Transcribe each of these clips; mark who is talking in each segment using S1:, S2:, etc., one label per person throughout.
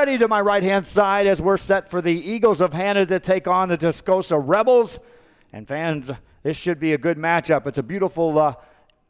S1: Freddie to my right-hand side as we're set for the Eagles of Hanna to take on the Tascosa Rebels. And fans, this should be a good matchup. It's a beautiful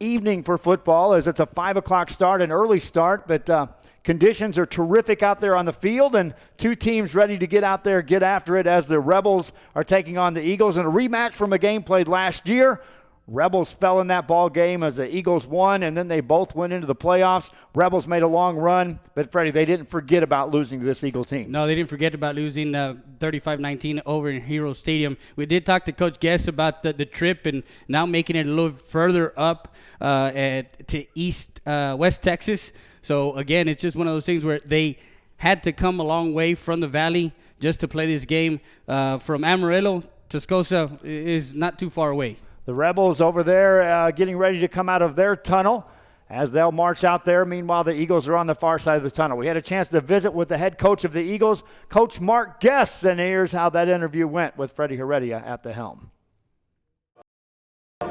S1: evening for football as it's a 5 o'clock start, an early start, but conditions are terrific out there on the field, and two teams ready to get out there, get after it as the Rebels are taking on the Eagles in a rematch from a game played last year. Rebels fell in that ball game as the Eagles won, and then they both went into the playoffs. Rebels made a long run, but Freddie, they didn't forget about losing to this Eagle team.
S2: No, they didn't forget about losing 35-19 over in Hero Stadium. We did talk to Coach Guess about the trip and now making it a little further up to West Texas. So, again, it's just one of those things where they had to come a long way from the Valley just to play this game. From Amarillo, Tascosa is not too far away.
S1: The Rebels over there getting ready to come out of their tunnel as they'll march out there. Meanwhile, the Eagles are on the far side of the tunnel. We had a chance to visit with the head coach of the Eagles, Coach Mark Guess, and here's how that interview went with Freddie Heredia at the helm.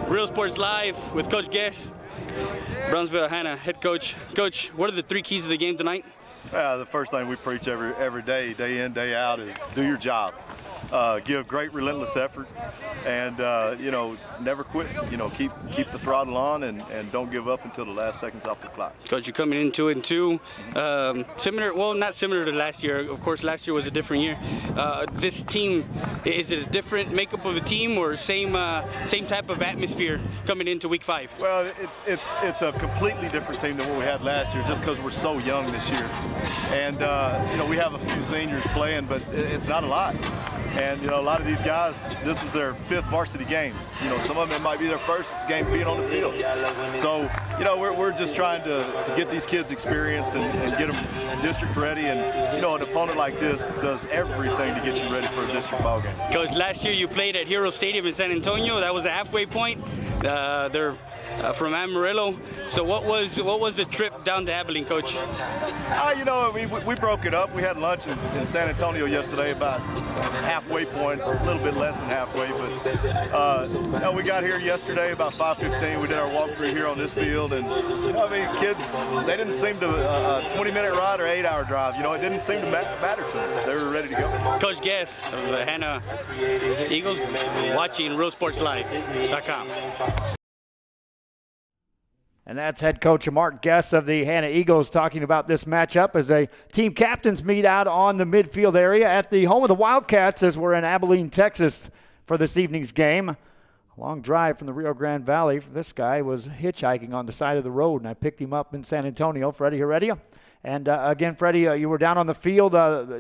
S2: Real Sports Live with Coach Guess, Brownsville, Hanna, head coach. Coach, what are the three keys of the game tonight?
S3: The first thing we preach every day, day in, day out, is do your job. Give great, relentless effort, and never quit. Keep the throttle on, and don't give up until the last seconds off the clock.
S2: Coach, you're coming in 2-2. Similar, well, not similar to last year. Of course, last year was a different year. This team, is it a different makeup of a team, or same type of atmosphere coming into Week 5?
S3: Well, it's a completely different team than what we had last year, just because we're so young this year, and we have a few seniors playing, but it's not a lot. And, a lot of these guys, this is their fifth varsity game. Some of them, it might be their first game being on the field. So, we're just trying to get these kids experienced and get them district ready. And, an opponent like this does everything to get you ready for a district ball game.
S2: Coach, last year you played at Hero Stadium in San Antonio. That was a halfway point. They're from Amarillo. So what was the trip down to Abilene, Coach?
S3: We broke it up. We had lunch in San Antonio yesterday, about halfway point, a little bit less than halfway. But we got here yesterday about 5:15. We did our walkthrough here on this field, and kids, they didn't seem to a 20-minute ride or 8-hour drive. It didn't seem to matter to them. They were ready to go.
S2: Coach Guess of the Hanna Eagles, watching RealSportsLive.com.
S1: And that's head coach Mark Guess of the Hanna Eagles talking about this matchup as a team captains meet out on the midfield area at the home of the Wildcats as we're in Abilene, Texas for this evening's game. A long drive from the Rio Grande Valley. This guy was hitchhiking on the side of the road, and I picked him up in San Antonio, Freddie Heredia. And again, Freddie, you were down on the field,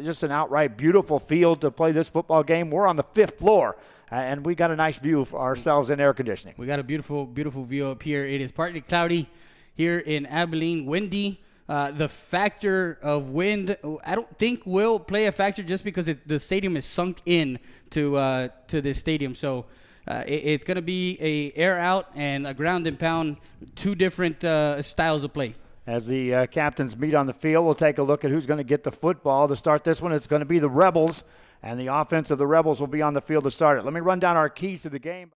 S1: just an outright beautiful field to play this football game. We're on the 5th floor. And we got a nice view for ourselves in air conditioning.
S2: We got a beautiful, beautiful view up here. It is partly cloudy here in Abilene, windy. The factor of wind, I don't think will play a factor just because the stadium is sunk in to this stadium. So it's going to be a air out and a ground and pound, two different styles of play.
S1: As the captains meet on the field, we'll take a look at who's going to get the football. To start this one, it's going to be the Rebels. And the offense of the Rebels will be on the field to start it. Let me run down our keys to the game.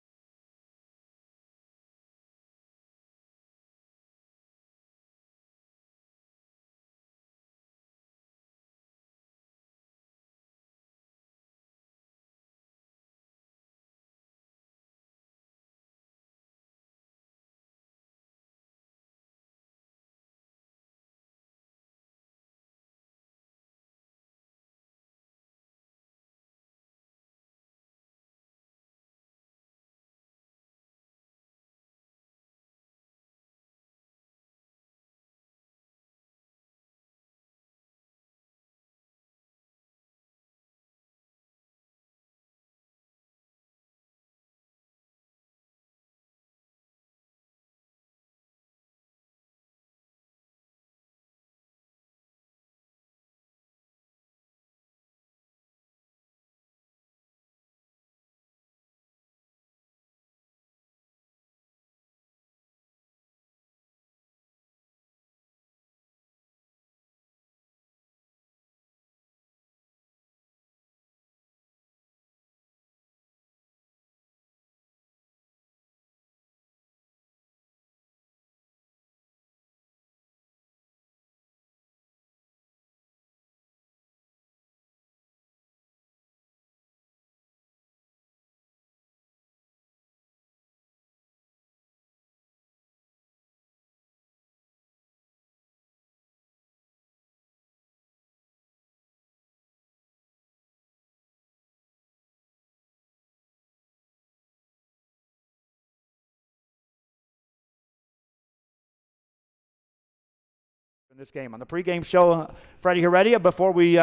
S1: in this game. On the pregame show, Freddie Heredia, before we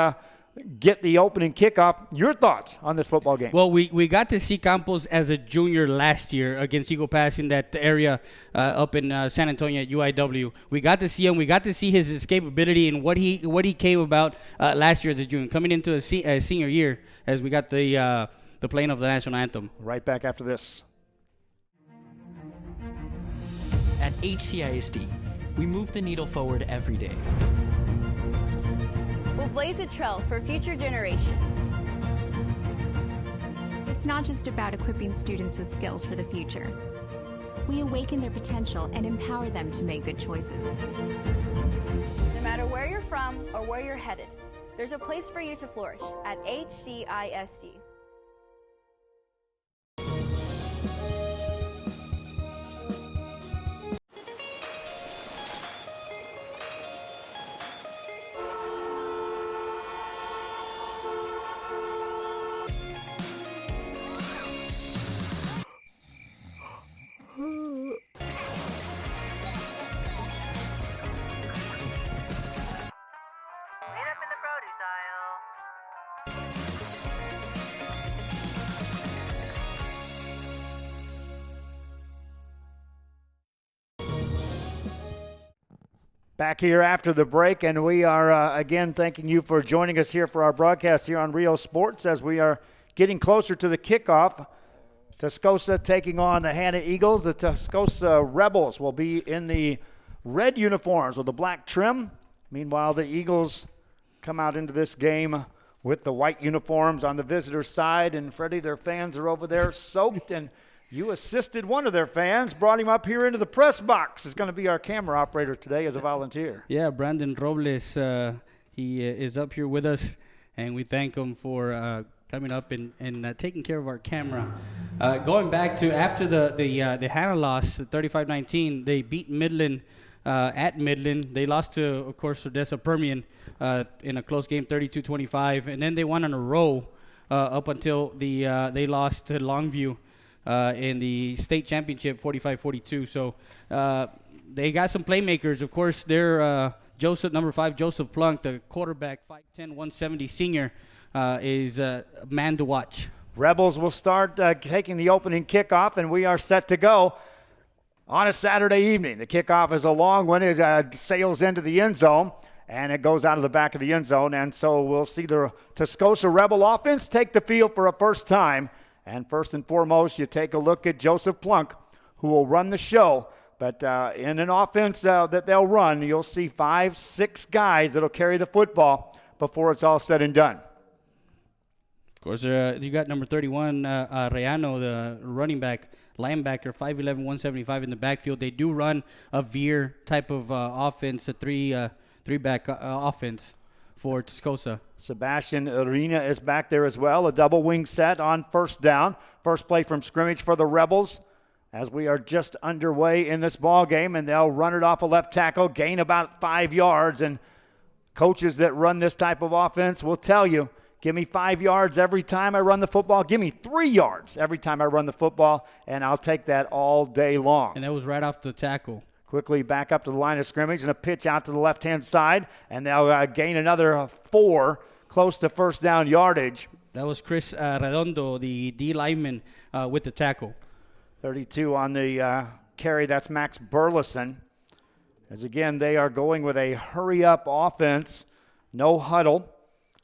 S1: get the opening kickoff, your thoughts on this football game?
S2: Well, we got to see Campos as a junior last year against Eagle Pass in that area up in San Antonio at UIW. We got to see him. We got to see his escapability and what he came about last year as a junior, coming into a senior year as we got the playing of the national anthem.
S1: Right back after this.
S4: At HCISD, we move the needle forward every day.
S5: We'll blaze a trail for future generations.
S6: It's not just about equipping students with skills for the future. We awaken their potential and empower them to make good choices.
S5: No matter where you're from or where you're headed, there's a place for you to flourish at HCISD.
S1: Back here after the break, and we are again thanking you for joining us here for our broadcast here on Rio Sports as we are getting closer to the kickoff. Tascosa taking on the Hanna Eagles. The Tascosa Rebels will be in the red uniforms with the black trim. Meanwhile, the Eagles come out into this game with the white uniforms on the visitor side. And Freddie, their fans are over there soaked, and you assisted one of their fans, brought him up here into the press box. Is going to be our camera operator today as a volunteer.
S2: Yeah, Brandon Robles, he is up here with us, and we thank him for coming up and taking care of our camera. Going back to after the Hanna loss, 35-19, they beat Midland at Midland. They lost to, of course, Odessa Permian in a close game, 32-25, and then they won in a row up until they lost to Longview in the state championship, 45-42. So they got some playmakers. Of course, they're number 5, Joseph Plunk, the quarterback, 5'10", 170 senior, is a man to watch.
S1: Rebels will start taking the opening kickoff, and we are set to go on a Saturday evening. The kickoff is a long one. It sails into the end zone, and it goes out of the back of the end zone. And so we'll see the Tascosa Rebel offense take the field for a first time. And first and foremost, you take a look at Joseph Plunk, who will run the show. But in an offense that they'll run, you'll see 5-6 guys that'll carry the football before it's all said and done.
S2: Of course, you got number 31, Rayano, the running back, linebacker, 5'11", 175 in the backfield. They do run a veer type of offense, a three-back offense for Tascosa.
S1: Sebastian Arena is back there as well. A double wing set on first down. First play from scrimmage for the Rebels as we are just underway in this ball game, and they'll run it off a left tackle, gain about 5 yards. And coaches that run this type of offense will tell you, give me 5 yards every time I run the football. Give me 3 yards every time I run the football, and I'll take that all day long.
S2: And that was right off the tackle.
S1: Quickly back up to the line of scrimmage and a pitch out to the left-hand side, and they'll gain another 4, close to first down yardage.
S2: That was Chris Redondo, the D lineman, with the tackle.
S1: 32 on the carry, that's Max Burleson. As again, they are going with a hurry-up offense, no huddle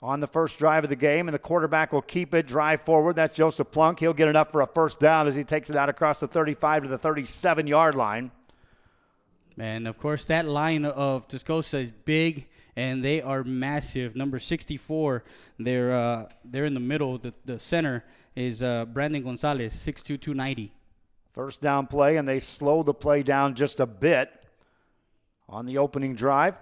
S1: on the first drive of the game, and the quarterback will keep it, drive forward. That's Joseph Plunk. He'll get enough for a first down as he takes it out across the 35 to the 37-yard line.
S2: And, of course, that line of Tascosa is big, and they are massive. Number 64, they're in the middle. The center is Brandon Gonzalez, 6'2", 290.
S1: First down play, and they slow the play down just a bit on the opening drive.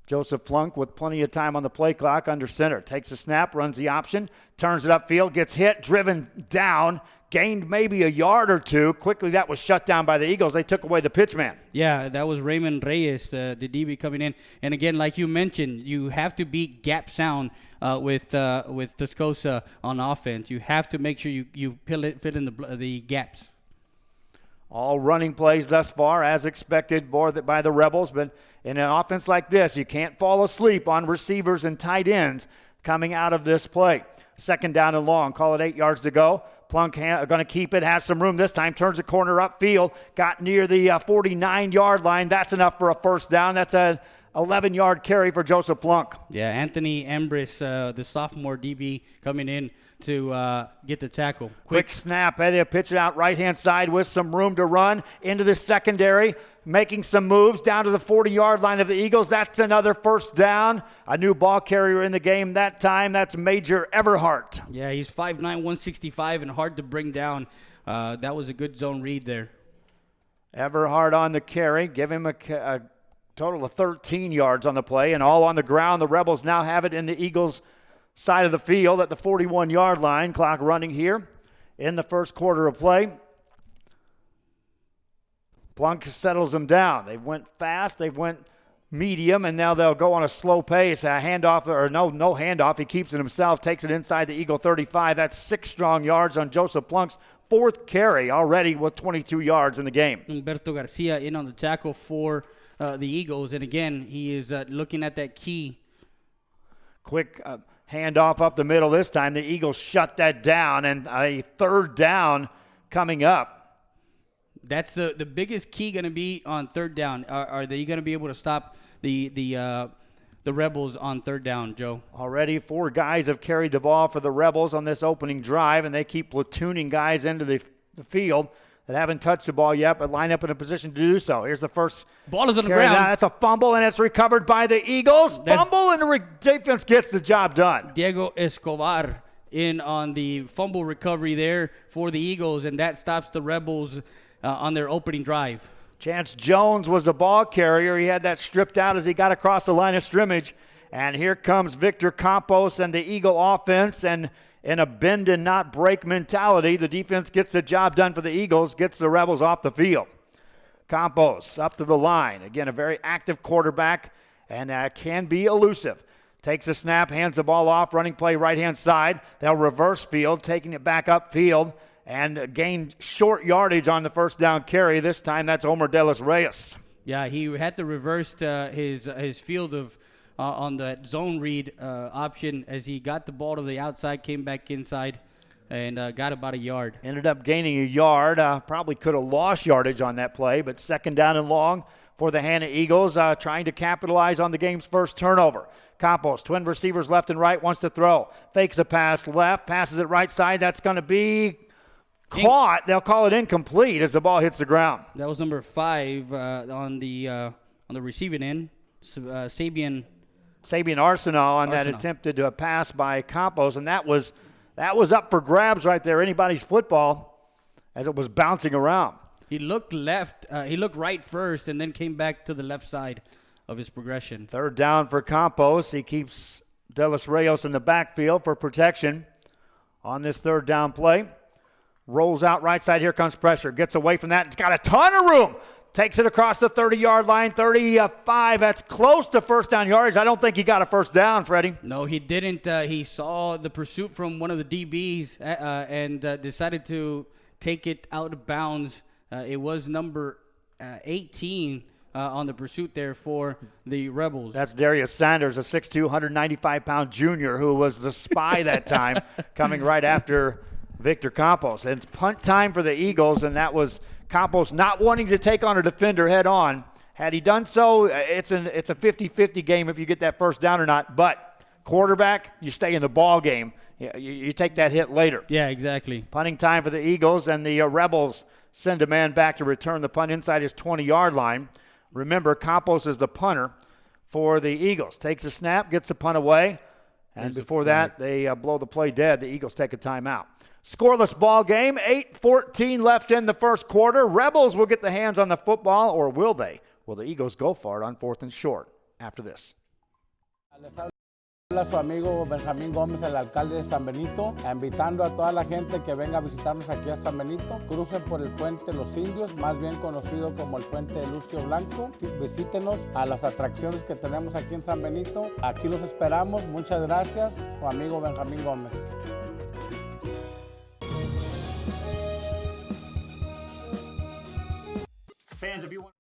S1: Joseph Plunk with plenty of time on the play clock under center. Takes a snap, runs the option, turns it upfield, gets hit, driven down, gained maybe a yard or two. Quickly, that was shut down by the Eagles. They took away the pitch man.
S2: Yeah, that was Raymond Reyes, the DB coming in. And again, like you mentioned, you have to be gap sound with Tascosa on offense. You have to make sure you fill in the gaps.
S1: All running plays thus far, as expected by the Rebels, but in an offense like this, you can't fall asleep on receivers and tight ends coming out of this play. Second down and long. Call it 8 yards to go. Plunk going to keep it. Has some room this time. Turns the corner upfield. Got near the 49-yard line. That's enough for a first down. That's an 11-yard carry for Joseph Plunk.
S2: Yeah, Anthony Embris, the sophomore DB, coming in to get the tackle.
S1: Quick snap. They pitch it out right-hand side with some room to run into the secondary. Making some moves down to the 40-yard line of the Eagles. That's another first down. A new ball carrier in the game that time. That's Major Everhart.
S2: Yeah, he's 5'9", 165, and hard to bring down. That was a good zone read there.
S1: Everhart on the carry. Give him a total of 13 yards on the play, and all on the ground. The Rebels now have it in the Eagles' side of the field at the 41-yard line. Clock running here in the first quarter of play. Plunk settles them down. They went fast, they went medium, and now they'll go on a slow pace. A handoff, or no handoff. He keeps it himself, takes it inside the Eagle 35. That's 6 strong yards on Joseph Plunk's 4th carry already with 22 yards in the game.
S2: Humberto Garcia in on the tackle for the Eagles, and again, he is looking at that key.
S1: Quick handoff up the middle this time. The Eagles shut that down, and a third down coming up.
S2: That's the biggest key going to be on third down. Are they going to be able to stop the Rebels on third down, Joe?
S1: Already 4 guys have carried the ball for the Rebels on this opening drive, and they keep platooning guys into the field that haven't touched the ball yet, but line up in a position to do so. Here's the first
S2: ball is on the
S1: carry.
S2: ground.
S1: That's a fumble, and it's recovered by the Eagles. Fumble, and the defense gets the job done.
S2: Diego Escobar in on the fumble recovery there for the Eagles, and that stops the Rebels on their opening drive.
S1: Chance Jones was the ball carrier. He had that stripped out as he got across the line of scrimmage. And here comes Victor Campos and the Eagle offense. And in a bend and not break mentality, the defense gets the job done for the Eagles, gets the Rebels off the field. Campos up to the line. Again, a very active quarterback and can be elusive. Takes a snap, hands the ball off, running play right-hand side. They'll reverse field, taking it back upfield. And gained short yardage on the first down carry. This time that's Omer De Los Reyes.
S2: Yeah, he had to reverse his field of on that zone read option as he got the ball to the outside, came back inside, and got about a yard.
S1: Ended up gaining a yard. Probably could have lost yardage on that play, but second down and long for the Hanna Eagles, trying to capitalize on the game's first turnover. Campos, twin receivers left and right, wants to throw. Fakes a pass left, passes it right side. That's going to be caught. They'll call it incomplete as the ball hits the ground.
S2: That was number 5 on the receiving end, Sabian
S1: Arsenal on that attempted pass by Campos, and that was up for grabs right there. Anybody's football as it was bouncing around.
S2: He looked left. He looked right first, and then came back to the left side of his progression.
S1: Third down for Campos. He keeps De Los Reyes in the backfield for protection on this third down play. Rolls out right side. Here comes pressure. Gets away from that. It's got a ton of room. Takes it across the 30-yard line. 35. That's close to first down yardage. I don't think he got a first down, Freddie.
S2: No, he didn't. He saw the pursuit from one of the DBs and decided to take it out of bounds. It was number 18 on the pursuit there for the Rebels.
S1: That's Darius Sanders, a 6'2", 195-pound junior who was the spy that time, coming right after Victor Campos. And it's punt time for the Eagles, and that was Campos not wanting to take on a defender head on. Had he done so, it's a 50-50 game if you get that first down or not. But quarterback, you stay in the ball game. You take that hit later.
S2: Yeah, exactly.
S1: Punting time for the Eagles, and the Rebels send a man back to return the punt inside his 20-yard line. Remember, Campos is the punter for the Eagles. Takes a snap, gets the punt away, and before that, they blow the play dead. The Eagles take a timeout. Scoreless ball game, 8:14 left in the first quarter. Rebels will get the hands on the football, or will they? Will the Eagles go for it on 4th and short after this?
S7: Hola, su amigo Benjamín Gómez, el alcalde de San Benito, invitando a toda la gente que venga a visitarnos aquí a San Benito. Crucen por el puente Los Indios, más bien conocido como el puente de Lucio Blanco. Visítenos a las atracciones que tenemos aquí en San Benito. Aquí los esperamos. Muchas gracias, su amigo Benjamín Gómez.
S1: Fans, if you want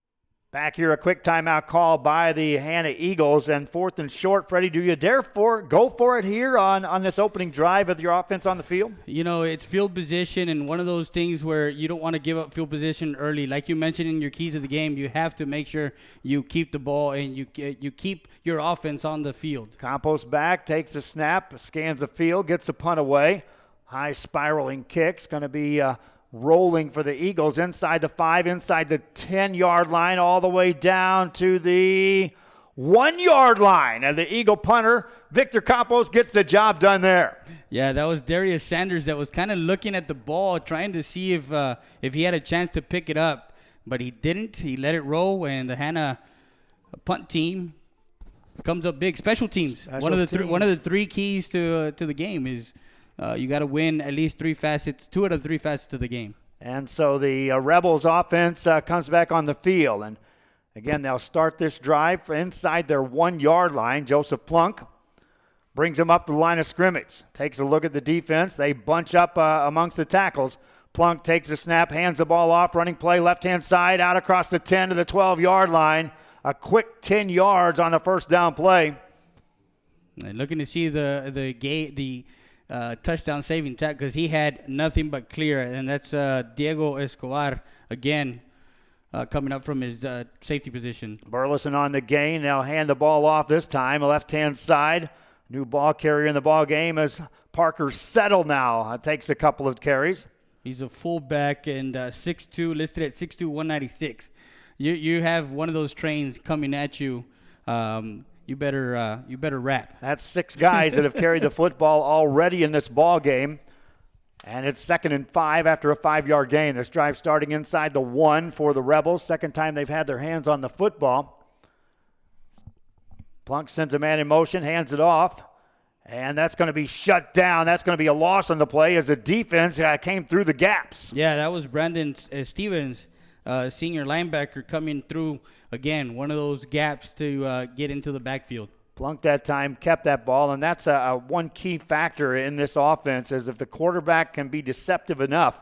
S1: Back here, a quick timeout call by the Hanna Eagles, and 4th and short. Freddie, do you dare go for it here on this opening drive with your offense on the field?
S2: You know, it's field position, and one of those things where you don't want to give up field position early. Like you mentioned in your keys of the game, you have to make sure you keep the ball and you keep your offense on the field.
S1: Campos back, takes a snap, scans the field, gets the punt away. High spiraling kick's going to be rolling for the Eagles inside the 5, inside the 10-yard line, all the way down to the 1-yard line. And the Eagle punter, Victor Campos, gets the job done there.
S2: Yeah, that was Darius Sanders that was kind of looking at the ball, trying to see if he had a chance to pick it up. But he didn't. He let it roll, and the Hanna punt team comes up big. Special teams. One of the three keys to the game is you got to win at least 3 facets, 2 out of 3 facets to the game.
S1: And so the Rebels offense comes back on the field. And again, they'll start this drive inside their 1-yard line. Joseph Plunk brings them up to the line of scrimmage. Takes a look at the defense. They bunch up amongst the tackles. Plunk takes a snap, hands the ball off, running play left-hand side, out across the 10 to the 12-yard line. A quick 10 yards on the first down play.
S2: And looking to see the touchdown saving tackle, because he had nothing but clear, and that's Diego Escobar again coming up from his safety position.
S1: Burleson on the gain. They'll hand the ball off this time, left-hand side. New ball carrier in the ball game as Parker Settle now takes a couple of carries.
S2: He's a fullback and 6'2", listed at 6'2", 196. You have one of those trains coming at you. You better wrap.
S1: That's 6 guys that have carried the football already in this ball game. And it's 2nd and 5 after a 5-yard gain. This drive starting inside the 1 for the Rebels. Second time they've had their hands on the football. Plunk sends a man in motion, hands it off. And that's going to be shut down. That's going to be a loss on the play as the defense came through the gaps.
S2: Yeah, that was Brandon Stevens, senior linebacker, coming through. Again, one of those gaps to get into the backfield.
S1: Plunk that time, kept that ball, and that's one key factor in this offense is if the quarterback can be deceptive enough.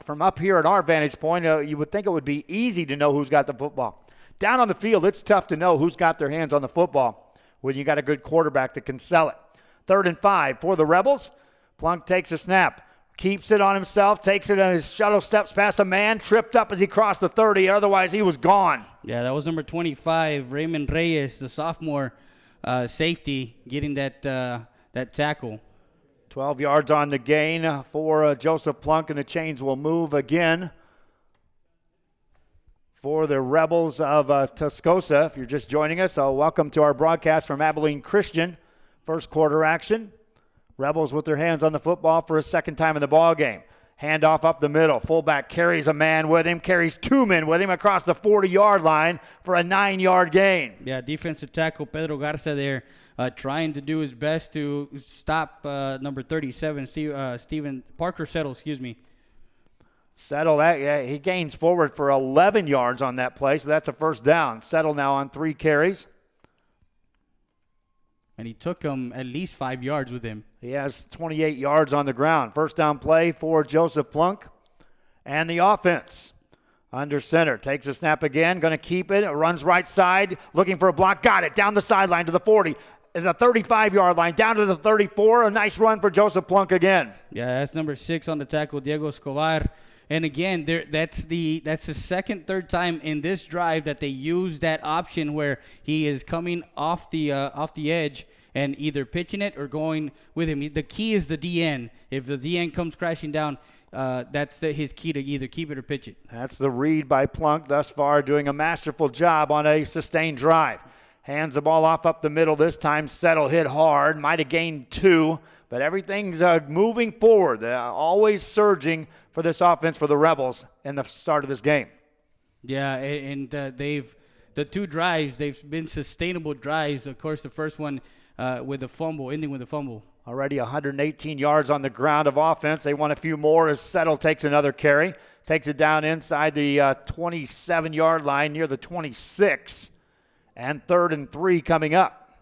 S1: From up here at our vantage point, you would think it would be easy to know who's got the football. Down on the field, it's tough to know who's got their hands on the football when you got a good quarterback that can sell it. 3rd and 5 for the Rebels. Plunk takes a snap. Keeps it on himself, takes it on his shuttle steps past a man, tripped up as he crossed the 30. Otherwise, he was gone.
S2: Yeah, that was number 25, Raymond Reyes, the sophomore safety, getting that tackle.
S1: 12 yards on the gain for Joseph Plunk, and the chains will move again for the Rebels of Tascosa. If you're just joining us, welcome to our broadcast from Abilene Christian. First quarter action. Rebels with their hands on the football for a second time in the ball game. Handoff up the middle. Fullback carries a man with him, carries 2 men with him across the 40-yard line for a 9-yard gain.
S2: Yeah, defensive tackle Pedro Garza there trying to do his best to stop number 37, Stephen Parker Settle,
S1: Settle, he gains forward for 11 yards on that play, so that's a first down. Settle now on 3 carries.
S2: And he took him at least 5 yards with him.
S1: He has 28 yards on the ground. First down play for Joseph Plunk. And the offense under center. Takes a snap again. Going to keep it. Runs right side. Looking for a block. Got it. Down the sideline to the 40. It's a 35-yard line. Down to the 34. A nice run for Joseph Plunk again.
S2: Yeah, that's number 6 on the tackle, Diego Escobar. And again, that's the second, third time in this drive that they use that option where he is coming off the edge and either pitching it or going with him. The key is the DN. If the DN comes crashing down, that's his key to either keep it or pitch it.
S1: That's the read by Plunk thus far, doing a masterful job on a sustained drive. Hands the ball off up the middle this time. Settle hit hard. Might have gained 2, but everything's moving forward. Always surging for this offense for the Rebels in the start of this game.
S2: Yeah, and the 2 drives, they've been sustainable drives. Of course, the first one with a fumble, ending with a fumble.
S1: Already 118 yards on the ground of offense. They want a few more as Settle takes another carry. Takes it down inside the 27-yard line near the 26. And 3rd and 3 coming up.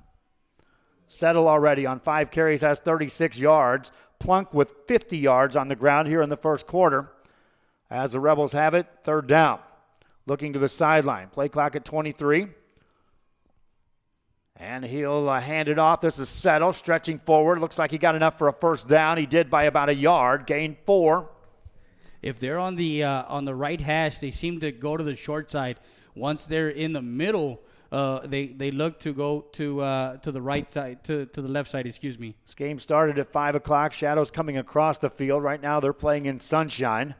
S1: Settle already on 5 carries has 36 yards. Plunk with 50 yards on the ground here in the first quarter. As the Rebels have it, 3rd down. looking to the sideline. Play clock at 23. And he'll hand it off. This is Settle stretching forward. Looks like he got enough for a first down. He did by about a yard. Gained 4.
S2: If they're on the right hash, they seem to go to the short side. Once they're in the middle, they look to go to the right side, to the left side, excuse me.
S1: This game started at 5 o'clock. Shadows coming across the field. Right now they're playing in sunshine.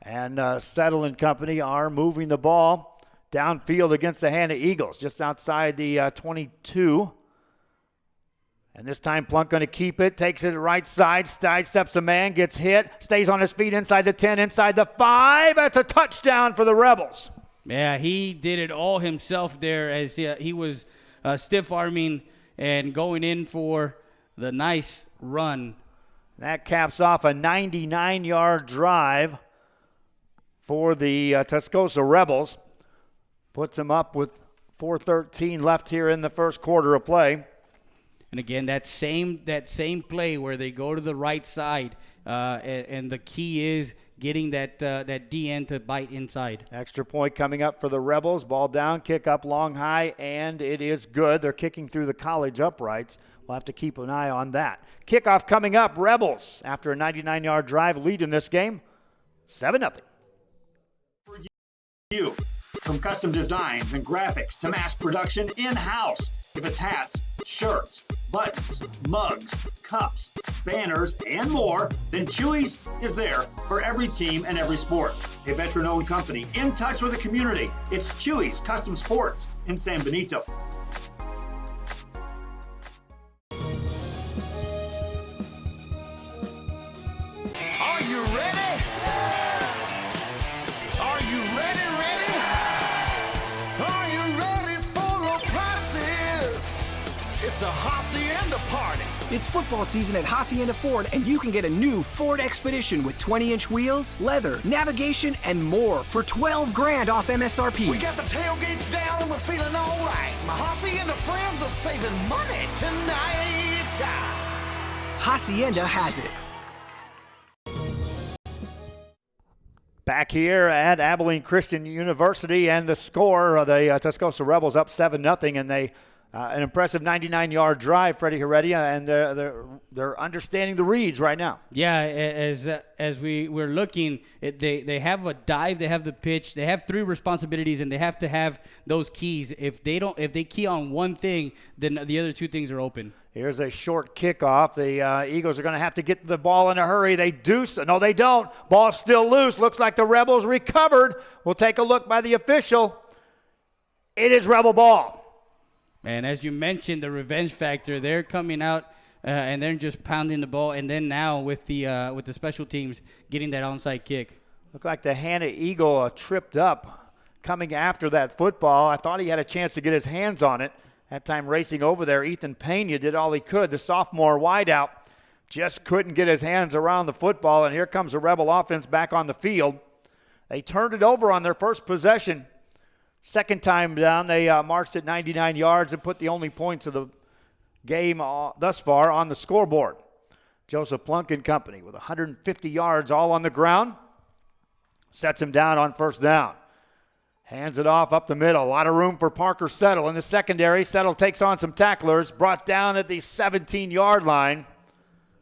S1: And Settle and company are moving the ball downfield against the Hanna Eagles, just outside the 22. And this time Plunk going to keep it, takes it to the right side, sidesteps a man, gets hit, stays on his feet inside the 10, inside the 5. That's a touchdown for the Rebels.
S2: Yeah, he did it all himself there as he was stiff-arming and going in for the nice run.
S1: That caps off a 99-yard drive for the Tascosa Rebels. Puts them up with 4:13 left here in the first quarter of play.
S2: And again, that same play where they go to the right side, and the key is getting that DN to bite inside.
S1: Extra point coming up for the Rebels. Ball down, kick up long high, and it is good. They're kicking through the college uprights. We'll have to keep an eye on that. Kickoff coming up. Rebels, after a 99-yard drive, lead in this game, 7-0.
S8: For you. From custom designs and graphics to mass production in-house. If it's hats, shirts, buttons, mugs, cups, banners, and more, then Chewy's is there for every team and every sport. A veteran-owned company in touch with the community. It's Chewy's Custom Sports in San Benito.
S9: Are you ready? Are you ready? Are you ready for the prices? It's a Hacienda party.
S10: It's football season at Hacienda Ford, and you can get a new Ford Expedition with 20-inch wheels, leather, navigation, and more for $12,000 off MSRP.
S9: We got the tailgates down and we're feeling all right. My Hacienda friends are saving money tonight.
S10: Hacienda has it.
S1: Back here at Abilene Christian University, and the score, the Tascosa Rebels up 7-0, and they an impressive 99-yard drive, Freddie Heredia, and they're understanding the reads right now.
S2: Yeah, as we're looking, they have a dive, they have the pitch, they have 3 responsibilities, and they have to have those keys. If they key on one thing, then the other 2 things are open.
S1: Here's a short kickoff. The Eagles are going to have to get the ball in a hurry. They do so. No, they don't. Ball's still loose. Looks like the Rebels recovered. We'll take a look by the official. It is Rebel ball.
S2: And as you mentioned, the revenge factor, they're coming out and they're just pounding the ball. And then now with the special teams getting that onside kick.
S1: Looked like the Hanna Eagle tripped up coming after that football. I thought he had a chance to get his hands on it. That time racing over there, Ethan Pena did all he could. The sophomore wideout just couldn't get his hands around the football. And here comes the Rebel offense back on the field. They turned it over on their first possession. Second time down, they marched at 99 yards and put the only points of the game thus far on the scoreboard. Joseph Plunk and company with 150 yards all on the ground. Sets him down on first down. Hands it off up the middle. A lot of room for Parker Settle in the secondary. Settle takes on some tacklers. Brought down at the 17-yard line.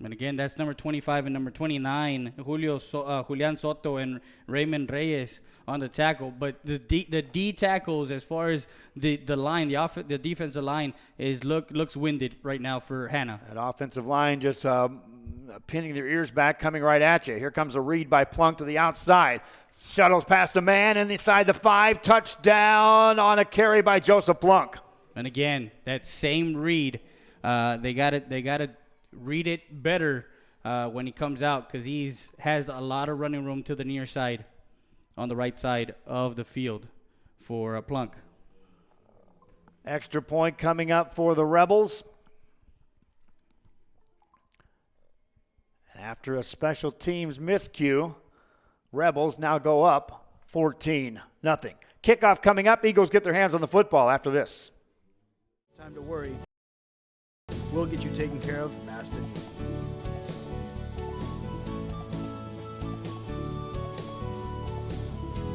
S2: And again, that's number 25 and number 29, Julian Soto and Raymond Reyes on the tackle. But the D tackles, as far as the line, the defensive line, looks winded right now for Hanna.
S1: That offensive line just pinning their ears back, coming right at you. Here comes a read by Plunk to the outside. Shuttles past the man inside the 5. Touchdown on a carry by Joseph Plunk.
S2: And again, that same read, they got to read it better when he comes out, because he has a lot of running room to the near side on the right side of the field for Plunk.
S1: Extra point coming up for the Rebels. After a special teams miscue, Rebels now go up 14-0. Kickoff coming up. Eagles get their hands on the football after this.
S11: Time to worry. We'll get you taken care of fast and easy.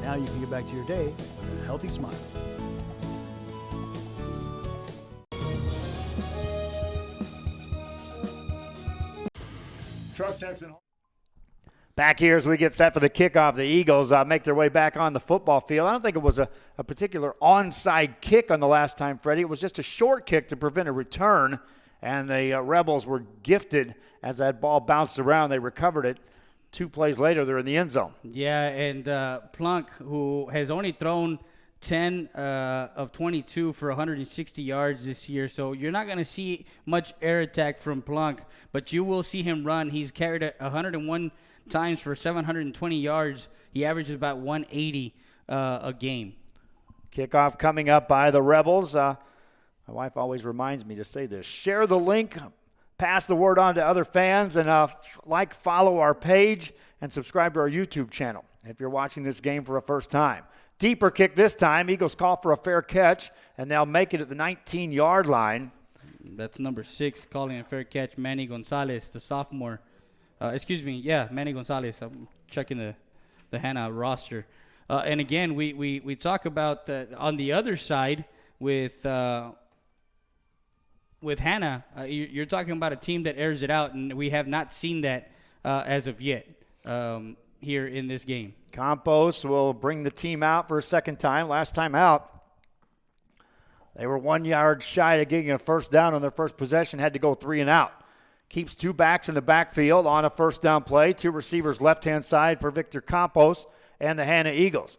S11: Now you can get back to your day with a healthy smile.
S8: Trust Texan.
S1: Back here as we get set for the kickoff, the Eagles make their way back on the football field. I don't think it was a particular onside kick on the last time, Freddie. It was just a short kick to prevent a return, and the Rebels were gifted as that ball bounced around. They recovered it. 2 plays later, they're in the end zone.
S2: Yeah, and Plunk, who has only thrown 10 of 22 for 160 yards this year, so you're not going to see much air attack from Plunk, but you will see him run. He's carried 101 times for 720 yards. He averages about 180 a game.
S1: Kickoff coming up by the Rebels. My wife always reminds me to say this. Share the link, pass the word on to other fans, and follow our page, and subscribe to our YouTube channel if you're watching this game for a first time. Deeper kick this time. Eagles call for a fair catch, and they'll make it at the 19-yard line.
S2: That's number 6 calling a fair catch, Manny Gonzalez, the sophomore. Manny Gonzalez. I'm checking the Hanna roster. And again, we talk about on the other side with Hanna, you're talking about a team that airs it out, and we have not seen that as of yet here in this game.
S1: Campos will bring the team out for a second time. Last time out, they were 1 yard shy of getting a first down on their first possession, had to go 3 and out. Keeps 2 backs in the backfield on a first down play. 2 receivers left-hand side for Victor Campos and the Hanna Eagles.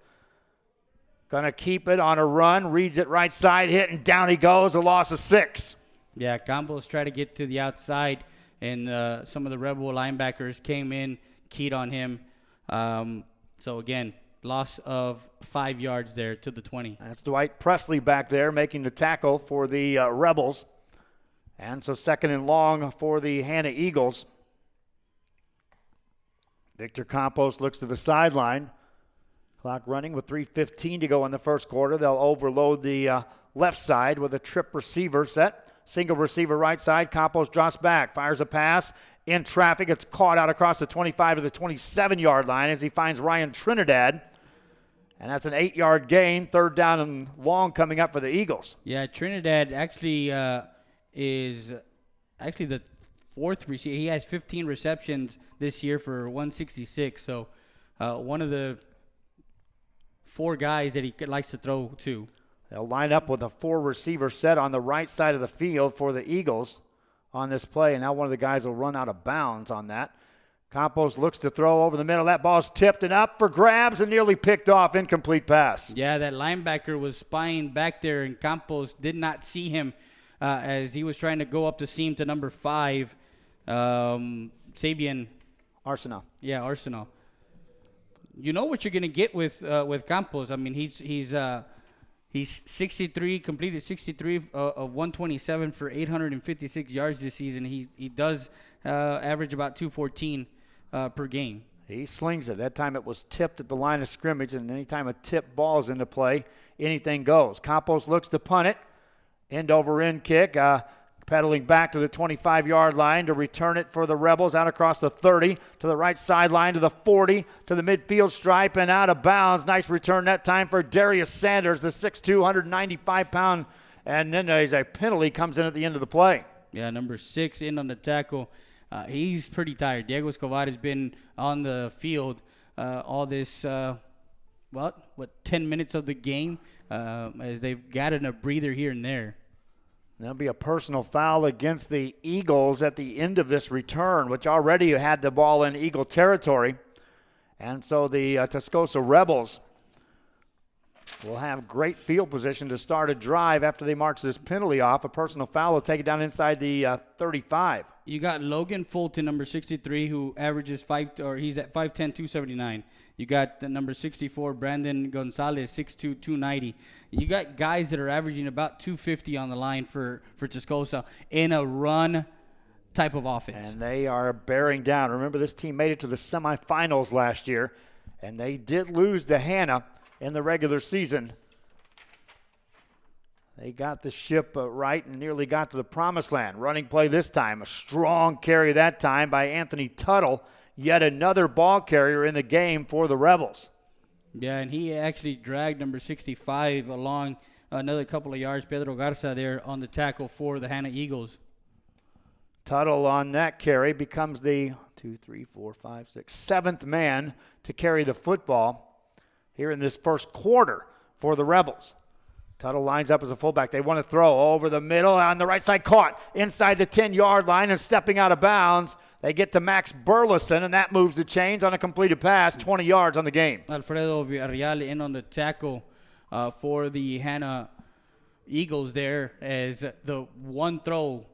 S1: Going to keep it on a run. Reads it right side, hit, and down he goes. A loss of 6.
S2: Yeah, Campos tried to get to the outside, and some of the Rebel linebackers came in, keyed on him. So, again, loss of 5 yards there to the 20.
S1: That's Dwight Presley back there making the tackle for the Rebels. And so 2nd and long for the Hanna Eagles. Victor Campos looks to the sideline. Clock running with 3:15 to go in the first quarter. They'll overload the left side with a trip receiver set. Single receiver right side. Campos drops back, fires a pass. In traffic, it's caught out across the 25 to the 27-yard line as he finds Ryan Trinidad. And that's an 8-yard gain. 3rd down and long coming up for the Eagles.
S2: Yeah, Trinidad actually is actually the 4th receiver. He has 15 receptions this year for 166. So one of the 4 guys that he likes to throw to.
S1: They'll line up with a 4-receiver set on the right side of the field for the Eagles on this play. And now one of the guys will run out of bounds on that. Campos looks to throw over the middle. That ball's tipped and up for grabs and nearly picked off. Incomplete pass.
S2: Yeah, that linebacker was spying back there, and Campos did not see him as he was trying to go up the seam to number 5, Sabian.
S1: Arsenal.
S2: Yeah, Arsenal. You know what you're going to get with Campos. I mean, he's 63, completed 63 of 127 for 856 yards this season. He does average about 214 per game.
S1: He slings it. That time it was tipped at the line of scrimmage, and anytime a tip ball is into play, anything goes. Campos looks to punt it. End-over-end kick, pedaling back to the 25-yard line to return it for the Rebels out across the 30 to the right sideline to the 40 to the midfield stripe and out of bounds. Nice return that time for Darius Sanders, the 6'2", 195-pound, and then there's a penalty comes in at the end of the play.
S2: Yeah, number 6 in on the tackle. He's pretty tired. Diego Escobar has been on the field all this, 10 minutes of the game as they've gotten a breather here and there.
S1: There'll be a personal foul against the Eagles at the end of this return, which already had the ball in Eagle territory. And so the Tascosa Rebels will have great field position to start a drive after they march this penalty off. A personal foul will take it down inside the 35.
S2: You got Logan Fulton, number 63, who averages he's at 5'10", 279. You got the number 64, Brandon Gonzalez, 6'2", 290. You got guys that are averaging about 250 on the line for Tascosa in a run type of offense.
S1: And they are bearing down. Remember, this team made it to the semifinals last year, and they did lose to Hanna in the regular season. They got the ship right and nearly got to the promised land. Running play this time. A strong carry that time by Anthony Tuttle. Yet another ball carrier in the game for the Rebels.
S2: Yeah, and he actually dragged number 65 along another couple of yards. Pedro Garza there on the tackle for the Hanna Eagles.
S1: Tuttle on that carry becomes the 7th man to carry the football here in this first quarter for the Rebels. Tuttle lines up as a fullback. They want to throw over the middle on the right side, caught inside the 10-yard line and stepping out of bounds. They get to Max Burleson, and that moves the chains on a completed pass, 20 yards on the game.
S2: Alfredo Villarreal in on the tackle for the Hanna Eagles there, as the one throw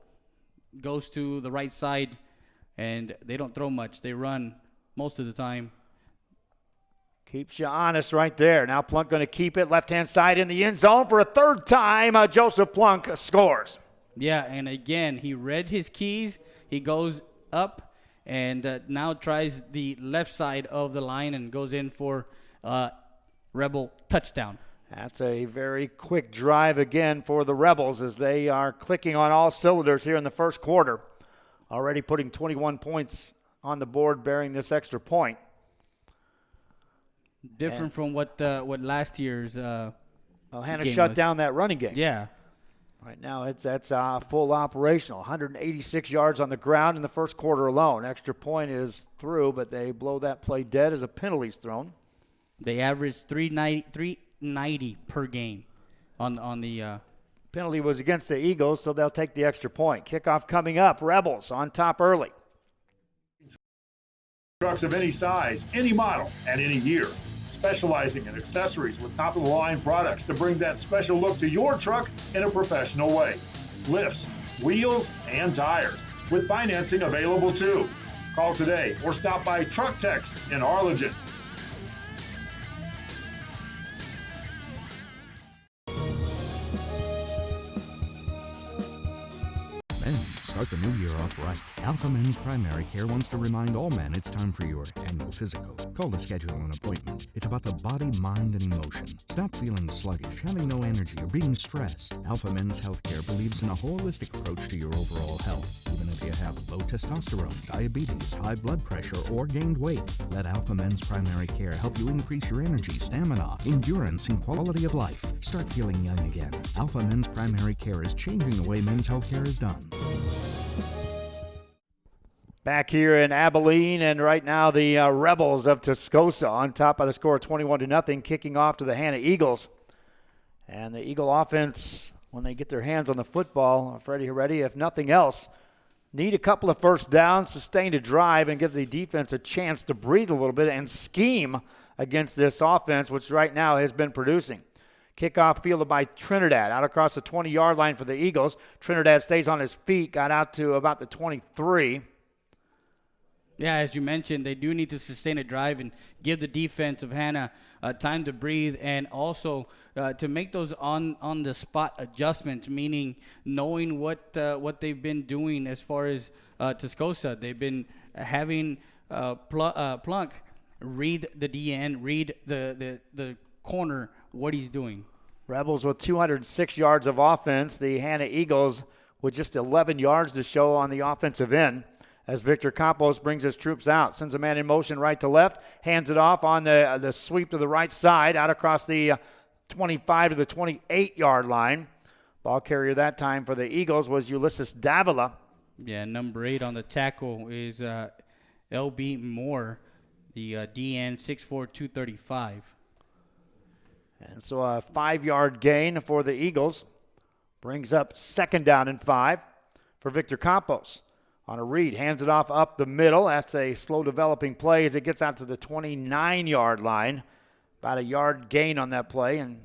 S2: goes to the right side, and they don't throw much. They run most of the time.
S1: Keeps you honest right there. Now Plunk going to keep it left-hand side in the end zone for a third time. Joseph Plunk scores.
S2: Yeah, and again, he read his keys. He goes up and now tries the left side of the line and goes in for Rebel touchdown.
S1: That's a very quick drive again for the Rebels as they are clicking on all cylinders here in the first quarter. Already putting 21 points on the board, bearing this extra point.
S2: Different from what last year's
S1: Hanna shut down that running game.
S2: Yeah.
S1: Right now that's full operational. 186 yards on the ground in the first quarter alone. Extra point is through, but they blow that play dead as a penalty's thrown.
S2: They averaged 390 per game on the
S1: penalty was against the Eagles, so they'll take the extra point. Kickoff coming up. Rebels on top early.
S8: Trucks of any size, any model, and any year. Specializing in accessories with top-of-the-line products to bring that special look to your truck in a professional way. Lifts, wheels, and tires, with financing available too. Call today or stop by Truck Tex in Arlington.
S12: Start the new year off right. Alpha Men's Primary Care wants to remind all men it's time for your annual physical. Call to schedule an appointment. It's about the body, mind, and emotion. Stop feeling sluggish, having no energy, or being stressed. Alpha Men's Healthcare believes in a holistic approach to your overall health. Even if you have low testosterone, diabetes, high blood pressure, or gained weight, let Alpha Men's Primary Care help you increase your energy, stamina, endurance, and quality of life. Start feeling young again. Alpha Men's Primary Care is changing the way men's healthcare is done.
S1: Back here in Abilene, and right now the Rebels of Tascosa on top by the score of 21-0, kicking off to the Hanna Eagles. And the Eagle offense, when they get their hands on the football, Freddie Heredia, if nothing else, need a couple of first downs, sustain a drive, and give the defense a chance to breathe a little bit and scheme against this offense, which right now has been producing. Kickoff fielded by Trinidad out across the 20-yard line for the Eagles. Trinidad stays on his feet, got out to about the 23.
S2: Yeah, as you mentioned, they do need to sustain a drive and give the defense of Hanna time to breathe, and also to make those on-the-spot adjustments, meaning knowing what they've been doing as far as Tascosa. They've been having Plunk read the DN, read the corner, what he's doing.
S1: Rebels with 206 yards of offense. The Hanna Eagles with just 11 yards to show on the offensive end. As Victor Campos brings his troops out, sends a man in motion right to left, hands it off on the sweep to the right side, out across the 25 to the 28-yard line. Ball carrier that time for the Eagles was Ulysses Davila.
S2: Yeah, number 8 on the tackle is L.B. Moore, the DN, 6'4", 235.
S1: And so a 5-yard gain for the Eagles. Brings up 2nd down and 5 for Victor Campos. On a read, hands it off up the middle. That's a slow-developing play as it gets out to the 29-yard line. About a yard gain on that play. And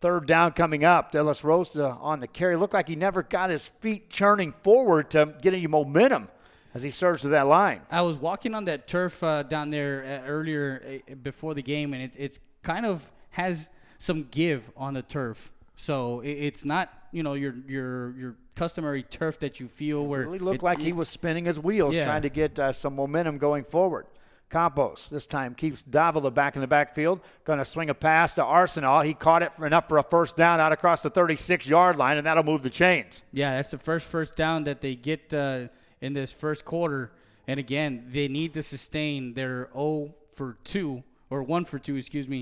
S1: 3rd down coming up. De Los Rosa on the carry. Looked like he never got his feet churning forward to get any momentum as he surged to that line.
S2: I was walking on that turf down there earlier before the game, and it's kind of has some give on the turf. So it's not, your customary turf that you feel where
S1: it really looked like he was spinning his wheels trying to get some momentum going forward. Campos this time keeps Davila back in the backfield. Going to swing a pass to Arsenal. He caught it enough for a first down out across the 36-yard line, and that'll move the chains.
S2: Yeah, that's the first down that they get in this first quarter. And again, they need to sustain their 0 for 2 or 1 for 2,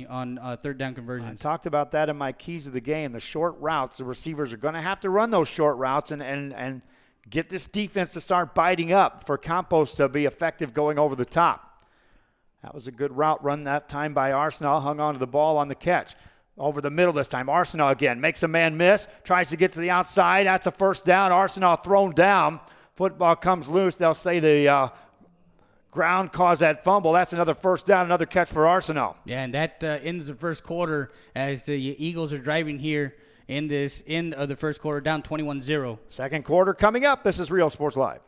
S2: on third down conversions.
S1: I talked about that in my keys of the game. The short routes, the receivers are going to have to run those short routes and get this defense to start biting up for Campos to be effective going over the top. That was a good route run that time by Arsenal, hung onto the ball on the catch. Over the middle this time, Arsenal again makes a man miss, tries to get to the outside. That's a first down. Arsenal thrown down. Football comes loose. They'll say the ground caused that fumble. That's another first down, another catch for Arsenal.
S2: Yeah, and that ends the first quarter as the Eagles are driving here in this end of the first quarter, down 21-0.
S1: Second quarter coming up. This is Real Sports Live.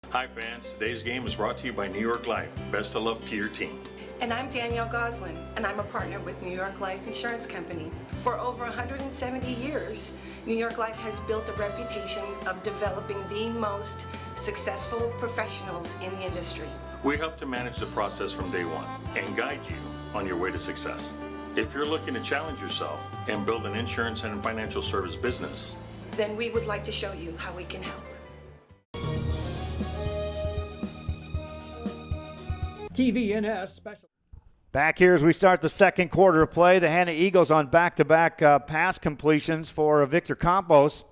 S13: Hi, fans. Today's game is brought to you by New York Life. Best of luck to your team.
S14: And I'm Danielle Goslin, and I'm a partner with New York Life Insurance Company. For over 170 years, New York Life has built a reputation of developing the most successful professionals in the industry.
S13: We help to manage the process from day one and guide you on your way to success. If you're looking to challenge yourself and build an insurance and financial service business,
S14: then we would like to show you how we can help.
S11: TVNS special.
S1: Back here as we start the second quarter of play, the Hanna Eagles on back-to-back pass completions for Victor Campos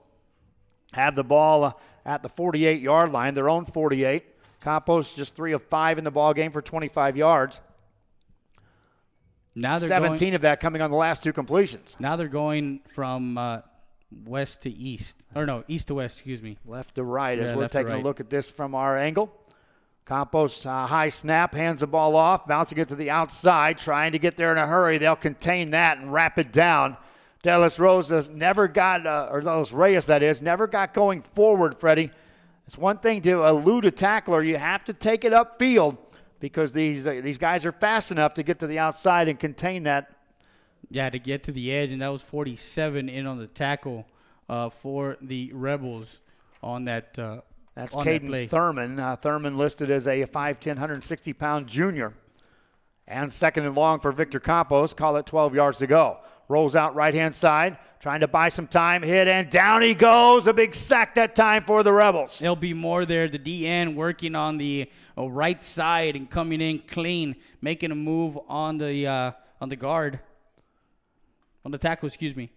S1: have the ball at the 48-yard line, their own 48. Campos just 3 of 5 in the ball game for 25 yards.
S2: Now they're
S1: 17 of that coming on the last 2 completions.
S2: Now they're going from west to east. Or no, east to west,
S1: Left to right as we're
S2: left to
S1: taking
S2: right.
S1: a look at this from our angle. Campos, high snap, hands the ball off, bouncing it to the outside, trying to get there in a hurry. They'll contain that and wrap it down. De Los Reyes never got going forward, Freddie. It's one thing to elude a tackler. You have to take it upfield because these guys are fast enough to get to the outside and contain that.
S2: Yeah, to get to the edge, and that was 47 in on the tackle for the Rebels on that
S1: That's
S2: on
S1: Caden
S2: that play.
S1: Thurman. Thurman listed as a 5'10", 160-pound junior. And second and long for Victor Campos. Call it 12 yards to go. Rolls out right-hand side, trying to buy some time. Hit, and down he goes. A big sack that time for the Rebels.
S2: There'll be more there. The DN working on the right side and coming in clean, making a move on the guard. On the tackle,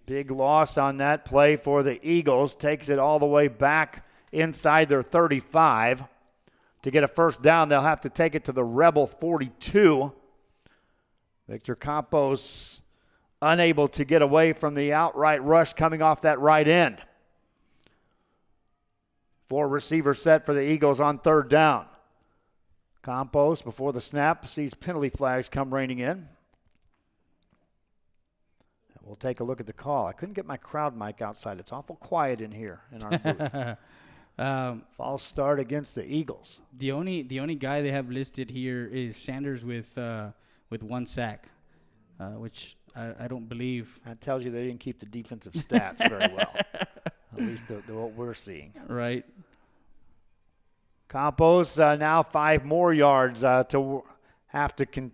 S1: Big loss on that play for the Eagles. Takes it all the way back inside their 35. To get a first down, they'll have to take it to the Rebel 42. Victor Campos unable to get away from the outright rush coming off that right end. 4 receivers set for the Eagles on third down. Campos, before the snap, sees penalty flags come raining in. And we'll take a look at the call. I couldn't get my crowd mic outside. It's awful quiet in here in our booth. False start against the Eagles.
S2: The only guy they have listed here is Sanders with 1 sack, which I don't believe.
S1: That tells you they didn't keep the defensive stats very well. At least what we're seeing.
S2: Right.
S1: Campos now 5 more yards to have to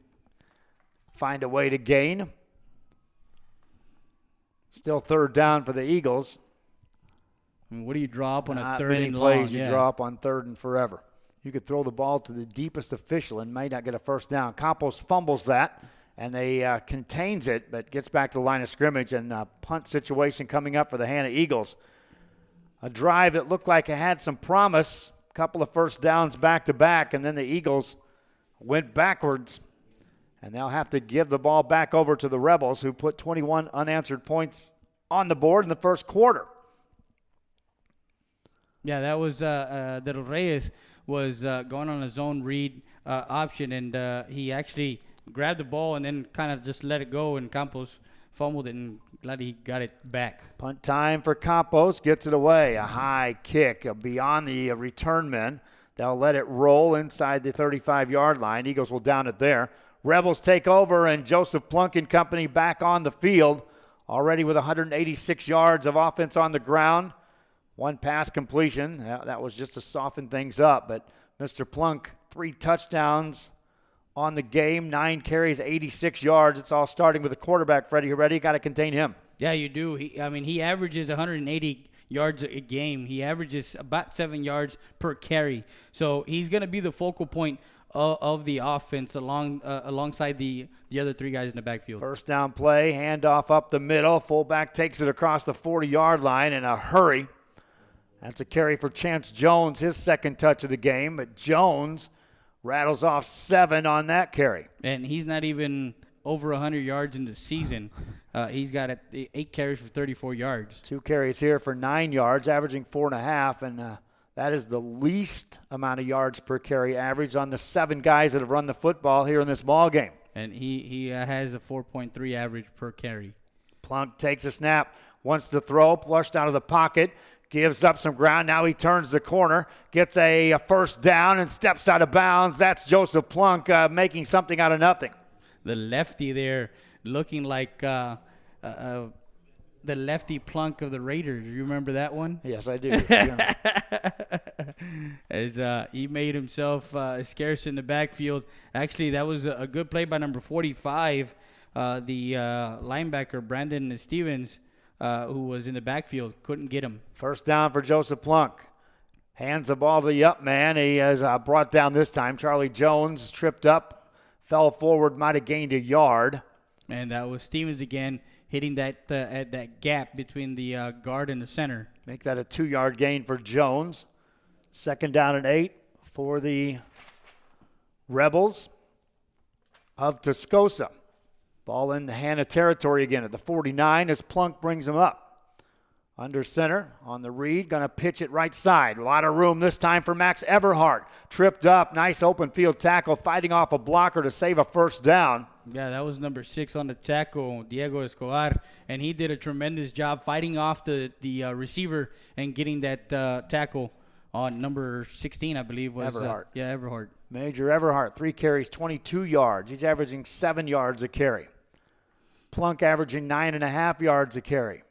S1: find a way to gain. Still third down for the Eagles.
S2: I mean, what do you draw up on a third
S1: many
S2: and
S1: plays
S2: long?
S1: you draw up on third and forever. You could throw the ball to the deepest official and may not get a first down. Campos fumbles that, and they contains it, but gets back to the line of scrimmage, and a punt situation coming up for the Hanna Eagles. A drive that looked like it had some promise, a couple of first downs back-to-back, and then the Eagles went backwards, and they'll have to give the ball back over to the Rebels, who put 21 unanswered points on the board in the first quarter.
S2: Yeah, that was De Los Reyes was going on a zone read option, and he actually grabbed the ball and then kind of just let it go, and Campos fumbled it, and glad he got it back.
S1: Punt time for Campos, gets it away. A high kick beyond the return men. They'll let it roll inside the 35-yard line. Eagles will down it there. Rebels take over, and Joseph Plunk and company back on the field, already with 186 yards of offense on the ground. 1 pass completion. That was just to soften things up. But Mr. Plunk, 3 touchdowns on the game, 9 carries, 86 yards. It's all starting with the quarterback, Freddie. You ready? Got to contain him.
S2: Yeah, you do. He averages 180 yards a game. He averages about 7 yards per carry. So he's going to be the focal point of the offense alongside the other three guys in the backfield.
S1: First down play, handoff up the middle. Fullback takes it across the 40-yard line in a hurry. That's a carry for Chance Jones, his second touch of the game. But Jones rattles off 7 on that carry.
S2: And he's not even over 100 yards in the season. He's got 8 carries for 34 yards.
S1: 2 carries here for 9 yards, averaging 4.5. And that is the least amount of yards per carry average on the 7 guys that have run the football here in this ball game.
S2: And he has a 4.3 average per carry.
S1: Plunk takes a snap, wants to throw, flushed out of the pocket, gives up some ground. Now he turns the corner, gets a first down, and steps out of bounds. That's Joseph Plunk making something out of nothing.
S2: The lefty there looking like the lefty Plunk of the Raiders. You remember that one?
S1: Yes, I do.
S2: As he made himself scarce in the backfield. Actually, that was a good play by number 45, the linebacker Brandon Stevens, who was in the backfield. Couldn't get him.
S1: First down for Joseph Plunk. Hands the ball to the up man. He is brought down this time. Charlie Jones tripped up, fell forward, might have gained a yard.
S2: And that was Stevens again, hitting that at that gap between the guard and the center.
S1: Make that a 2-yard gain for Jones. Second down and 8 for the Rebels of Tascosa. Ball in the Hanna territory again at the 49 as Plunk brings him up. Under center on the read, going to pitch it right side. A lot of room this time for Max Everhart. Tripped up, nice open field tackle, fighting off a blocker to save a first down.
S2: Yeah, that was number 6 on the tackle, Diego Escobar, and he did a tremendous job fighting off the receiver and getting that tackle on number 16, I believe. Was
S1: Everhart.
S2: Everhart.
S1: Major Everhart, 3 carries, 22 yards. He's averaging 7 yards a carry. Plunk averaging 9.5 yards a carry.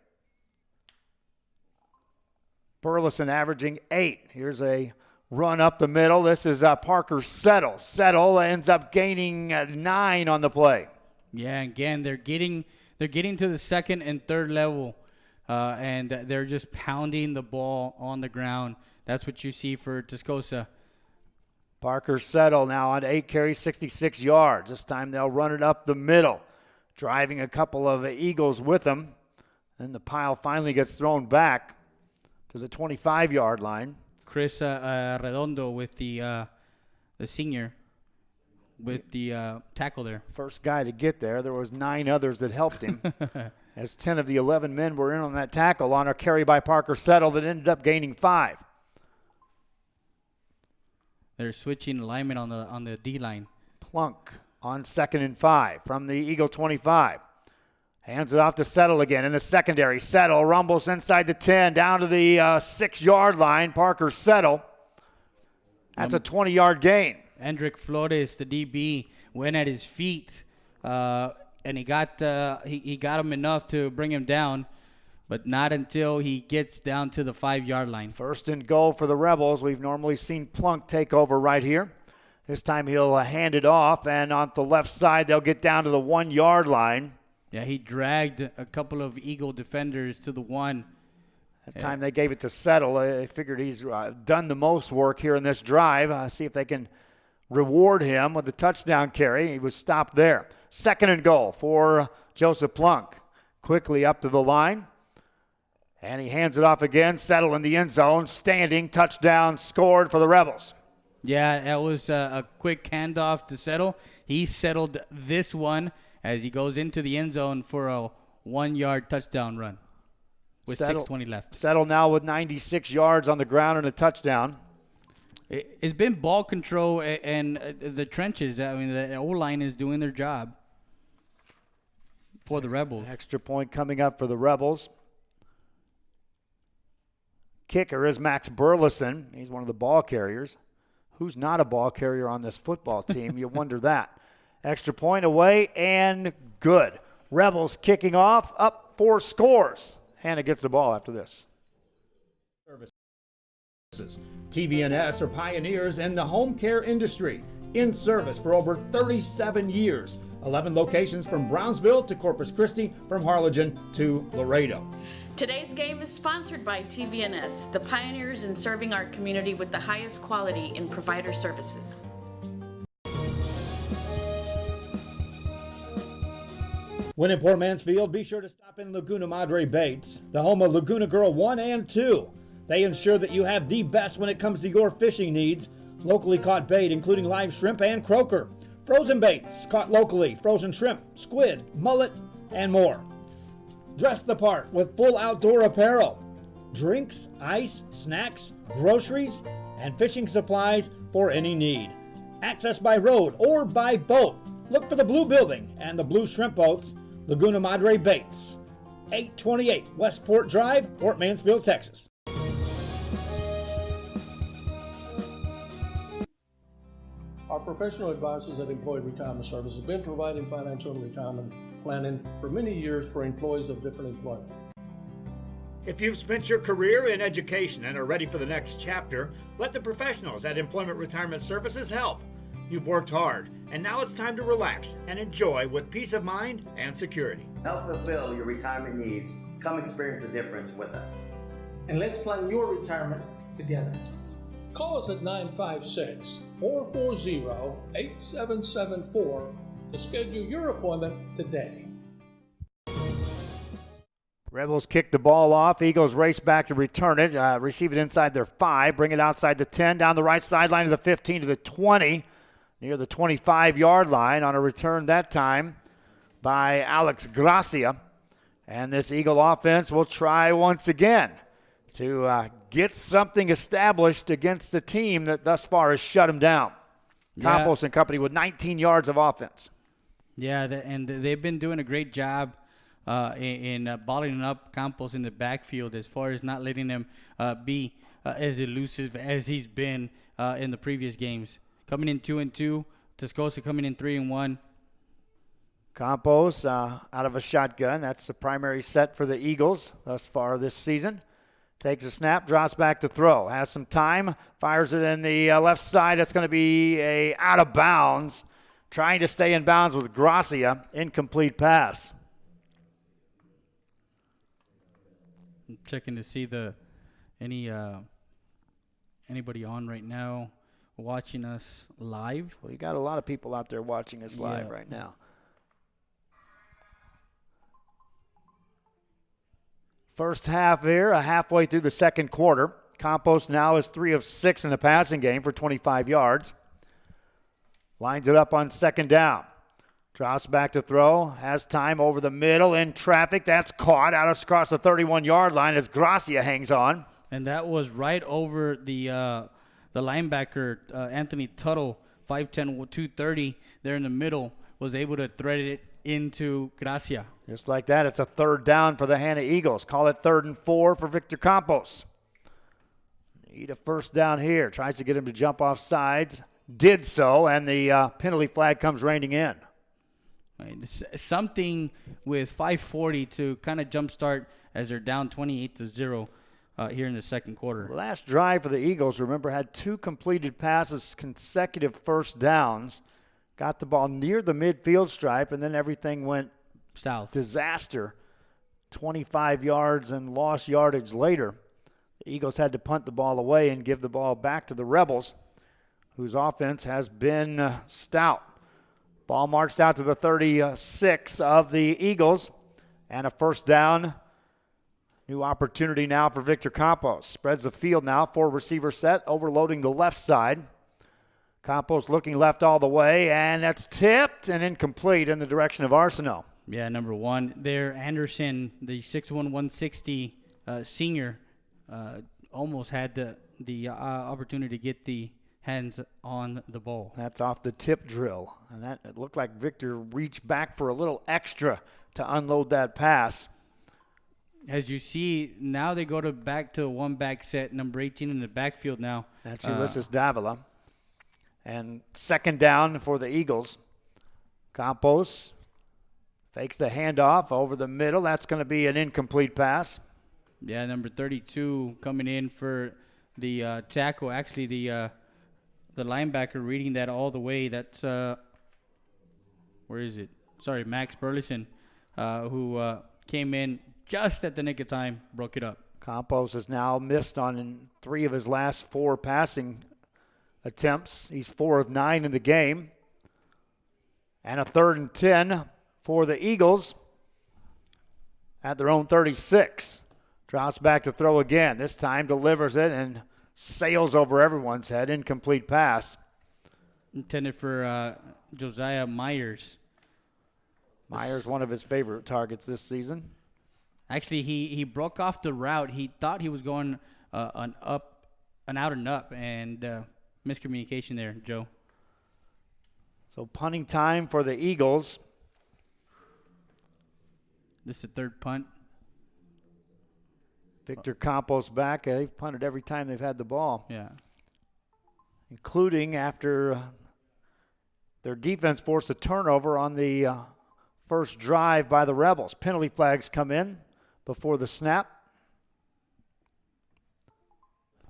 S1: Burleson averaging 8. Here's a run up the middle. This is Parker Settle. Settle ends up gaining 9 on the play.
S2: Yeah, again, they're getting to the second and third level, and they're just pounding the ball on the ground. That's what you see for Tascosa.
S1: Parker Settle now on 8 carries, 66 yards. This time they'll run it up the middle, driving a couple of Eagles with them. And the pile finally gets thrown back to the 25-yard line.
S2: Chris Redondo with the senior with the tackle there.
S1: First guy to get there. There was 9 others that helped him as 10 of the 11 men were in on that tackle on a carry by Parker Settle that ended up gaining 5.
S2: They're switching alignment on the D-line.
S1: Plunk on 2nd and 5 from the Eagle 25. Hands it off to Settle again in the secondary. Settle rumbles inside the 10, down to the 6-yard line. Parker Settle. That's a 20-yard gain.
S2: Hendrik Flores, the DB, went at his feet, and he got him enough to bring him down, but not until he gets down to the 5-yard line.
S1: First and goal for the Rebels. We've normally seen Plunk take over right here. This time he'll hand it off, and on the left side they'll get down to the 1-yard line.
S2: Yeah, he dragged a couple of Eagle defenders to the 1.
S1: That time they gave it to Settle. They figured he's done the most work here in this drive. See if they can reward him with the touchdown carry. He was stopped there. Second and goal for Joseph Plunk. Quickly up to the line. And he hands it off again. Settle in the end zone. Standing. Touchdown scored for the Rebels.
S2: Yeah, that was a quick handoff to Settle. He settled this one as he goes into the end zone for a 1-yard touchdown run with 6:20 left.
S1: Settle now with 96 yards on the ground and a touchdown.
S2: It's been ball control and the trenches. I mean, the O-line is doing their job for the Rebels.
S1: Extra point coming up for the Rebels. Kicker is Max Burleson. He's one of the ball carriers. Who's not a ball carrier on this football team? You wonder that. Extra point away and good. Rebels kicking off, up 4 scores. Hanna gets the ball after this.
S15: TVNS are pioneers in the home care industry, in service for over 37 years. 11 locations from Brownsville to Corpus Christi, from Harlingen to Laredo.
S16: Today's game is sponsored by TVNS, the pioneers in serving our community with the highest quality in provider services.
S15: When in Port Mansfield, be sure to stop in Laguna Madre Baits, the home of Laguna Girl 1 and 2. They ensure that you have the best when it comes to your fishing needs. Locally caught bait, including live shrimp and croaker. Frozen baits caught locally, frozen shrimp, squid, mullet, and more. Dress the part with full outdoor apparel. Drinks, ice, snacks, groceries, and fishing supplies for any need. Access by road or by boat. Look for the blue building and the blue shrimp boats. Laguna Madre Baits, 828 Westport Drive, Port Mansfield, Texas.
S17: Our professional advisors at Employee Retirement Service have been providing financial and retirement planning for many years for employees of different employment.
S15: If you've spent your career in education and are ready for the next chapter, let the professionals at Employment Retirement Services help. You've worked hard, and now it's time to relax and enjoy with peace of mind and security.
S18: Help fulfill your retirement needs. Come experience the difference with us.
S17: And let's plan your retirement together. Call us at 956-440-8774 to schedule your appointment today.
S1: Rebels kick the ball off. Eagles race back to return it. Receive it inside their 5. Bring it outside the 10. Down the right sideline to the 15 to the 20. Near the 25-yard line on a return that time by Alex Gracia. And this Eagle offense will try once again to get something established against the team that thus far has shut them down.
S2: Yeah.
S1: Campos and company with 19 yards of offense.
S2: Yeah, and they've been doing a great job in bottling up Campos in the backfield as far as not letting him be as elusive as he's been in the previous games. Coming in 2-2, Tascosa coming in 3-1.
S1: Campos out of a shotgun. That's the primary set for the Eagles thus far this season. Takes a snap, drops back to throw. Has some time, fires it in the left side. That's going to be a out of bounds. Trying to stay in bounds with Gracia. Incomplete pass.
S2: I'm checking to see anybody on right now watching us live.
S1: Well, you got a lot of people out there watching us live right now. First half here, halfway through the second quarter. Campos now is 3 of 6 in the passing game for 25 yards. Lines it up on second down. Drops back to throw. Has time over the middle in traffic. That's caught out across the 31-yard line as Gracia hangs on.
S2: And that was right over the linebacker, Anthony Tuttle, 5'10", 230, there in the middle, was able to thread it into Gracia.
S1: Just like that, it's a third down for the Hanna Eagles. Call it 3rd and 4 for Victor Campos. Need a first down here. Tries to get him to jump off sides. Did so, and the penalty flag comes raining in.
S2: Something with 5:40 to kind of jumpstart as they're down 28-0 here in the second quarter.
S1: Last drive for the Eagles, remember, had 2 completed passes, consecutive first downs. Got the ball near the midfield stripe, and then everything went
S2: south.
S1: Disaster. 25 yards and lost yardage later. The Eagles had to punt the ball away and give the ball back to the Rebels, whose offense has been stout. Ball marched out to the 36 of the Eagles, and a first down. New opportunity now for Victor Campos. Spreads the field now, 4-receiver set, overloading the left side. Campos looking left all the way, and that's tipped and incomplete in the direction of Arsenal.
S2: Yeah, number 1 there. Anderson, the 6'1", 160 senior, almost had the opportunity to get the hands on the ball.
S1: That's off the tip drill, and that it looked like Victor reached back for a little extra to unload that pass.
S2: As you see, now they go back to a one-back set, number 18 in the backfield now.
S1: That's Ulysses Davila. And second down for the Eagles. Campos fakes the handoff over the middle. That's going to be an incomplete pass.
S2: Yeah, number 32 coming in for the tackle. Actually, the linebacker reading that all the way. That's, where is it? Sorry, Max Burleson, who came in just at the nick of time, broke it up.
S1: Campos has now missed on 3 of his last 4 passing attempts. He's 4 of 9 in the game. And a 3rd and 10 for the Eagles at their own 36. Drops back to throw again. This time delivers it and sails over everyone's head. Incomplete pass.
S2: Intended for Josiah Myers.
S1: Myers, one of his favorite targets this season.
S2: Actually, he broke off the route. He thought he was going an out and up, and miscommunication there, Joe.
S1: So punting time for the Eagles.
S2: This is the third punt.
S1: Victor Campos back. They've punted every time they've had the ball.
S2: Yeah.
S1: Including after their defense forced a turnover on the first drive by the Rebels. Penalty flags come in before the snap.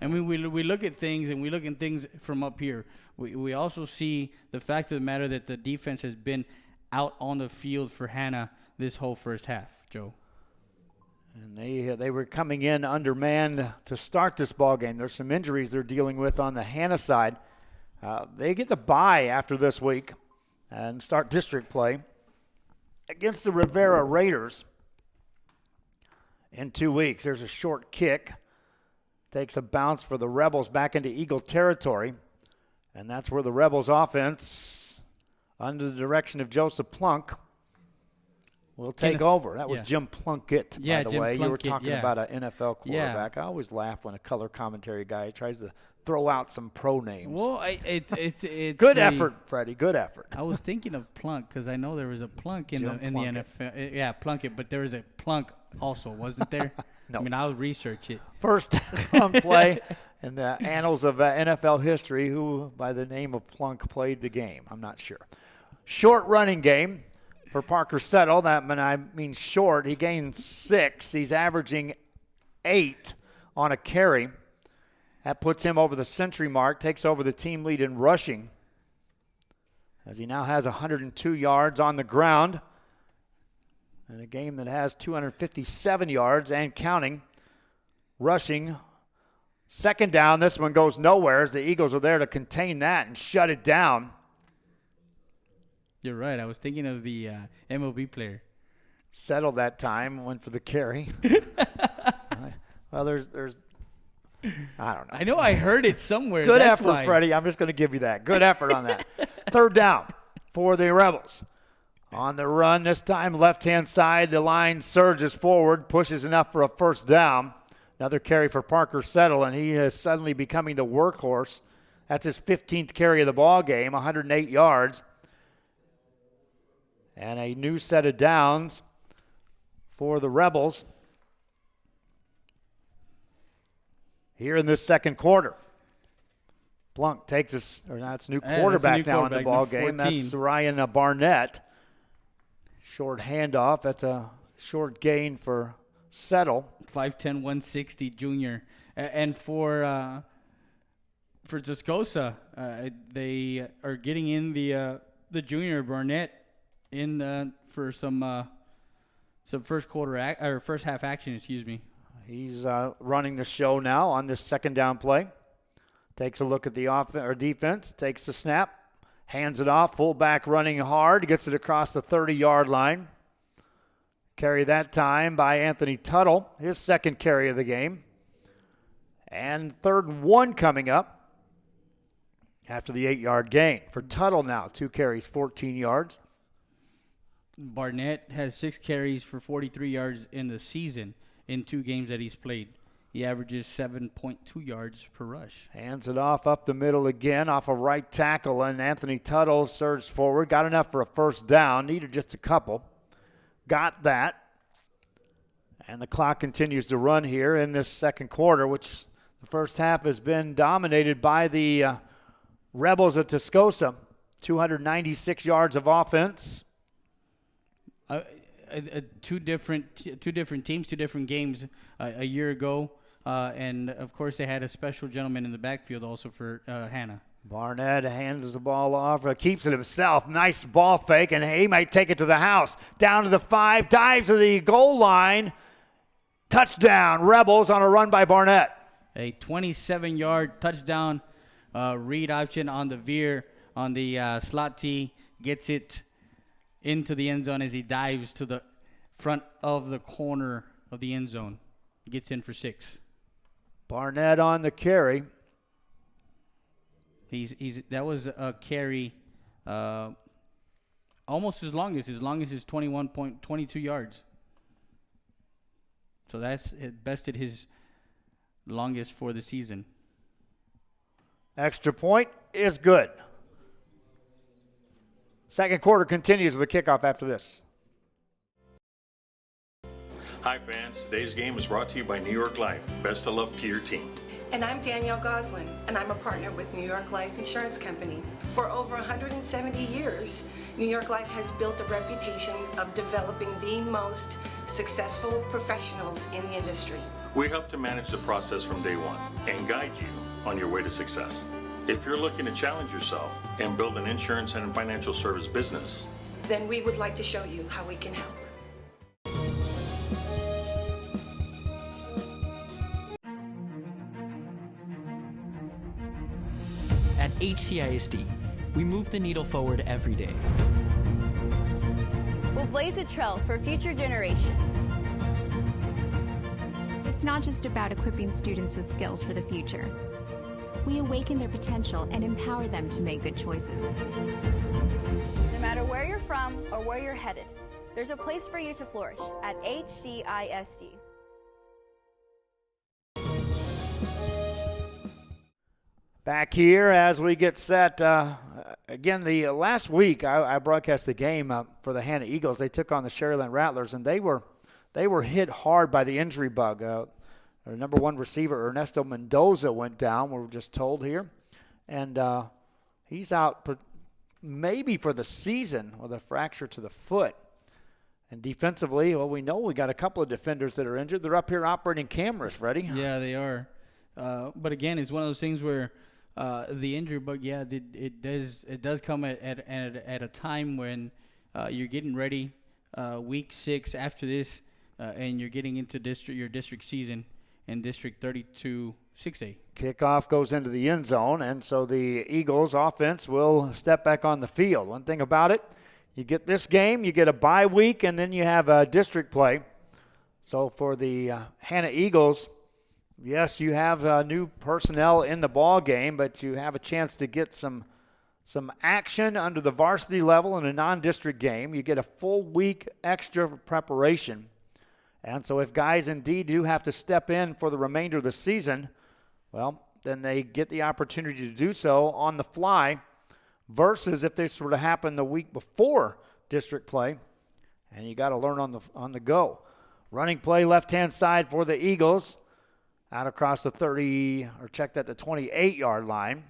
S2: And we look at things, and we look at things from up here. We also see the fact of the matter that the defense has been out on the field for Hanna this whole first half, Joe.
S1: And they were coming in undermanned to start this ball game. There's some injuries they're dealing with on the Hanna side. They get the bye after this week and start district play against the Rivera Raiders in 2 weeks. There's a short kick. Takes a bounce for the Rebels back into Eagle territory. And that's where the Rebels offense, under the direction of Joseph Plunk, will take over. That was Jim Plunkett, by the way. You were talking about an NFL quarterback. I always laugh when a color commentary guy tries to throw out some pro names.
S2: Well, it's
S1: good effort, Freddie. Good effort.
S2: I was thinking of Plunk because I know there was a Plunk in the NFL. Yeah, Plunkett, but there was a Plunk also, wasn't there?
S1: No.
S2: I mean, I'll research it.
S1: First on play in the annals of NFL history, who by the name of Plunk played the game. I'm not sure. Short running game for Parker Settle. That means short. He gained 6. He's averaging 8 on a carry. That puts him over the century mark, takes over the team lead in rushing, as he now has 102 yards on the ground in a game that has 257 yards and counting. Rushing. Second down, this one goes nowhere as the Eagles are there to contain that and shut it down.
S2: You're right. I was thinking of the MLB player.
S1: Settled that time, went for the carry. Well, there's I don't know.
S2: I know I heard it somewhere.
S1: Good
S2: That's
S1: effort,
S2: why.
S1: Freddie. I'm just going to give you that. Good effort on that. Third down for the Rebels. On the run this time, left-hand side, the line surges forward, pushes enough for a first down. Another carry for Parker Settle, and he is suddenly becoming the workhorse. That's his 15th carry of the ball game, 108 yards. And a new set of downs for the Rebels here in this second quarter. Plunk takes us, or that's new quarterback now in the ball game. That's Ryan Barnett. Short handoff. That's a short gain for Settle.
S2: 5'10", 160 junior. And for Tascosa, they are getting in the junior Barnett in for some first quarter or first half action. Excuse me.
S1: He's running the show now on this second down play. Takes a look at the offense or defense. Takes the snap. Hands it off. Fullback running hard. Gets it across the 30-yard line. Carry that time by Anthony Tuttle. His second carry of the game. And third and 1 coming up after the 8-yard gain. For Tuttle now, 2 carries, 14 yards.
S2: Barnett has 6 carries for 43 yards in the season in 2 games that he's played. He averages 7.2 yards per rush.
S1: Hands it off up the middle again off a right tackle, and Anthony Tuttle surged forward. Got enough for a first down. Needed just a couple. Got that. And the clock continues to run here in this second quarter, which the first half has been dominated by the Rebels at Tascosa. 296 yards of offense.
S2: Two different teams, 2 different games a year ago. And, of course, they had a special gentleman in the backfield also for Hanna.
S1: Barnett hands the ball off, keeps it himself. Nice ball fake, and he might take it to the house. Down to the 5, dives to the goal line. Touchdown, Rebels on a run by Barnett.
S2: A 27-yard touchdown read option on the veer on the slot tee. Gets it into the end zone as he dives to the front of the corner of the end zone. Gets in for 6.
S1: Barnett on the carry.
S2: That was a carry almost as long as his 21.22 yards. So it bested his longest for the season.
S1: Extra point is good. Second quarter continues with a kickoff after this.
S13: Hi fans, today's game is brought to you by New York Life. Best of luck to your team.
S14: And I'm Danielle Goslin, and I'm a partner with New York Life Insurance Company. For over 170 years, New York Life has built a reputation of developing the most successful professionals in the industry.
S13: We help to manage the process from day one and guide you on your way to success. If you're looking to challenge yourself and build an insurance and financial service business,
S14: then we would like to show you how we can help.
S4: At HCISD, we move the needle forward every day.
S5: We'll blaze a trail for future generations.
S6: It's not just about equipping students with skills for the future. We awaken their potential and empower them to make good choices.
S5: No matter where you're from or where you're headed, there's a place for you to flourish at HCISD.
S1: Back here as we get set. Again, the last week I broadcast the game for the Hanna Eagles. They took on the Sharyland Rattlers, and they were hit hard by the injury bug. Their number one receiver, Ernesto Mendoza, went down, we're just told here. And he's out maybe for the season with a fracture to the foot. And defensively, well, we know we got a couple of defenders that are injured. They're up here operating cameras, Freddie.
S2: Yeah, they are. But again, it's one of those things where the injury bug, it does come at a time when you're getting ready, week 6 after this, and you're getting into your district season in District 32 6A.
S1: Kickoff goes into the end zone, and so the Eagles offense will step back on the field. One thing about it, you get this game, you get a bye week, and then you have district play. So for the Hanna Eagles, yes, you have new personnel in the ball game, but you have a chance to get some action under the varsity level in a non-district game. You get a full week extra preparation. And so if guys indeed do have to step in for the remainder of the season, well, then they get the opportunity to do so on the fly versus if this were to happen the week before district play, and you got to learn on the go. Running play left-hand side for the Eagles. Out across the 30, or checked at the 28-yard line.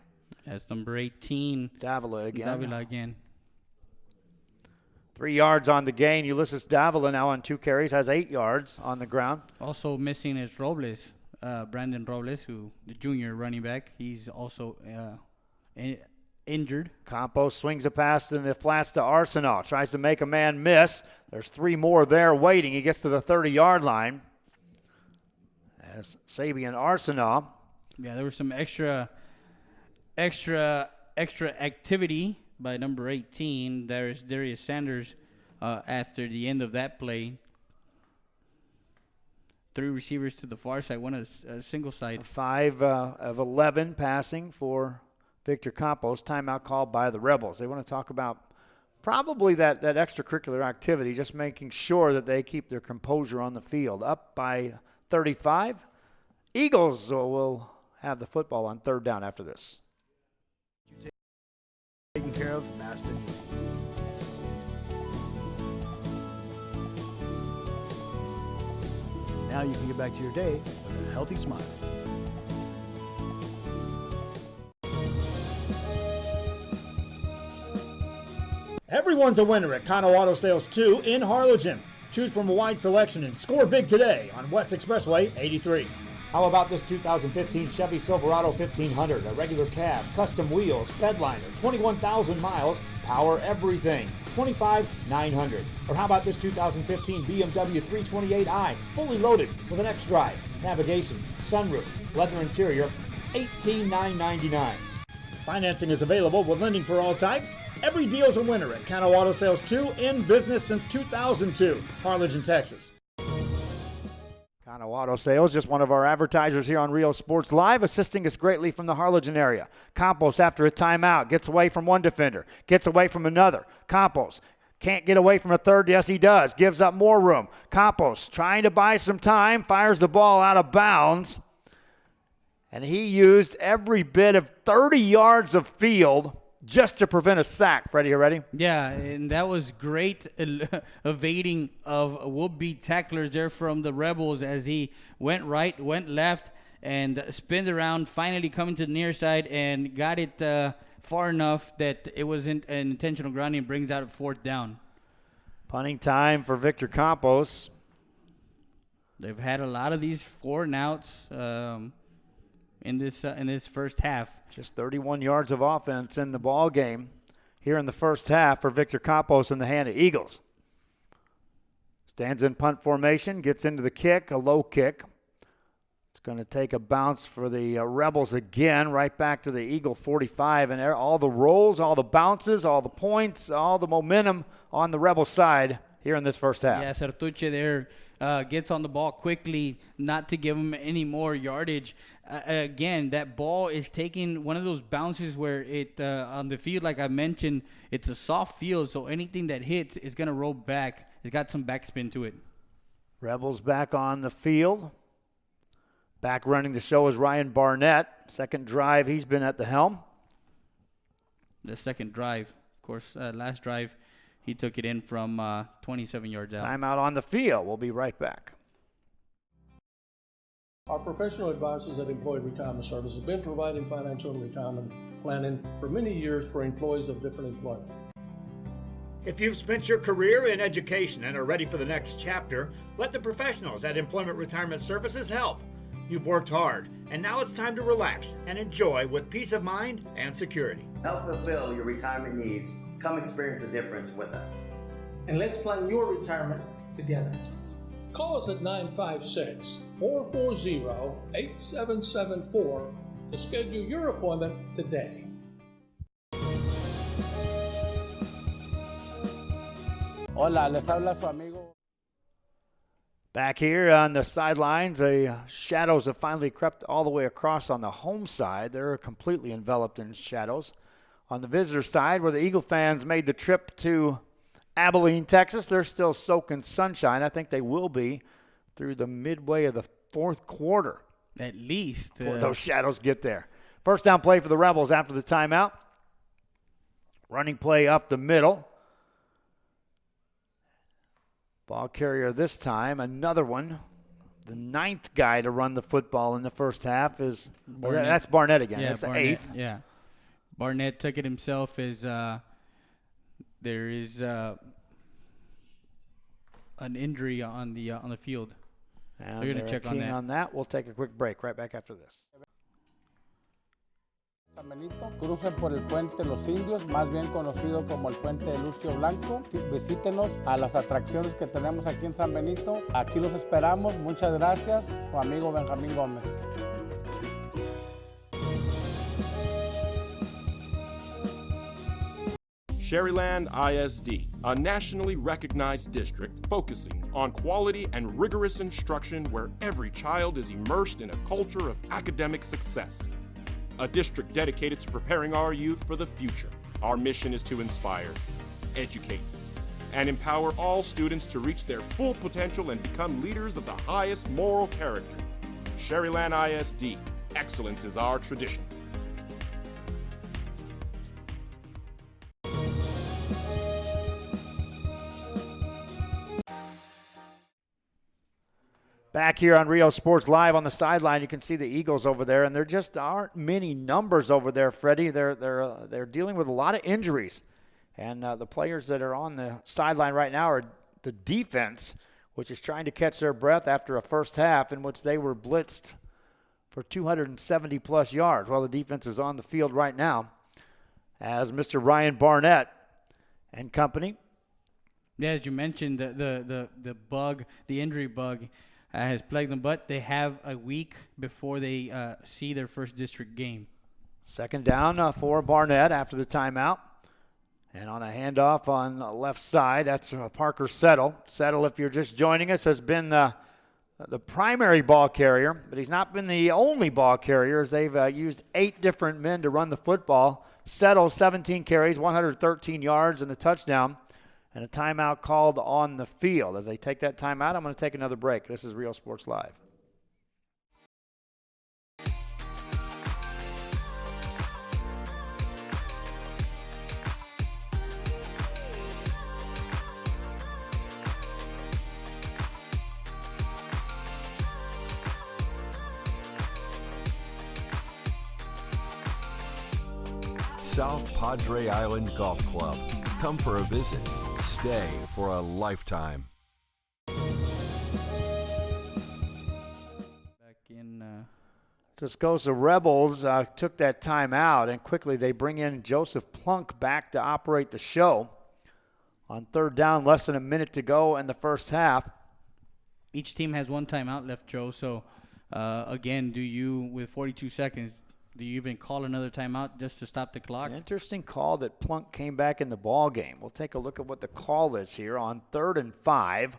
S2: That's number 18.
S1: Davila again.
S2: 3
S1: yards on the gain. Ulysses Davila now on 2 carries, has 8 yards on the ground.
S2: Also missing is Robles, Brandon Robles, the junior running back. He's also injured.
S1: Campos swings a pass in the flats to Arsenault. Tries to make a man miss. There's 3 more there waiting. He gets to the 30-yard line. As Sabian Arsenault.
S2: Yeah, there was some extra activity by number 18. There's Darius Sanders after the end of that play. 3 receivers to the far side, 1 a single side.
S1: 5 of 11 passing for Victor Campos. Timeout called by the Rebels. They want to talk about probably that extracurricular activity, just making sure that they keep their composure on the field. Up by 35. Eagles will have the football on 3rd down after this.
S11: Taken care of, Maston. Now you can get back to your day with a healthy smile.
S15: Everyone's a winner at Kano Auto Sales 2 in Harlingen. Choose from a wide selection and score big today on West Expressway 83.
S1: How about this 2015 Chevy Silverado 1500, a regular cab, custom wheels, bedliner, 21,000 miles, power everything, $25,900. Or how about this 2015 BMW 328i, fully loaded with an X-Drive, navigation, sunroof, leather interior, $18,999.
S15: Financing is available with lending for all types. Every deal's a winner at Hanna Auto Sales 2, in business since 2002, Harlingen, Texas.
S1: Hanna Auto Sales, just one of our advertisers here on Rio Sports Live, assisting us greatly from the Harlingen area. Campos, after a timeout, gets away from one defender, gets away from another. Campos can't get away from a third. Yes, he does. Gives up more room. Campos trying to buy some time, fires the ball out of bounds. And he used every bit of 30 yards of field just to prevent a sack. Freddie, you ready?
S2: Yeah, and that was great evading of would-be tacklers there from the Rebels as he went right, went left, and spinned around, finally coming to the near side and got it far enough that it wasn't an intentional grounding and brings out a fourth down.
S1: Punting time for Victor Campos.
S2: They've had a lot of these 4-and-outs in this first half.
S1: Just 31 yards of offense in the ball game here in the first half for Victor Campos and the Hanna Eagles. Stands in punt formation, gets into the kick, a low kick. It's going to take a bounce for the Rebels again, right back to the Eagle 45. And all the rolls, all the bounces, all the points, all the momentum on the Rebel side here in this first half.
S2: Yeah, Sertuche there gets on the ball quickly, not to give him any more yardage. Again, that ball is taking one of those bounces where it on the field, like I mentioned, it's a soft field, so anything that hits is going to roll back. It's got some backspin to it.
S1: Rebels back on the field. Back running the show is Ryan Barnett. Second drive, he's been at the helm.
S2: The second drive, of course, last drive, he took it in from 27 yards out.
S1: Timeout on the field. We'll be right back.
S17: Our professional advisors at Employee Retirement Services have been providing financial and retirement planning for many years for employees of different employment.
S15: If you've spent your career in education and are ready for the next chapter, let the professionals at Employment Retirement Services help. You've worked hard, and now it's time to relax and enjoy with peace of mind and security.
S18: Help fulfill your retirement needs. Come experience the difference with us.
S17: And let's plan your retirement together. Call us at 956-440-8774 to schedule your appointment today.
S7: Hola, les habla su amigo.
S1: Back here on the sidelines, the shadows have finally crept all the way across on the home side. They're completely enveloped in shadows. On the visitor side, where the Eagle fans made the trip to Abilene, Texas, they're still soaking sunshine. I think they will be through the midway of the fourth quarter.
S2: At least.
S1: Before those shadows get there. First down play for the Rebels after the timeout. Running play up the middle. Ball carrier this time, another one. The ninth guy to run the football in the first half is Barnett. That's Barnett again.
S2: Yeah,
S1: that's
S2: Barnett,
S1: the eighth.
S2: Yeah. Barnett took it himself as there is an injury on the field.
S1: And
S2: they're going to check on that.
S1: We'll take a quick break right back after this.
S7: San Benito, crucen por el puente Los Indios, más bien conocido como el puente de Lucio Blanco. Visítenos a las atracciones que tenemos aquí en San Benito. Aquí los esperamos. Muchas gracias. Su amigo Benjamín Gómez.
S19: Sherryland ISD, a nationally recognized district focusing on quality and rigorous instruction where every child is immersed in a culture of academic success. A district dedicated to preparing our youth for the future. Our mission is to inspire, educate, and empower all students to reach their full potential and become leaders of the highest moral character. Sherryland ISD, excellence is our tradition.
S1: Back here on Rio Sports Live on the sideline, you can see the Eagles over there, and there just aren't many numbers over there, Freddie. They're dealing with a lot of injuries, and the players that are on the sideline right now are the defense, which is trying to catch their breath after a first half in which they were blitzed for 270-plus yards. Well, the defense is on the field right now as Mr. Ryan Barnett and company.
S2: Yeah, as you mentioned, the bug, the injury bug, has plagued them, but they have a week before they see their first district game.
S1: Second down for Barnett after the timeout. And on a handoff on the left side, that's Parker Settle. Settle, if you're just joining us, has been the primary ball carrier, but he's not been the only ball carrier as they've used 8 different men to run the football. Settle, 17 carries, 113 yards, and a touchdown, and a timeout called on the field. As they take that timeout, I'm going to take another break. This is Real Sports Live.
S20: South Padre Island Golf Club. Come for a visit. Stay for a lifetime.
S2: Back in
S1: Tascosa Rebels took that time out, and quickly they bring in Joseph Plunk back to operate the show. On third down, less than a minute to go in the first half.
S2: Each team has one timeout left, Joe. So, again, do you, with 42 seconds, do you even call another timeout just to stop the clock?
S1: Interesting call that Plunk came back in the ball game. We'll take a look at what the call is here on 3rd and 5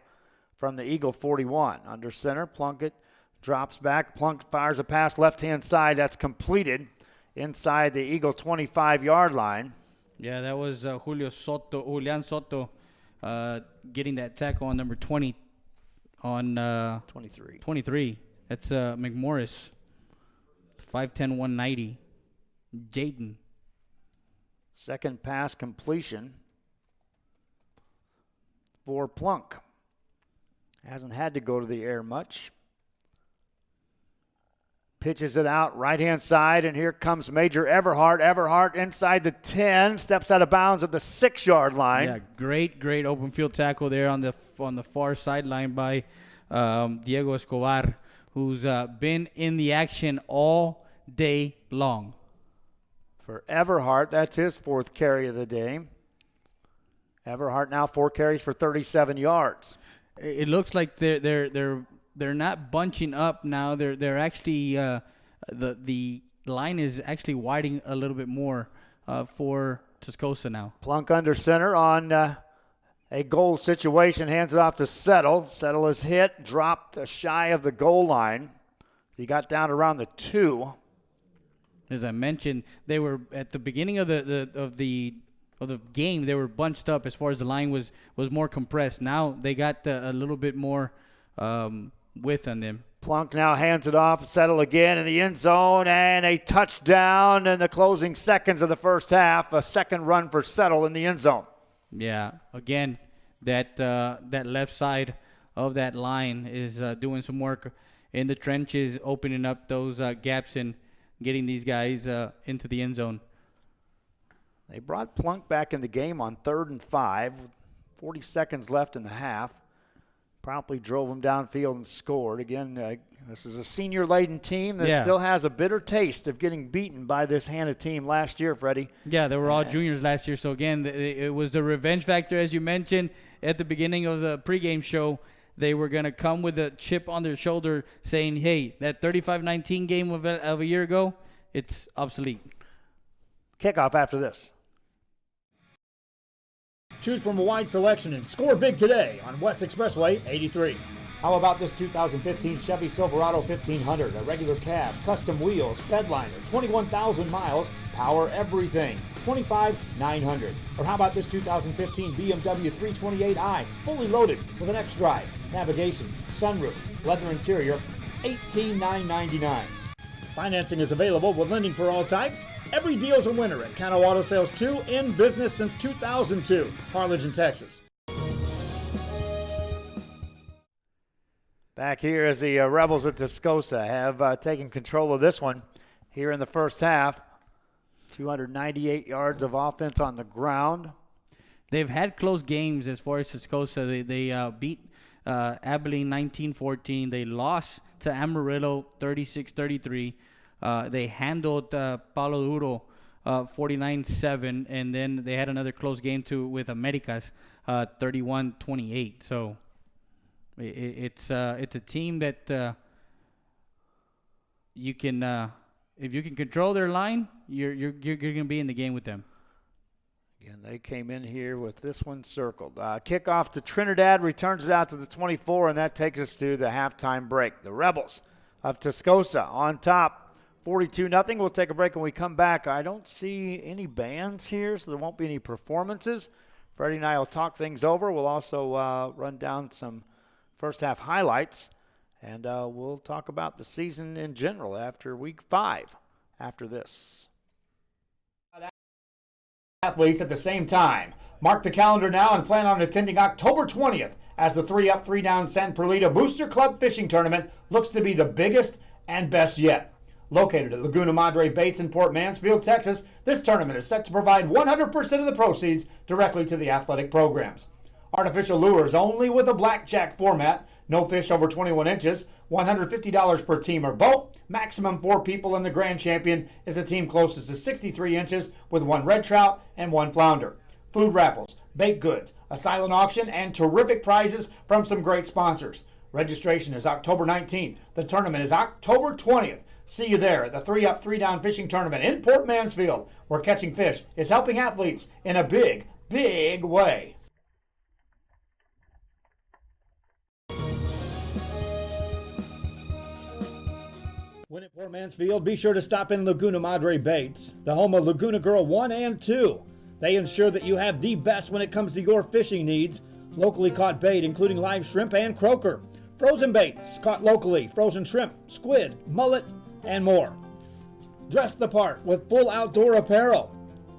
S1: from the Eagle 41. Under center, Plunkett drops back. Plunk fires a pass left-hand side. That's completed inside the Eagle 25-yard line.
S2: Yeah, that was Julian Soto getting that tackle on number 20 on
S1: 23.
S2: 23. That's McMorris. 5'10", 190. Jaden.
S1: Second pass completion for Plunk. Hasn't had to go to the air much. Pitches it out right-hand side, and here comes Major Everhart. Everhart inside the 10, steps out of bounds at the 6-yard line.
S2: Yeah, great open field tackle there on the far sideline by Diego Escobar, who's been in the action all day long.
S1: For Everhart, that's his 4th carry of the day. Everhart now 4 carries for 37 yards.
S2: It looks like they're not bunching up now. They're actually the line is actually widening a little bit more for Tascosa now.
S1: Plunk under center on a goal situation, hands it off to Settle. Settle is hit, dropped shy of the goal line. He got down around the 2.
S2: As I mentioned, they were at the beginning of the game. They were bunched up as far as the line was more compressed. Now they got a little bit more width on them.
S1: Plunk now hands it off. Settle again in the end zone, and a touchdown in the closing seconds of the first half. A second run for Settle in the end zone.
S2: Yeah, again, that left side of that line is doing some work in the trenches, opening up those gaps and getting these guys into the end zone.
S1: They brought Plunk back in the game on 3rd and 5, with 40 seconds left in the half. Promptly drove him downfield and scored. Again, this is a senior-laden team that still has a bitter taste of getting beaten by this Hanna team last year, Freddie.
S2: Yeah, they were all juniors last year. So, again, it was the revenge factor, as you mentioned at the beginning of the pregame show. They were going to come with a chip on their shoulder saying, hey, that 35-19 game of a year ago, it's obsolete.
S1: Kickoff after this.
S15: Choose from a wide selection and score big today on West Expressway 83.
S1: How about this 2015 Chevy Silverado 1500, a regular cab, custom wheels, bedliner, 21,000 miles, power everything, $25,900. Or how about this 2015 BMW 328i, fully loaded with an X-Drive, navigation, sunroof, leather interior, $18,999.
S15: Financing is available with lending for all types. Every deal's a winner at Cano Auto Sales 2, in business since 2002, Harlingen, Texas.
S1: Back here as the Rebels at Tascosa have taken control of this one here in the first half. 298 yards of offense on the ground.
S2: They've had close games as far as Tascosa. They beat Abilene 19-14. They lost to Amarillo 36-33. They handled Palo Duro 49-7, and then they had another close game with Americas 31-28. So it's a team that you can if you can control their line, you're going to be in the game with them.
S1: Again, they came in here with this one circled. Kickoff to Trinidad, returns it out to the 24, and that takes us to the halftime break. The Rebels of Tascosa on top, 42-0. We'll take a break when we come back. I don't see any bands here, so there won't be any performances. Freddie and I will talk things over. We'll also run down some first half highlights, and we'll talk about the season in general after week 5 after this.
S15: Athletes at the same time. Mark the calendar now and plan on attending October 20th as the 3-up, 3-down San Perlita Booster Club Fishing Tournament looks to be the biggest and best yet. Located at Laguna Madre Baits in Port Mansfield, Texas, this tournament is set to provide 100% of the proceeds directly to the athletic programs. Artificial lures only with a blackjack format, no fish over 21 inches, $150 per team or boat, maximum 4 people, and the grand champion is a team closest to 63 inches with 1 red trout and 1 flounder. Food raffles, baked goods, a silent auction, and terrific prizes from some great sponsors. Registration is October 19th. The tournament is October 20th. See you there at the 3-up, 3-down fishing tournament in Port Mansfield, where catching fish is helping athletes in a big, big way. When at Port Mansfield, be sure to stop in Laguna Madre Baits, the home of Laguna Girl 1 and 2. They ensure that you have the best when it comes to your fishing needs. Locally caught bait, including live shrimp and croaker. Frozen baits caught locally, frozen shrimp, squid, mullet, and more. Dress the part with full outdoor apparel.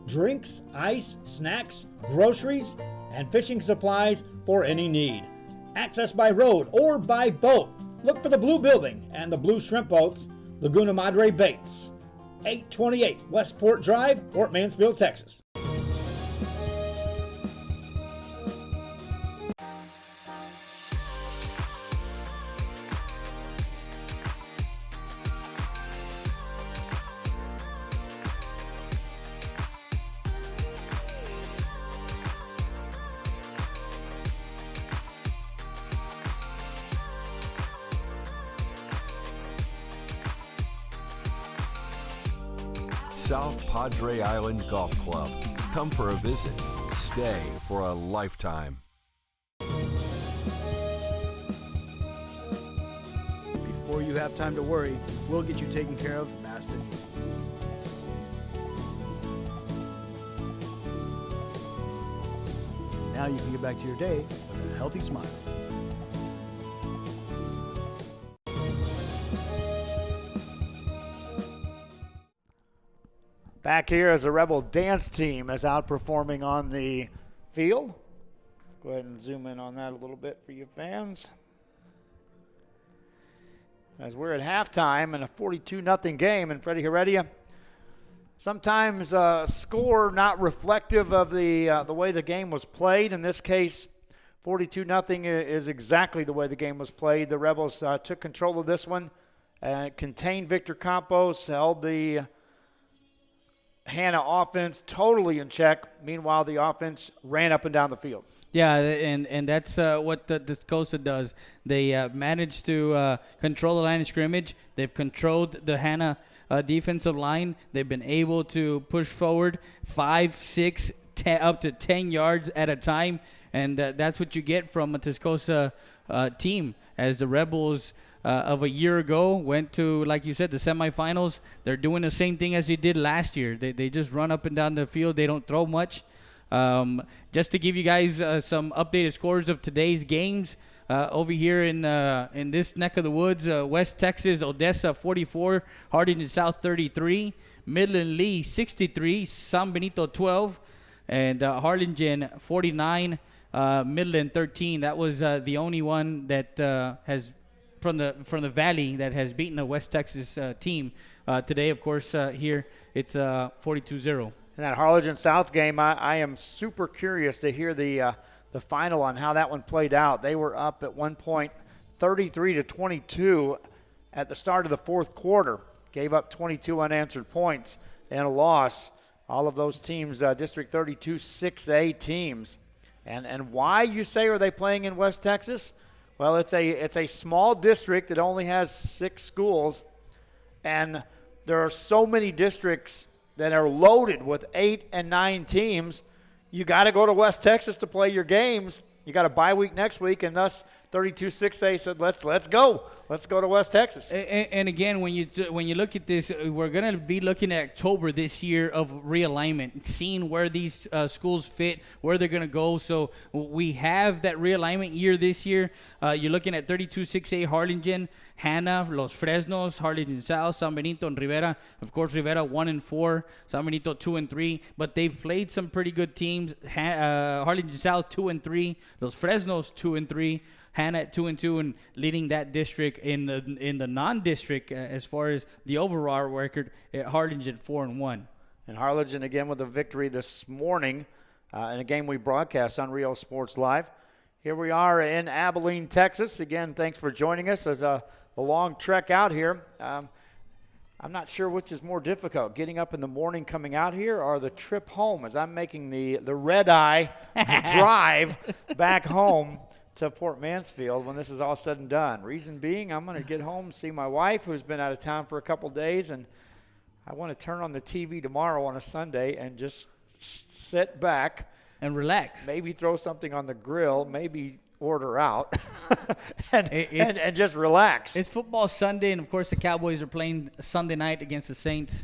S15: Drinks, ice, snacks, groceries, and fishing supplies for any need. Access by road or by boat. Look for the blue building and the blue shrimp boats. Laguna Madre Baits, 828 Westport Drive, Port Mansfield, Texas.
S20: South Padre Island Golf Club. Come for a visit. Stay for a lifetime.
S11: Before you have time to worry, we'll get you taken care of fast and easy. Now you can get back to your day with a healthy smile.
S1: Back here as the Rebel dance team is outperforming on the field. Go ahead and zoom in on that a little bit for you fans. As we're at halftime in a 42-0 game, and Freddie Heredia, sometimes score not reflective of the way the game was played. In this case, 42-0 is exactly the way the game was played. The Rebels took control of this one, contained Victor Campos, held the Hanna offense totally in check. Meanwhile, the offense ran up and down the field.
S2: Yeah, and that's what the Tascosa does. They managed to control the line of scrimmage. They've controlled the Hanna defensive line. They've been able to push forward 5, 6, 10, up to 10 yards at a time, and that's what you get from a Tascosa team. As the Rebels of a year ago went to, like you said, the semifinals, they're doing the same thing as they did last year. They just run up and down the field. They don't throw much. Just to give you guys some updated scores of today's games, over here in this neck of the woods, West Texas, Odessa 44, Hardin South 33, Midland Lee 63, San Benito 12, and Harlingen 49, Midland 13. That was the only one that has from the Valley that has beaten a West Texas team today. Of course, here it's 42-0.
S1: In that Harlingen South game, I am super curious to hear the final on how that one played out. They were up at one point 33-22 at the start of the fourth quarter. Gave up 22 unanswered points and a loss. All of those teams, District 32 6A teams. And why, you say, are they playing in West Texas? Well, it's a small district that only has 6 schools, and there are so many districts that are loaded with 8 and 9 teams. You got to go to West Texas to play your games. You got a bye week next week, and thus 32-6A said, let's go. Let's go to West Texas.
S2: And again, when you look at this, we're going to be looking at October this year of realignment, seeing where these schools fit, where they're going to go. So we have that realignment year this year. You're looking at 32-6A Harlingen, Hanna, Los Fresnos, Harlingen South, San Benito, and Rivera. Of course, Rivera 1-4, San Benito 2-3. But they've played some pretty good teams. Harlingen South 2-3, Los Fresnos 2-3. Hanna at 2-2 and leading that district in the non-district as far as the overall record at Harlingen 4-1.
S1: And Harlingen again with a victory this morning in a game we broadcast on Rio Sports Live. Here we are in Abilene, Texas. Again, thanks for joining us as a long trek out here. I'm not sure which is more difficult, getting up in the morning coming out here or the trip home as I'm making the red-eye drive back home to Port Mansfield when this is all said and done. Reason being, I'm going to get home, see my wife who's been out of town for a couple days, and I want to turn on the TV tomorrow on a Sunday and just sit back.
S2: And relax.
S1: Maybe throw something on the grill, maybe order out, and just relax.
S2: It's football Sunday, and, of course, the Cowboys are playing Sunday night against the Saints.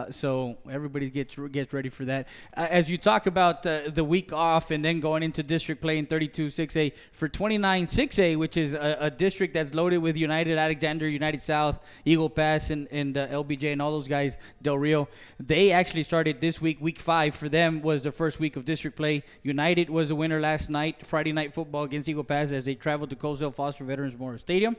S2: So everybody gets ready for that. As you talk about the week off and then going into district play in 32-6A for 29-6A, which is a district that's loaded with United Alexander, United South, Eagle Pass, and LBJ and all those guys, Del Rio. They actually started this week. Week 5 for them was the first week of district play. United was the winner last night, Friday night football against Eagle Pass as they traveled to Colesdale Foster Veterans Memorial Stadium.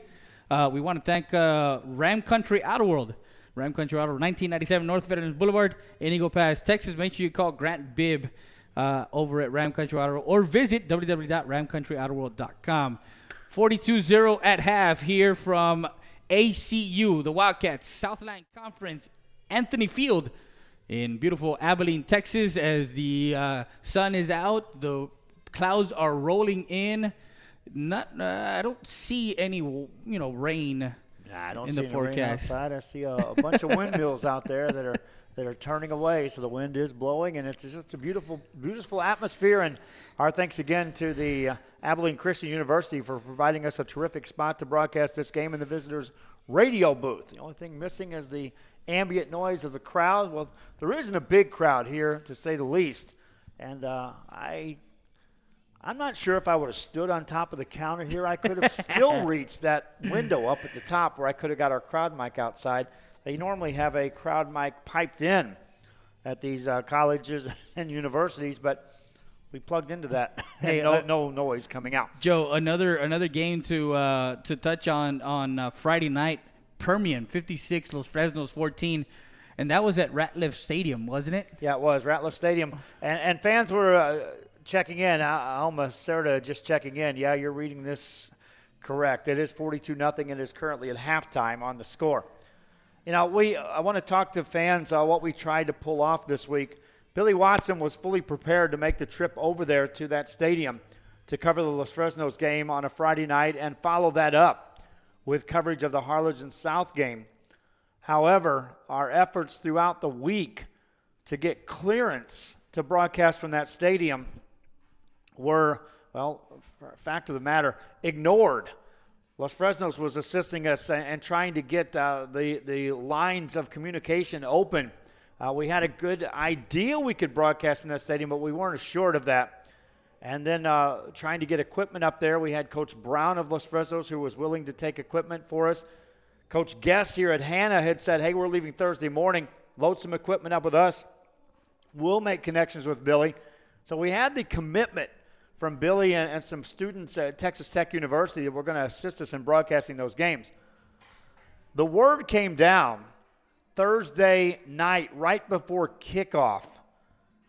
S2: We want to thank Ram Country Auto World. Ram Country Auto, 1997 North Veterans Boulevard in Eagle Pass, Texas. Make sure you call Grant Bibb over at Ram Country Auto or visit www.ramcountryautoworld.com. 42-0 at half here from ACU, the Wildcats, Southland Conference, Anthony Field in beautiful Abilene, Texas. As the sun is out, the clouds are rolling in. I don't see any, rain.
S1: I don't
S2: in
S1: see
S2: the forecast.
S1: Outside. I see a bunch of windmills out there that are turning away, so the wind is blowing, and it's just a beautiful, beautiful atmosphere. And our thanks again to the Abilene Christian University for providing us a terrific spot to broadcast this game in the visitors' radio booth. The only thing missing is the ambient noise of the crowd. Well, there isn't a big crowd here, to say the least, and I'm not sure if I would have stood on top of the counter here. I could have still reached that window up at the top where I could have got our crowd mic outside. They normally have a crowd mic piped in at these colleges and universities, but we plugged into that. Hey, no noise coming out.
S2: Joe, another game to touch on Friday night. Permian 56, Los Fresnos 14. And that was at Ratliff Stadium, wasn't it?
S1: Yeah, it was, Ratliff Stadium. And fans were checking in. Alma Serta just checking in. Yeah, you're reading this correct. It is 42-0. It is currently at halftime on the score. I want to talk to fans what we tried to pull off this week. Billy Watson was fully prepared to make the trip over there to that stadium to cover the Los Fresnos game on a Friday night and follow that up with coverage of the Harlingen South game. However, our efforts throughout the week to get clearance to broadcast from that stadium were, fact of the matter, ignored. Los Fresnos was assisting us and trying to get the lines of communication open. We had a good idea we could broadcast from that stadium, but we weren't assured of that. And then trying to get equipment up there, we had Coach Brown of Los Fresnos who was willing to take equipment for us. Coach Guess here at Hanna had said, hey, we're leaving Thursday morning. Load some equipment up with us. We'll make connections with Billy. So we had the commitment from Billy and some students at Texas Tech University that were going to assist us in broadcasting those games. The word came down Thursday night right before kickoff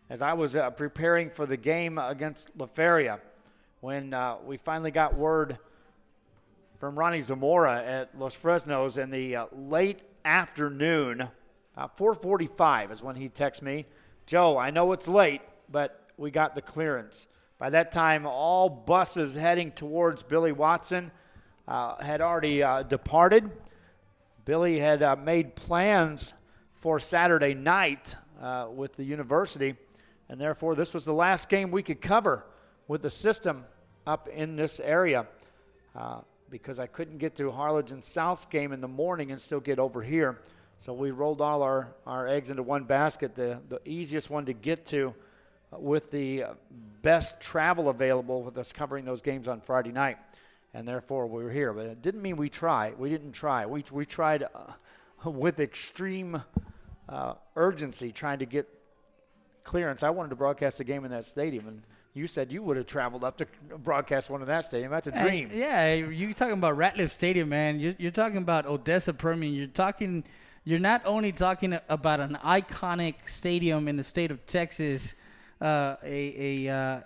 S1: as I was preparing for the game against La Feria when we finally got word from Ronnie Zamora at Los Fresnos in the late afternoon. 4:45 is when he texted me, Joe, I know it's late, but we got the clearance. By that time, all buses heading towards Billy Watson had already departed. Billy had made plans for Saturday night with the university, and therefore this was the last game we could cover with the system up in this area because I couldn't get to Harlingen South's game in the morning and still get over here. So we rolled all our eggs into one basket, the easiest one to get to with the best travel available with us covering those games on Friday night. And therefore we were here. But it didn't mean we tried. We didn't try. We tried with extreme urgency trying to get clearance. I wanted to broadcast the game in that stadium, and you said you would have traveled up to broadcast one in that stadium. That's a dream.
S2: Yeah, you're talking about Ratliff Stadium, man. You're talking about Odessa Permian. You're not only talking about an iconic stadium in the state of Texas, a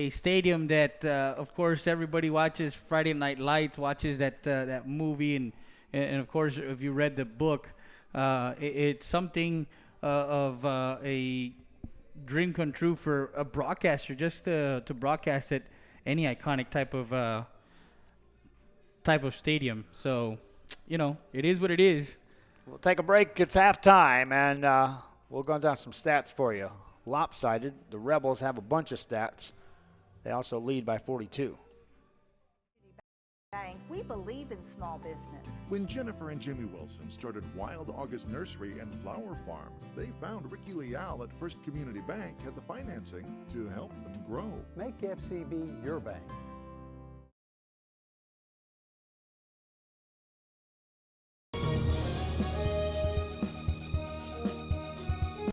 S2: stadium that, of course, everybody watches Friday Night Lights, watches that movie, and of course, if you read the book, it's something of a dream come true for a broadcaster, just to broadcast at any iconic type of stadium. So, it is what it is.
S1: We'll take a break. It's halftime, and we'll go down some stats for you. Lopsided. The Rebels have a bunch of stats. They also lead by 42.
S21: Bank, we believe in small business.
S22: When Jennifer and Jimmy Wilson started Wild August Nursery and Flower Farm, they found Ricky Leal at First Community Bank had the financing to help them grow.
S7: Make FCB your bank.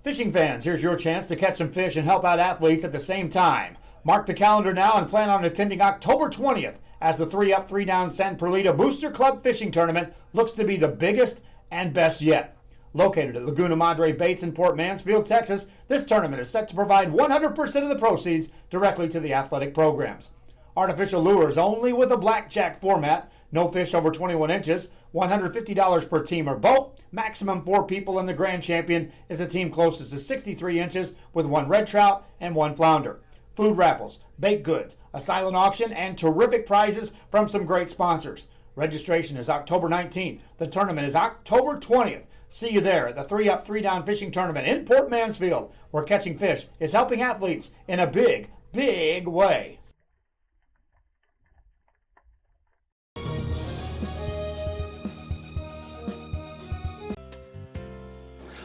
S15: Fishing fans, here's your chance to catch some fish and help out athletes at the same time. Mark the calendar now and plan on attending October 20th as the 3-Up, 3-Down San Perlita Booster Club Fishing Tournament looks to be the biggest and best yet. Located at Laguna Madre Baits in Port Mansfield, Texas, this tournament is set to provide 100% of the proceeds directly to the athletic programs. Artificial lures only with a blackjack format, no fish over 21 inches, $150 per team or boat, maximum 4 people, and the grand champion is a team closest to 63 inches with 1 red trout and 1 flounder. Food raffles, baked goods, a silent auction, and terrific prizes from some great sponsors. Registration is October 19th. The tournament is October 20th. See you there at the 3-Up, 3-Down Fishing Tournament in Port Mansfield, where catching fish is helping athletes in a big, big way.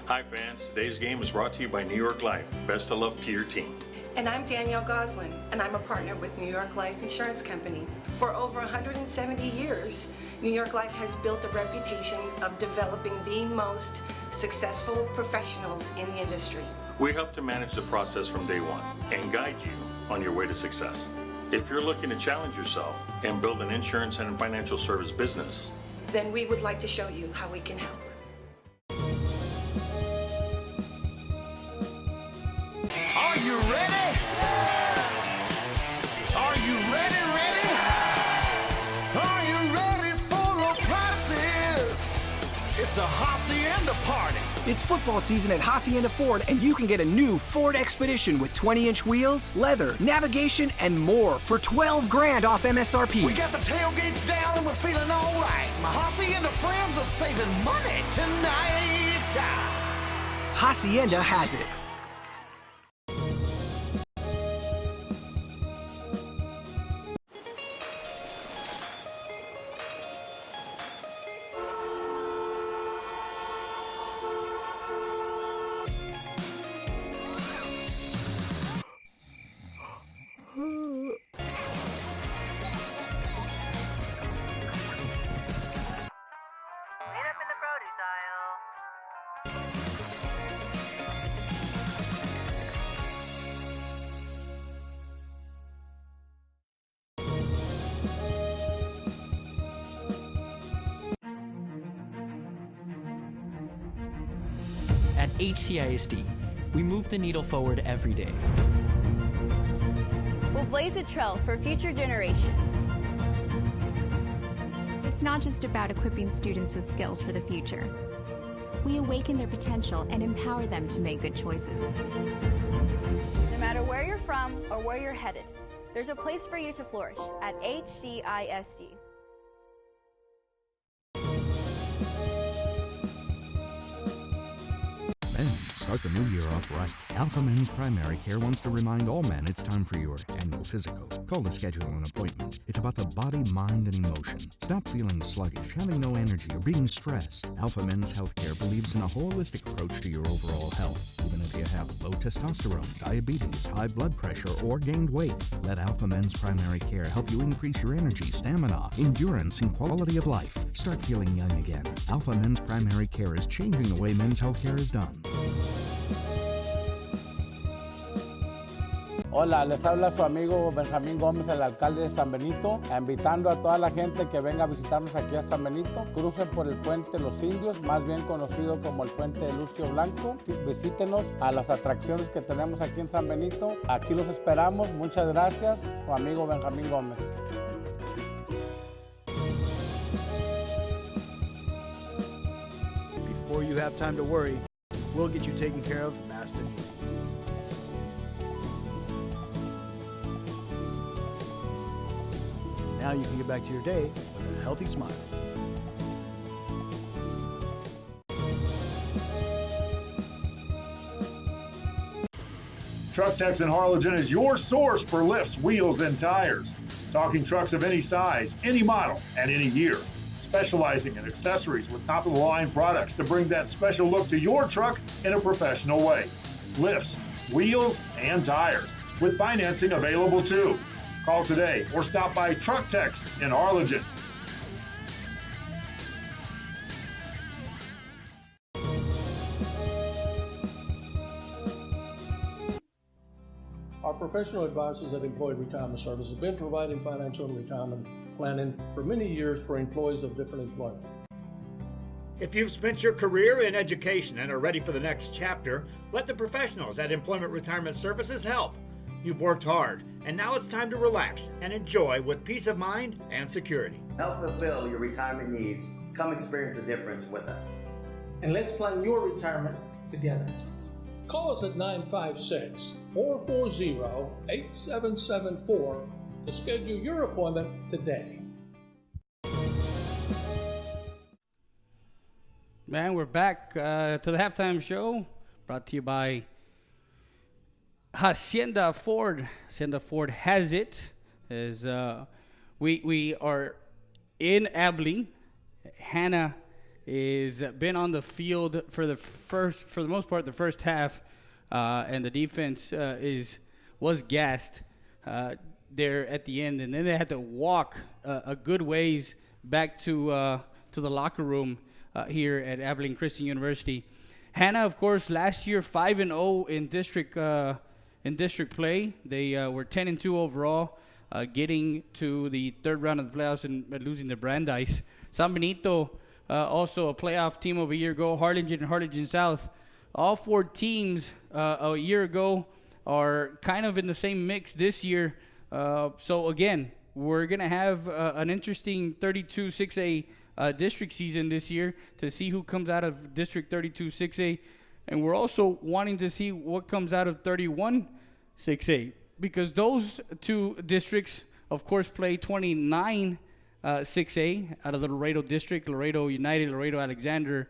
S13: Hi fans, today's game is brought to you by New York Life. Best of luck to your team.
S14: And I'm Danielle Goslin, and I'm a partner with New York Life Insurance Company. For over 170 years, New York Life has built a reputation of developing the most successful professionals in the industry.
S13: We help to manage the process from day one and guide you on your way to success. If you're looking to challenge yourself and build an insurance and financial service business,
S14: then we would like to show you how we can help.
S9: Are you ready? Are you ready? Are you ready for the prices? It's a Hacienda party.
S10: It's football season at Hacienda Ford, and you can get a new Ford Expedition with 20-inch wheels, leather, navigation, and more for $12,000 off MSRP.
S9: We got the tailgates down and we're feeling all right. My Hacienda friends are saving money tonight.
S10: Hacienda has it.
S4: At HCISD, we move the needle forward every day.
S5: We'll blaze a trail for future generations.
S6: It's not just about equipping students with skills for the future. We awaken their potential and empower them to make good choices.
S5: No matter where you're from or where you're headed, there's a place for you to flourish at HCISD.
S12: and start the new year off right. Alpha Men's Primary Care wants to remind all men it's time for your annual physical. Call to schedule an appointment. It's about the body, mind, and emotion. Stop feeling sluggish, having no energy, or being stressed. Alpha Men's Healthcare believes in a holistic approach to your overall health. Even if you have low testosterone, diabetes, high blood pressure, or gained weight, let Alpha Men's Primary Care help you increase your energy, stamina, endurance, and quality of life. Start feeling young again. Alpha Men's Primary Care is changing the way men's healthcare is done.
S7: Hola, les habla su amigo Benjamín Gómez, el alcalde de San Benito, invitando a toda la gente que venga a visitarnos aquí a San Benito. Crucen por el puente Los Indios, más bien conocido como el puente de Lucio Blanco. Visítenos a las atracciones que tenemos aquí en San Benito. Aquí los esperamos. Muchas gracias. Su amigo Benjamín Gómez.
S11: Before you have time to worry, we'll get you taken care of fast and easy. Now you can get back to your day with a healthy smile.
S3: Truck Techs in Harlingen is your source for lifts, wheels, and tires. Talking trucks of any size, any model, and any year. Specializing in accessories with top-of-the-line products to bring that special look to your truck in a professional way. Lifts, wheels, and tires, with financing available too. Call today or stop by Truck Techs in Harlingen.
S17: Our professional advisors at Employee Retirement Service have been providing financial and retirement planning for many years for employees of different employment.
S15: If you've spent your career in education and are ready for the next chapter, let the professionals at Employment Retirement Services help. You've worked hard, and now it's time to relax and enjoy with peace of mind and security.
S18: Help fulfill your retirement needs. Come experience the difference with us.
S8: And let's plan your retirement together.
S17: Call us at 956-440-8774 to schedule your appointment today.
S2: Man, we're back to the halftime show, brought to you by Hacienda Ford. Hacienda Ford has it. As we are in Abilene. Hanna is been on the field for the most part, the first half, and the defense was gassed there at the end, and then they had to walk a good ways back to the locker room here at Abilene Christian University. Hanna, of course, last year 5-0 in district play. They were 10-2 overall, getting to the third round of the playoffs and losing to Brandeis. San Benito, also a playoff team of a year ago. Harlingen and Harlingen South, all four teams a year ago are kind of in the same mix this year. So again, we're gonna have an interesting 32 6A district season this year to see who comes out of District 32 6A. And we're also wanting to see what comes out of 31 6A, because those two districts, of course, play 29 6A out of the Laredo district, Laredo United, Laredo Alexander,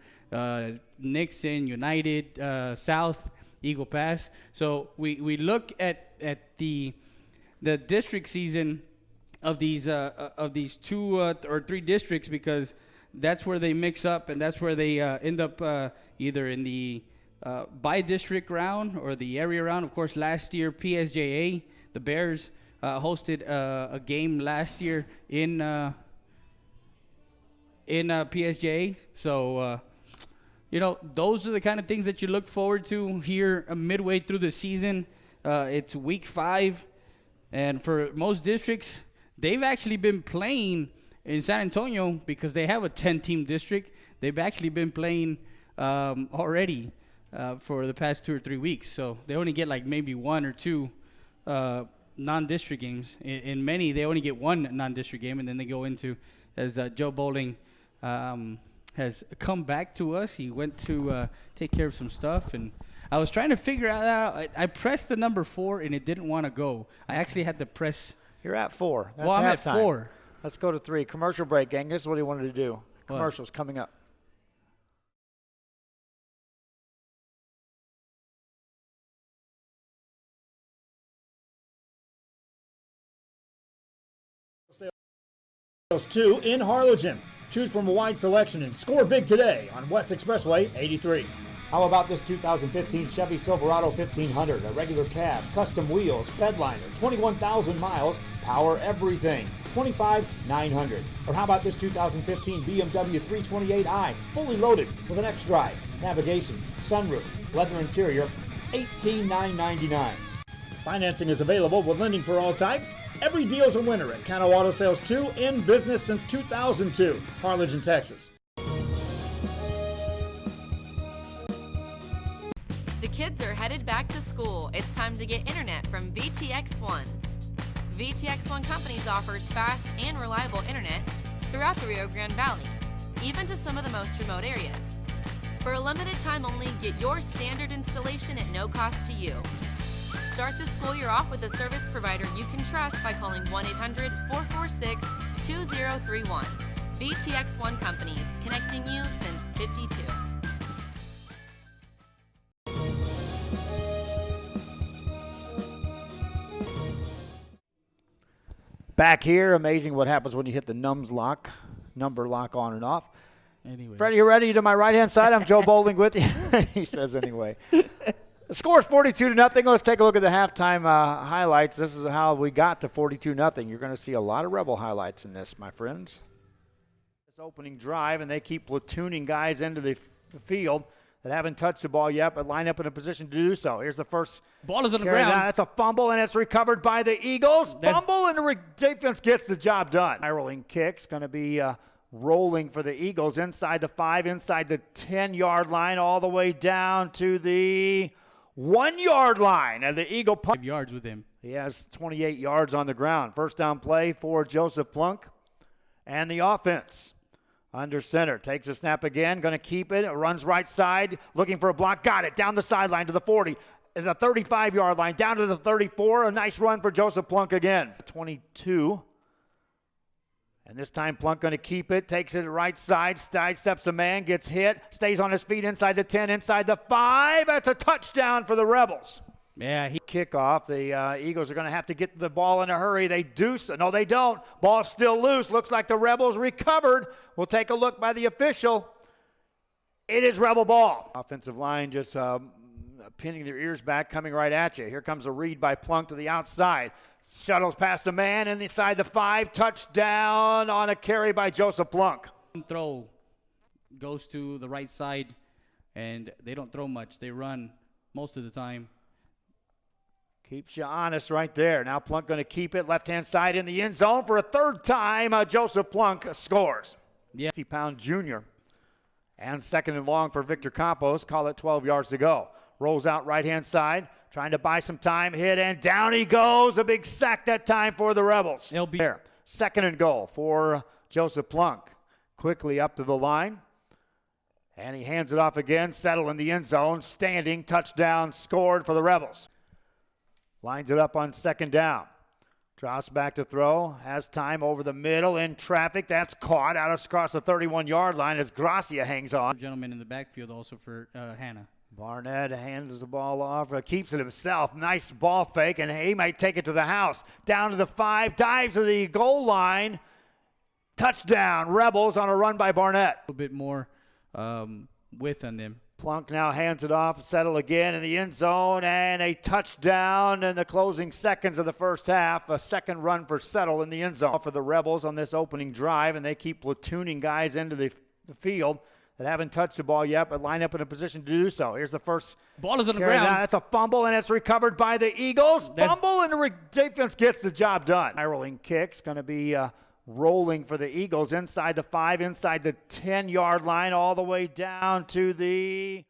S2: Nixon, United, South, Eagle Pass. So we look at the district season of these two or three districts, because that's where they mix up, and that's where they end up either in the by district round or the area round. Of course, last year PSJA, the Bears hosted a game last year in PSJA. So those are the kind of things that you look forward to here midway through the season. It's week 5, and for most districts, they've actually been playing in San Antonio because they have a 10-team district. They've actually been playing already for the past 2 or 3 weeks. So they only get like maybe 1 or 2 non-district games. In many, they only get 1 non-district game, and then they go into, as Joe Bowling has come back to us. He went to take care of some stuff, and I was trying to figure out. I pressed the number 4, and it didn't want to go. I actually had to press.
S1: You're at 4. That's
S2: I'm
S1: halftime.
S2: at 4.
S1: Let's go to 3. Commercial break, gang. This is what he wanted to do.
S2: What?
S1: Commercials coming up.
S15: 2 in Harlingen. Choose from a wide selection and score big today on West Expressway 83. How about this 2015 Chevy Silverado 1500, a regular cab, custom wheels, bedliner, 21,000 miles, power everything, $25,900. Or how about this 2015 BMW 328i, fully loaded with an X-Drive, navigation, sunroof, leather interior, $18,999. Financing is available with lending for all types. Every deal's a winner at Cano Auto Sales 2, in business since 2002, Harlingen, Texas.
S16: The kids are headed back to school. It's time to get internet from VTX1. VTX1 Companies offers fast and reliable internet throughout the Rio Grande Valley, even to some of the most remote areas. For a limited time only, get your standard installation at no cost to you. Start the school year off with a service provider you can trust by calling 1-800-446-2031. VTX1 Companies, connecting you since '52.
S1: Back here, amazing what happens when you hit the number lock on and off.
S2: Anyway.
S1: Freddie, you ready? To my right-hand side, I'm Joe Bowling with you. He says anyway. The score is 42-0. Let's take a look at the halftime highlights. This is how we got to 42-0. You're going to see a lot of Rebel highlights in this, my friends. This opening drive, and they keep platooning guys into the field that haven't touched the ball yet, but line up in a position to do so. Here's the first.
S2: Ball is on the
S1: carry.
S2: ground.
S1: That's a fumble, and it's recovered by the Eagles. Fumble, and the defense gets the job done. Spiraling kick's going to be rolling for the Eagles inside the 5, inside the 10-yard line, all the way down to the 1-yard line. And the Eagle punt.
S2: 5 yards with him.
S1: He has 28 yards on the ground. First down play for Joseph Plunk. And the offense under center. Takes a snap again. Going to keep it. Runs right side. Looking for a block. Got it. Down the sideline to the 40. At the 35-yard line. Down to the 34. A nice run for Joseph Plunk again. 22. And this time Plunk going to keep it. Takes it right side. Steps a man. Gets hit. Stays on his feet inside the 10. Inside the 5. That's a touchdown for the Rebels.
S2: Yeah,
S1: Kickoff. The Eagles are going to have to get the ball in a hurry. They do so. No, they don't. Ball's still loose. Looks like the Rebels recovered. We'll take a look by the official. It is Rebel ball. Offensive line just pinning their ears back, coming right at you. Here comes a read by Plunk to the outside. Shuttles past the man inside the 5. Touchdown on a carry by Joseph Plunk.
S2: Throw goes to the right side, and they don't throw much. They run most of the time.
S1: Keeps you honest right there. Now Plunk going to keep it left-hand side in the end zone for a third time. Joseph Plunk scores.
S2: Yeah.
S1: 50-pound junior. And second and long for Victor Campos. Call it 12 yards to go. Rolls out right-hand side. Trying to buy some time. Hit and down he goes. A big sack that time for the Rebels.
S2: He'll be
S1: there. Second and goal for Joseph Plunk. Quickly up to the line. And he hands it off again. Settle in the end zone. Standing. Touchdown scored for the Rebels. Lines it up on second down. Drops back to throw. Has time over the middle in traffic. That's caught out across the 31-yard line as Gracia hangs on.
S2: Gentleman in the backfield also for Hanna.
S1: Barnett hands the ball off. Keeps it himself. Nice ball fake, and he might take it to the house. Down to the 5. Dives to the goal line. Touchdown. Rebels on a run by Barnett.
S2: A little bit more width on them.
S1: Plunk now hands it off, settle again in the end zone, and a touchdown in the closing seconds of the first half. A second run for Settle in the end zone for the Rebels on this opening drive, and they keep platooning guys into the field that haven't touched the ball yet, but line up in a position to do so. Here's the first.
S2: Ball is on the
S1: carry.
S2: ground.
S1: That's a fumble, and it's recovered by the Eagles. Fumble, and the defense gets the job done. Spiraling kick's going to be rolling for the Eagles inside the 5, inside the 10-yard line, all the way down to the.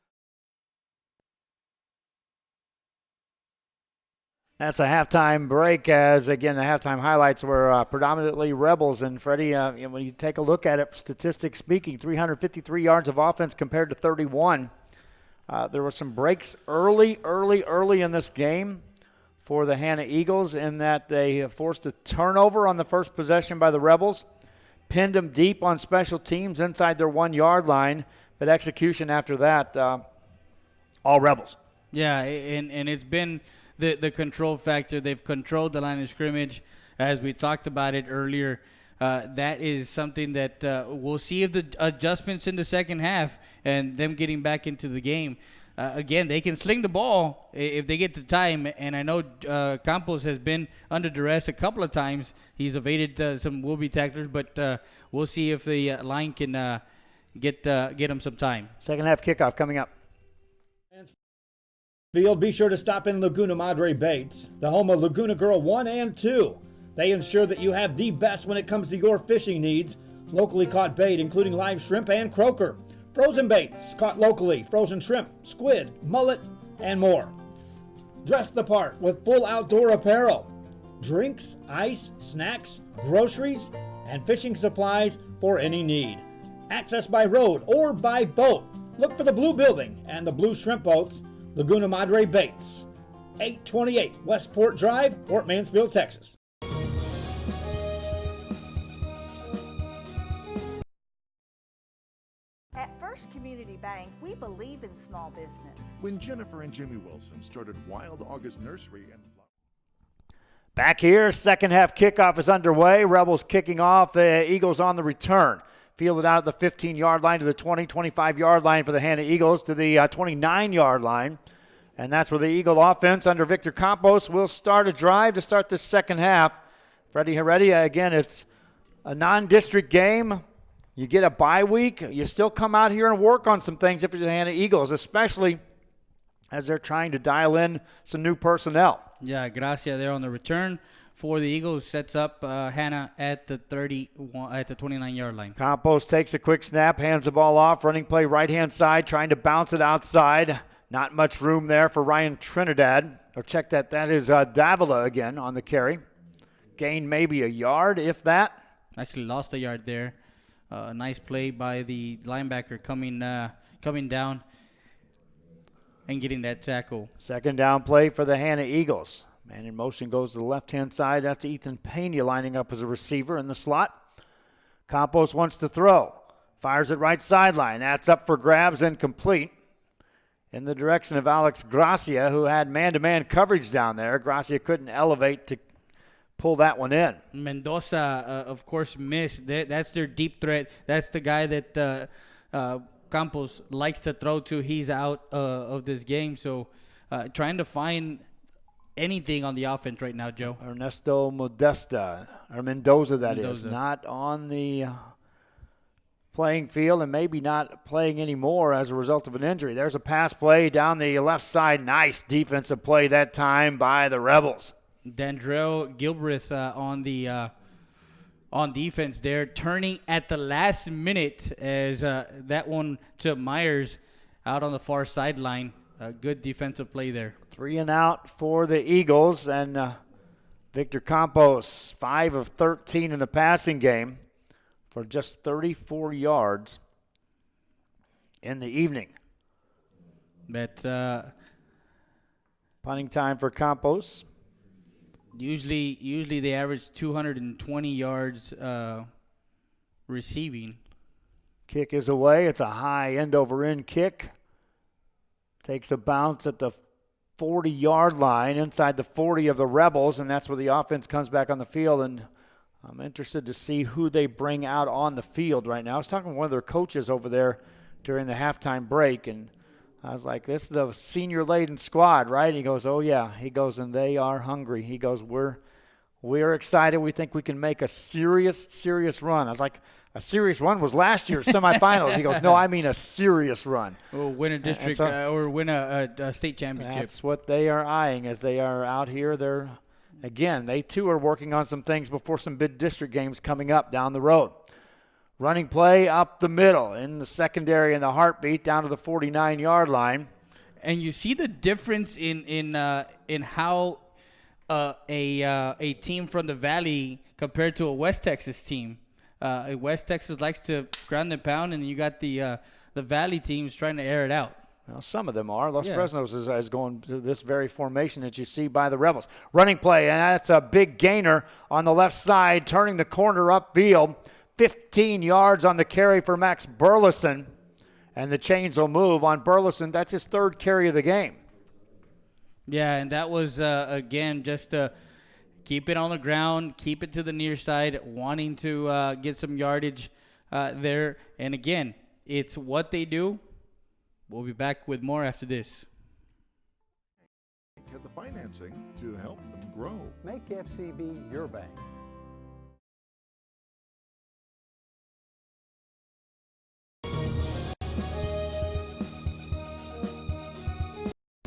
S1: That's a halftime break, as again the halftime highlights were predominantly Rebels. And Freddie, when you take a look at it, statistics speaking, 353 yards of offense compared to 31. There were some breaks early in this game for the Hanna Eagles in that they forced a turnover on the first possession by the Rebels, pinned them deep on special teams inside their 1-yard line, but execution after that, all Rebels.
S2: Yeah, and it's been the control factor. They've controlled the line of scrimmage, as we talked about it earlier. that is something that we'll see if the adjustments in the second half and them getting back into the game. Again, they can sling the ball if they get the time, and I know Campos has been under duress a couple of times. He's evaded some will-be tacklers, but we'll see if the line can get him some time.
S1: Second half kickoff coming up.
S15: Field, be sure to stop in Laguna Madre Baits, the home of Laguna Girl 1 and 2. They ensure that you have the best when it comes to your fishing needs. Locally caught bait, including live shrimp and croaker. Frozen baits, caught locally, frozen shrimp, squid, mullet, and more. Dress the part with full outdoor apparel. Drinks, ice, snacks, groceries, and fishing supplies for any need. Access by road or by boat. Look for the blue building and the blue shrimp boats, Laguna Madre Baits. 828 Westport Drive, Fort Mansfield, Texas.
S21: At First Community Bank, we believe in small business.
S22: When Jennifer and Jimmy Wilson started Wild August Nursery and
S1: Back here, second half kickoff is underway. Rebels kicking off, Eagles on the return. Fielded out at the 15-yard line to the 20, 25-yard line for the Hanna Eagles to the 29-yard line. And that's where the Eagle offense under Victor Campos will start a drive to start the second half. Freddie Heredia, again, it's a non-district game. You get a bye week. You still come out here and work on some things if you're the Hanna Eagles, especially as they're trying to dial in some new personnel.
S2: Yeah, Gracia there on the return for the Eagles, sets up Hanna at the 29-yard line.
S1: Campos takes a quick snap, hands the ball off, running play right-hand side, trying to bounce it outside. Not much room there for Ryan Trinidad. Or check that. That is Davila again on the carry. Gained maybe a yard, if that.
S2: Actually lost a yard there. Nice play by the linebacker coming down and getting that tackle.
S1: Second down play for the Hanna Eagles. Man in motion goes to the left-hand side. That's Ethan Pena lining up as a receiver in the slot. Campos wants to throw. Fires it right sideline. That's up for grabs and complete. In the direction of Alex Gracia, who had man-to-man coverage down there. Gracia couldn't elevate to pull that one in.
S2: Mendoza, of course, missed. That's their deep threat. That's the guy that Campos likes to throw to. He's out of this game. So trying to find anything on the offense right now, Joe.
S1: Ernesto Mendoza, that is, not on the playing field and maybe not playing anymore as a result of an injury. There's a pass play down the left side. Nice defensive play that time by the Rebels.
S2: Dandrell Gilbreth on defense there, turning at the last minute as that one to Myers out on the far sideline. A good defensive play there.
S1: 3 and out for the Eagles, and Victor Campos, 5 of 13 in the passing game for just 34 yards in the evening.
S2: That's
S1: punting time for Campos.
S2: Usually they average 220 yards receiving.
S1: Kick is away. It's a high end-over-end kick. Takes a bounce at the 40-yard line inside the 40 of the Rebels, and that's where the offense comes back on the field. And I'm interested to see who they bring out on the field right now. I was talking to one of their coaches over there during the halftime break, and I was like, this is a senior-laden squad, right? And he goes, oh, yeah. He goes, and they are hungry. He goes, we're excited. We think we can make a serious run. I was like, a serious run was last year's semifinals. He goes, no, I mean a serious run.
S2: Or win a district or win a state championship.
S1: That's what they are eyeing as they are out here. They too are working on some things before some big district games coming up down the road. Running play up the middle in the secondary and the heartbeat down to the 49-yard line.
S2: And you see the difference in how a team from the Valley compared to a West Texas team. West Texas likes to ground and pound, and you got the Valley teams trying to air it out.
S1: Well, some of them are. Los Fresnos is going to this very formation that you see by the Rebels. Running play, and that's a big gainer on the left side, turning the corner upfield. 15 yards on the carry for Max Burleson, and the chains will move on Burleson. That's his third carry of the game.
S2: Yeah, and that was, again, just keep it on the ground, keep it to the near side, wanting to get some yardage there. And again, it's what they do. We'll be back with more after this.
S22: Had the financing to help them grow.
S7: Make FCB your bank.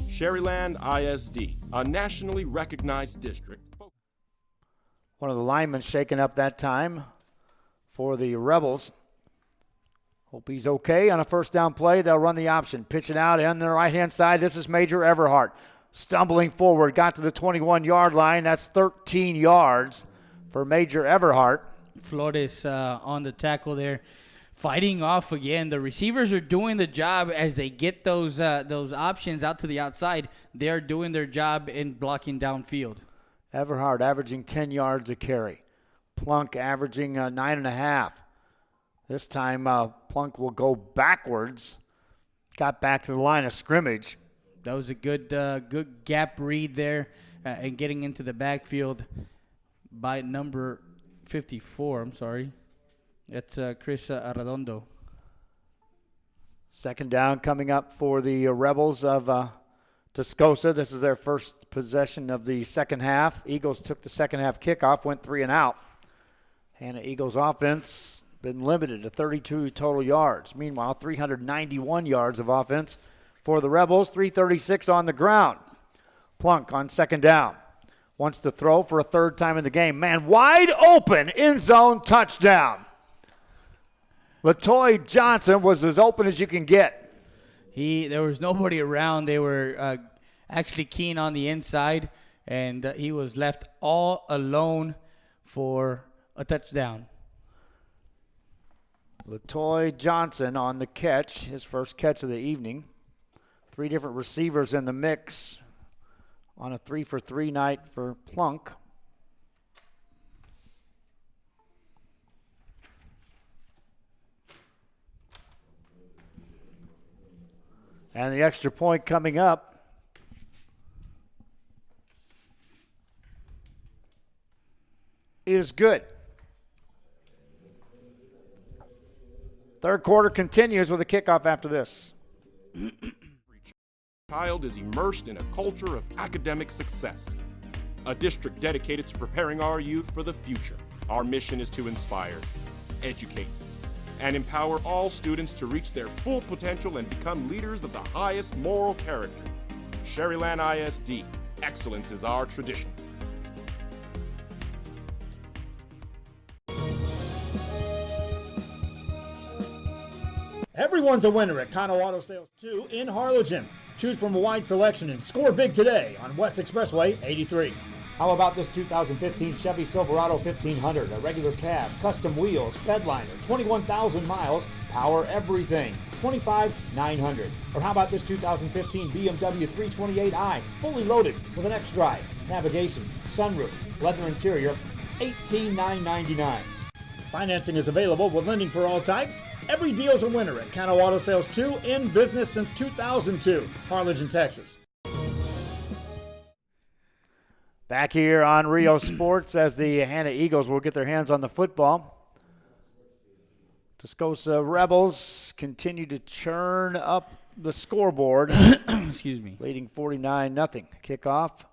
S19: Sherryland ISD, a nationally recognized district.
S1: One of the linemen shaken up that time for the Rebels. Hope he's okay. On a first down play, they'll run the option. Pitch it out on the right-hand side. This is Major Everhart. Stumbling forward, got to the 21-yard line. That's 13 yards for Major Everhart.
S2: Flores on the tackle there, fighting off again. The receivers are doing the job as they get those options out to the outside. They're doing their job in blocking downfield.
S1: Everhart averaging 10 yards a carry. Plunk averaging 9.5. This time Plunk will go backwards. Got back to the line of scrimmage.
S2: That was a good gap read there and getting into the backfield by number 54. I'm sorry. That's Chris Arredondo.
S1: Second down coming up for the Rebels of Tascosa. This is their first possession of the second half. Eagles took the second half kickoff, went 3 and out. Hanna Eagles offense been limited to 32 total yards. Meanwhile, 391 yards of offense for the Rebels, 336 on the ground. Plunk on second down. Wants to throw for a third time in the game. Man, wide open, end zone touchdown. Latoy Johnson was as open as you can get.
S2: There was nobody around. They were actually keen on the inside, and he was left all alone for a touchdown.
S1: Latoy Johnson on the catch, his first catch of the evening. 3 different receivers in the mix on a 3-for-3 night for Plunk. And the extra point coming up. Is good. Third quarter continues with a kickoff after this.
S19: Child is immersed in a culture of academic success. A district dedicated to preparing our youth for the future. Our mission is to inspire, educate, and empower all students to reach their full potential and become leaders of the highest moral character. Sherryland ISD, excellence is our tradition.
S15: Everyone's a winner at Hanna Auto Sales 2 in Harlingen. Choose from a wide selection and score big today on West Expressway 83. How about this 2015 Chevy Silverado 1500, a regular cab, custom wheels, bedliner, 21,000 miles, power everything, $25,900. Or how about this 2015 BMW 328i, fully loaded with an X-Drive, navigation, sunroof, leather interior, $18,999. Financing is available with lending for all types. Every deal's a winner at Hanna Auto Sales 2, in business since 2002, Harlingen, Texas.
S1: Back here on Rio Sports as the Hanna Eagles will get their hands on the football. Tascosa Rebels continue to churn up the scoreboard.
S2: Excuse me.
S1: Leading 49-0. Kickoff.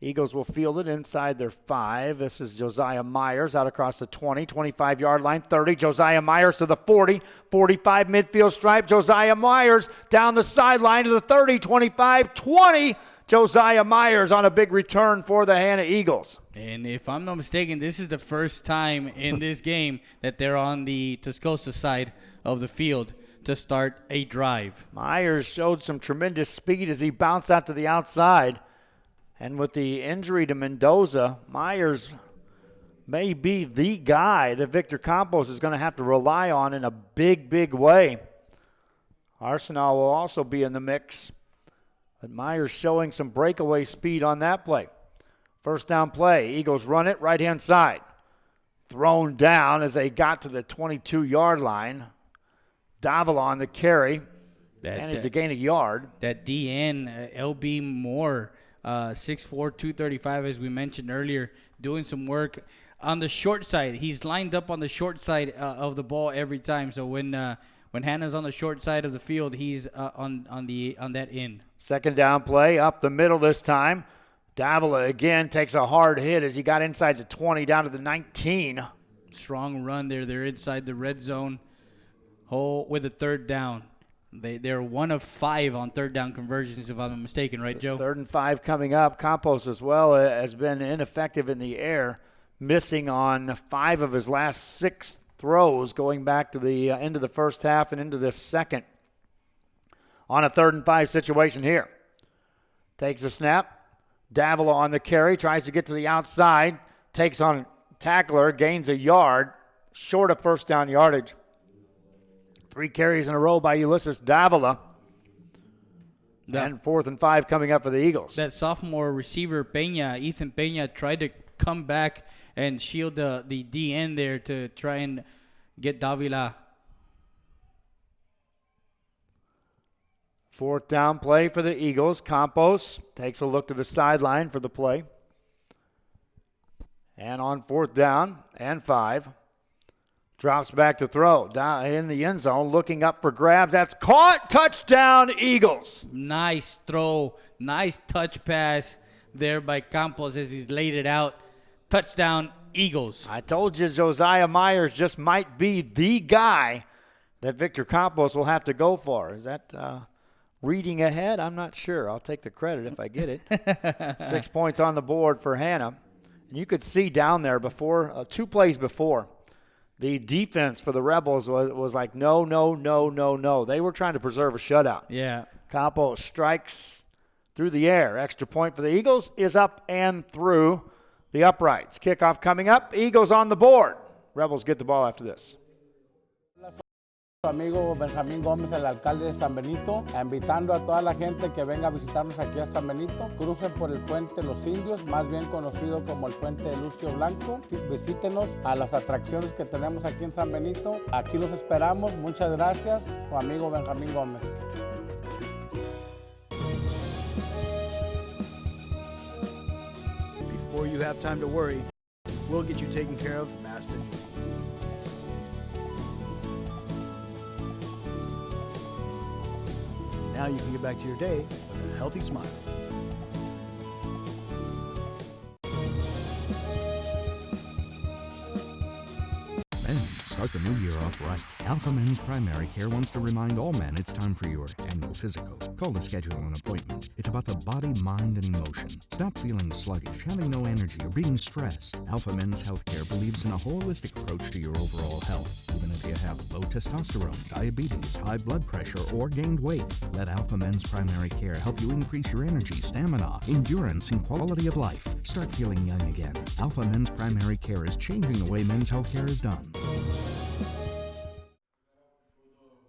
S1: Eagles will field it inside their 5. This is Josiah Myers out across the 20, 25-yard line, 30. Josiah Myers to the 40, 45 midfield stripe. Josiah Myers down the sideline to the 30, 25, 20. Josiah Myers on a big return for the Hanna Eagles.
S2: And if I'm not mistaken, this is the first time in this game that they're on the Tascosa side of the field to start a drive.
S1: Myers showed some tremendous speed as he bounced out to the outside. And with the injury to Mendoza, Myers may be the guy that Victor Campos is going to have to rely on in a big, big way. Arsenal will also be in the mix. But Myers showing some breakaway speed on that play. First down play. Eagles run it right-hand side. Thrown down as they got to the 22-yard line. Davila on the carry. Managed to gain a yard.
S2: That DN, LB Moore, 6'4", 235, as we mentioned earlier, doing some work on the short side. He's lined up on the short side of the ball every time. So when Hanna's on the short side of the field, he's on that end.
S1: Second down play, up the middle this time. Davila again takes a hard hit as he got inside the 20 down to the 19.
S2: Strong run there. They're inside the red zone hole with a third down. They're 1 of 5 on third down conversions, if I'm not mistaken, right, Joe?
S1: 3rd and 5 coming up. Campos as well has been ineffective in the air, missing on 5 of his last 6 throws going back to the end of the first half and into the second. On a 3rd and 5 situation here. Takes a snap. Davila on the carry, tries to get to the outside, takes on tackler, gains a yard, short of first down yardage. 3 carries in a row by Ulysses Davila. And 4th and 5 coming up for the Eagles.
S2: That sophomore receiver, Ethan Peña, tried to come back and shield the DN there to try and get Davila.
S1: 4th down play for the Eagles. Campos takes a look to the sideline for the play. And on 4th down and 5, drops back to throw. Down in the end zone, looking up for grabs. That's caught. Touchdown, Eagles.
S2: Nice throw. Nice touch pass there by Campos as he's laid it out. Touchdown, Eagles.
S1: I told you Josiah Myers just might be the guy that Victor Campos will have to go for. Is that reading ahead? I'm not sure. I'll take the credit if I get it. 6 points on the board for Hanna. And you could see down there before, 2 plays before, the defense for the Rebels was like, no. They were trying to preserve a shutout.
S2: Yeah.
S1: Campos strikes through the air. Extra point for the Eagles is up and through the uprights. Kickoff coming up. Eagles on the board. Rebels get the ball after this.
S7: Su amigo Benjamín Gómez, el alcalde de San Benito, invitando a toda la gente que venga a visitarnos aquí a San Benito. Crucen por el puente Los Indios, más bien conocido como el puente de Lucio Blanco. Visítenos a las atracciones que tenemos aquí en San Benito. Aquí los esperamos. Muchas gracias. Su amigo Benjamín Gómez.
S11: Before you have time to worry, we'll get you taken care of fast and easy. Now you can get back to your day with a healthy smile.
S12: Men, start the new year off right. Alpha Men's Primary Care wants to remind all men it's time for your annual physical. Call to schedule an appointment. It's about the body, mind, and emotion. Stop feeling sluggish, having no energy, or being stressed. Alpha Men's Healthcare believes in a holistic approach to your overall health. Even if you have low testosterone, diabetes, high blood pressure, or gained weight, let Alpha Men's Primary Care help you increase your energy, stamina, endurance, and quality of life. Start feeling young again. Alpha Men's Primary Care is changing the way men's healthcare is done.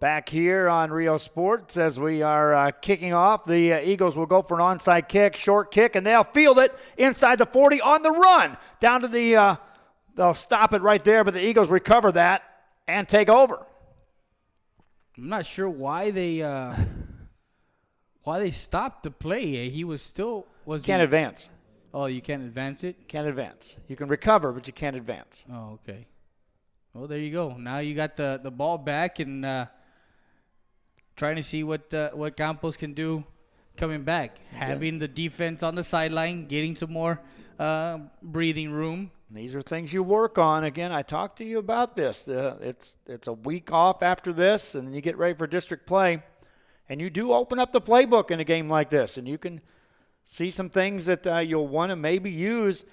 S1: Back here on Rio Sports as we are kicking off. The Eagles will go for an onside kick, short kick, and they'll field it inside the 40 on the run. Down to the, they'll stop it right there, but the Eagles recover that and take over.
S2: I'm not sure why they stopped the play. He was still
S1: Can't advance.
S2: Oh, you can't advance it?
S1: Can't advance. You can recover, but you can't advance.
S2: Oh, okay. Well, there you go. Now you got the ball back and trying to see what Campos can do coming back. Yeah. Having the defense on the sideline, getting some more breathing room.
S1: These are things you work on. Again, I talked to you about this. It's a week off after this, and then you get ready for district play. And you do open up the playbook in a game like this, and you can see some things that you'll want to maybe use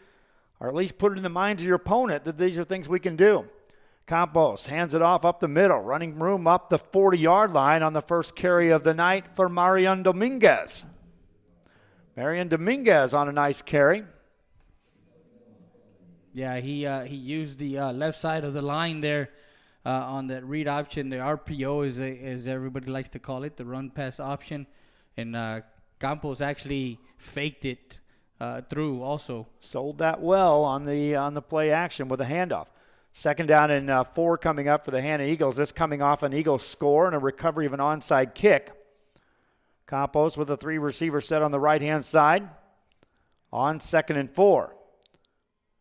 S1: or at least put it in the minds of your opponent that these are things we can do. Campos hands it off up the middle, running room up the 40-yard line on the first carry of the night for Marian Dominguez. Marian Dominguez on a nice carry.
S2: Yeah, he used the left side of the line there on that read option. The RPO, as everybody likes to call it, the run-pass option. And Campos actually faked it through also.
S1: Sold that well on the play action with a handoff. Second down and 4 coming up for the Hanna Eagles. This coming off an Eagles score and a recovery of an onside kick. Campos with a 3-receiver set on the right-hand side. on 2nd and 4.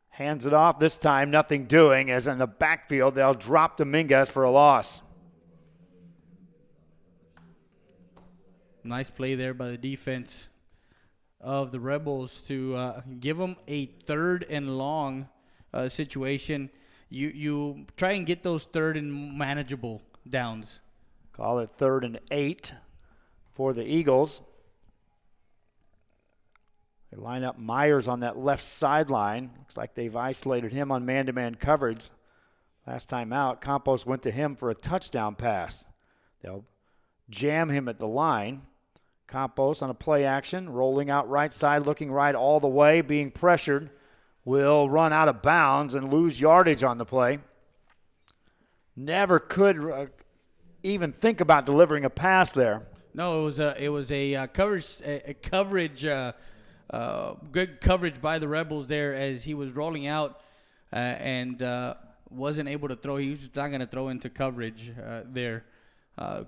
S1: Hands it off this time, nothing doing, as in the backfield they'll drop Dominguez for a loss.
S2: Nice play there by the defense of the Rebels to give them a 3rd and long situation. You try and get those 3rd and manageable downs.
S1: Call it 3rd and 8 for the Eagles. They line up Myers on that left sideline. Looks like they've isolated him on man-to-man coverage. Last time out, Campos went to him for a touchdown pass. They'll jam him at the line. Campos on a play action, rolling out right side, looking right all the way, being pressured. Will run out of bounds and lose yardage on the play. Never could even think about delivering a pass there.
S2: No, it was a coverage. Good coverage by the Rebels there as he was rolling out and wasn't able to throw. He was not going to throw into coverage there.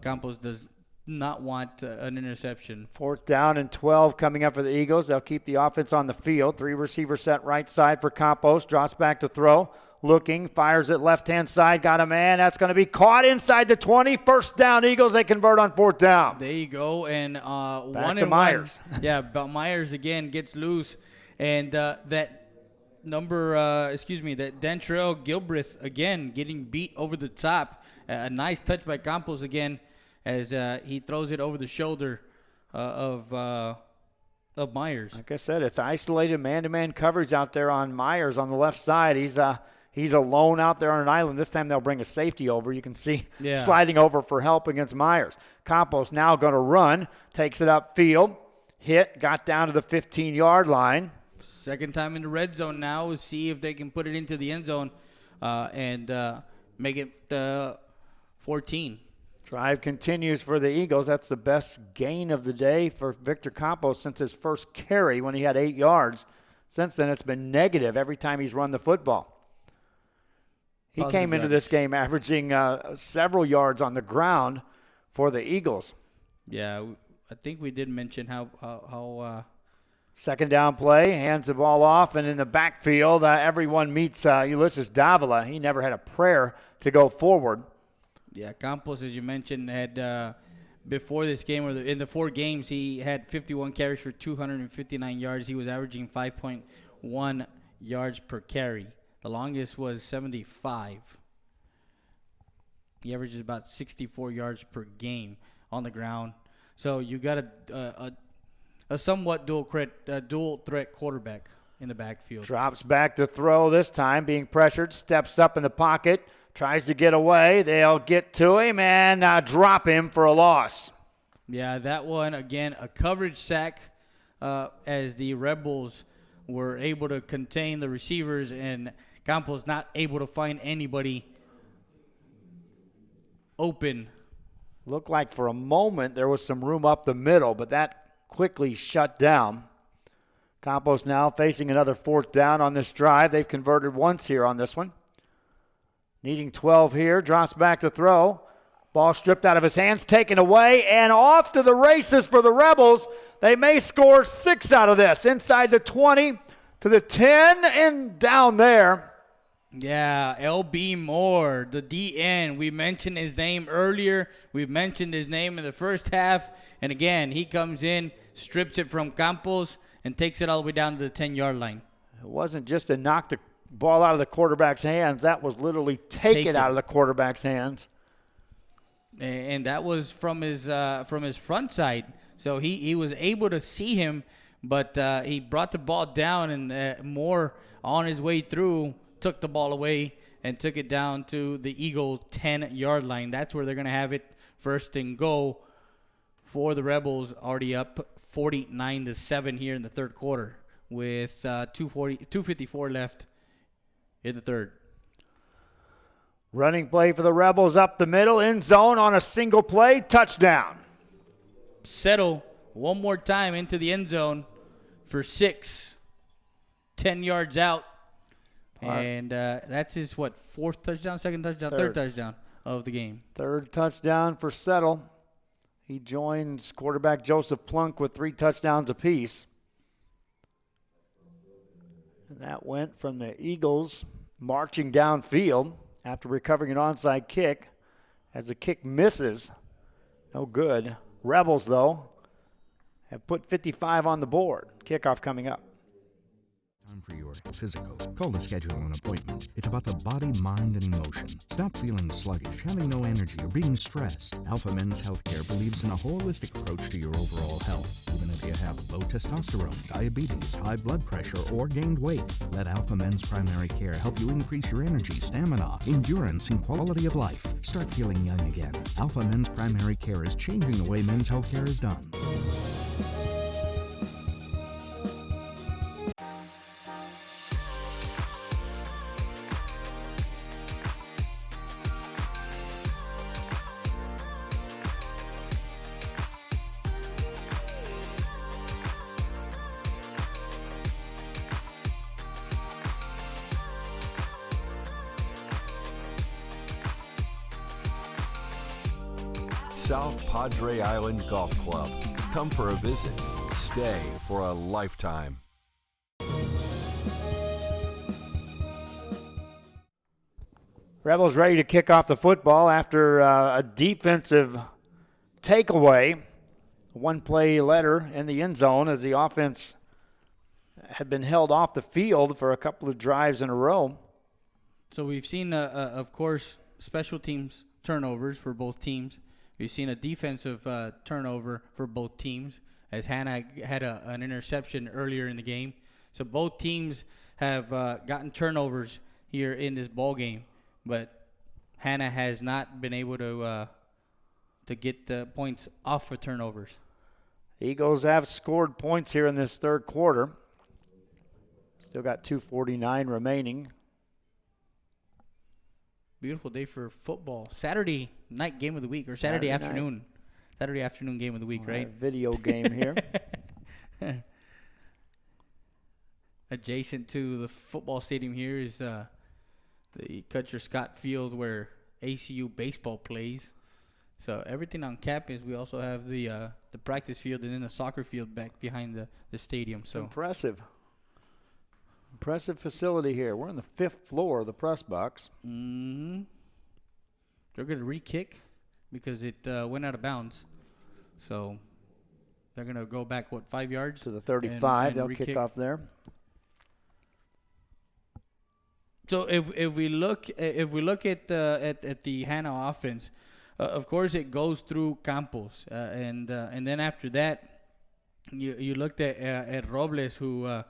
S2: Campos does not want an interception.
S1: 4th down and 12 coming up for the Eagles. They'll keep the offense on the field. 3 receiver set right side for Campos. Drops back to throw. Looking, fires it left-hand side. Got a man. That's going to be caught inside the 20. 1st down, Eagles. They convert on 4th down.
S2: There you go. And
S1: back to Myers.
S2: Yeah, but Myers again gets loose. And that Dentrell Gilbreth again getting beat over the top. A nice touch by Campos again as he throws it over the shoulder of Myers.
S1: Like I said, it's isolated man-to-man coverage out there on Myers on the left side. He's alone out there on an island. This time they'll bring a safety over. You can see sliding over for help against Myers. Campos now going to run, takes it upfield, got down to the 15-yard line.
S2: 2nd time in the red zone now. See if they can put it into the end zone and make it 14.
S1: Drive continues for the Eagles. That's the best gain of the day for Victor Campos since his first carry when he had 8 yards. Since then, it's been negative every time he's run the football. He came into this game averaging several yards on the ground for the Eagles.
S2: Yeah, I think we did mention how
S1: 2nd down play, hands the ball off, and in the backfield, everyone meets Ulysses Davila. He never had a prayer to go forward.
S2: Yeah, Campos, as you mentioned, had before this game, or in the 4 games, he had 51 carries for 259 yards. He was averaging 5.1 yards per carry. The longest was 75. He averages about 64 yards per game on the ground. So you got a somewhat dual threat quarterback in the backfield.
S1: Drops back to throw this time, being pressured, steps up in the pocket, tries to get away. They'll get to him and drop him for a loss.
S2: Yeah, that one, again, a coverage sack as the Rebels were able to contain the receivers, and Campos not able to find anybody open.
S1: Looked like for a moment there was some room up the middle, but that quickly shut down. Campos now facing another 4th down on this drive. They've converted once here on this one. Needing 12 here, drops back to throw. Ball stripped out of his hands, taken away, and off to the races for the Rebels. They may score 6 out of this. Inside the 20 to the 10 and down there.
S2: Yeah, L.B. Moore, the DN. We mentioned his name earlier. We mentioned his name in the first half. And again, he comes in, strips it from Campos, and takes it all the way down to the 10-yard line.
S1: It wasn't just to knock the ball out of the quarterback's hands. That was literally take it out of the quarterback's hands.
S2: And that was from his front side. So he was able to see him, but he brought the ball down, and Moore on his way through took the ball away and took it down to the Eagle 10-yard line. That's where they're going to have it 1st and goal for the Rebels, already up 49-7 here in the 3rd quarter with 2:54 left in the 3rd.
S1: Running play for the Rebels up the middle, end zone on a single play, touchdown.
S2: Settle one more time into the end zone for 6, 10 yards out. And that's his, 4th touchdown, 2nd touchdown, 3rd touchdown of the game.
S1: 3rd touchdown for Settle. He joins quarterback Joseph Plunk with 3 touchdowns apiece. And that went from the Eagles marching downfield after recovering an onside kick as the kick misses. No good. Rebels, though, have put 55 on the board. Kickoff coming up.
S12: Time for your physical. Call to schedule an appointment. It's about the body, mind, and emotion. Stop feeling sluggish, having no energy, or being stressed. Alpha Men's Healthcare believes in a holistic approach to your overall health. Even if you have low testosterone, diabetes, high blood pressure, or gained weight, let Alpha Men's Primary Care help you increase your energy, stamina, endurance, and quality of life. Start feeling young again. Alpha Men's Primary Care is changing the way men's healthcare is done.
S13: South Padre Island Golf Club. Come for a visit. Stay for a lifetime.
S1: Rebels ready to kick off the football after a defensive takeaway. One play letter in the end zone as the offense had been held off the field for a couple of drives in a row.
S2: So we've seen, of course, special teams turnovers for both teams. We've seen a defensive turnover for both teams as Hanna had an interception earlier in the game. So both teams have gotten turnovers here in this ball game, but Hanna has not been able to get the points off of turnovers.
S1: Eagles have scored points here in this third quarter. Still got 2:49 remaining.
S2: Beautiful day for football. Saturday night game of the week, or Saturday afternoon. Saturday afternoon game of the week, right?
S1: Video game here.
S2: Adjacent to the football stadium here is the Kutcher Scott Field where ACU baseball plays. So everything on campus. We also have the practice field and then the soccer field back behind the stadium. So
S1: impressive facility here. We're on the 5th floor of the press box.
S2: Mm-hmm. They're going to re-kick because it went out of bounds. So they're going to go back, 5 yards?
S1: To the 35. They'll
S2: re-kick.
S1: kick off there.
S2: So if we look at the Hanna offense, of course it goes through Campos, and then after that, you looked at Robles, who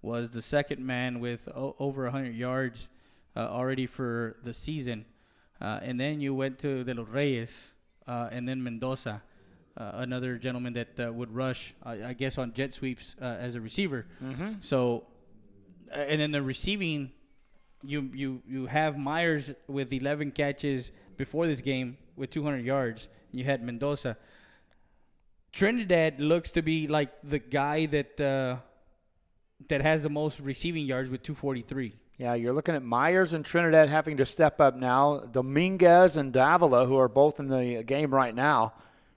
S2: was the second man with over 100 yards already for the season. And then you went to De Los Reyes and then Mendoza, another gentleman that would rush, I guess, on jet sweeps as a receiver.
S1: Mm-hmm.
S2: So, and then the receiving, you have Myers with 11 catches before this game with 200 yards. You had Mendoza. Trinidad looks to be like the guy that has the most receiving yards with 243.
S1: Yeah, you're looking at Myers and Trinidad having to step up now. Dominguez and Davila, who are both in the game right now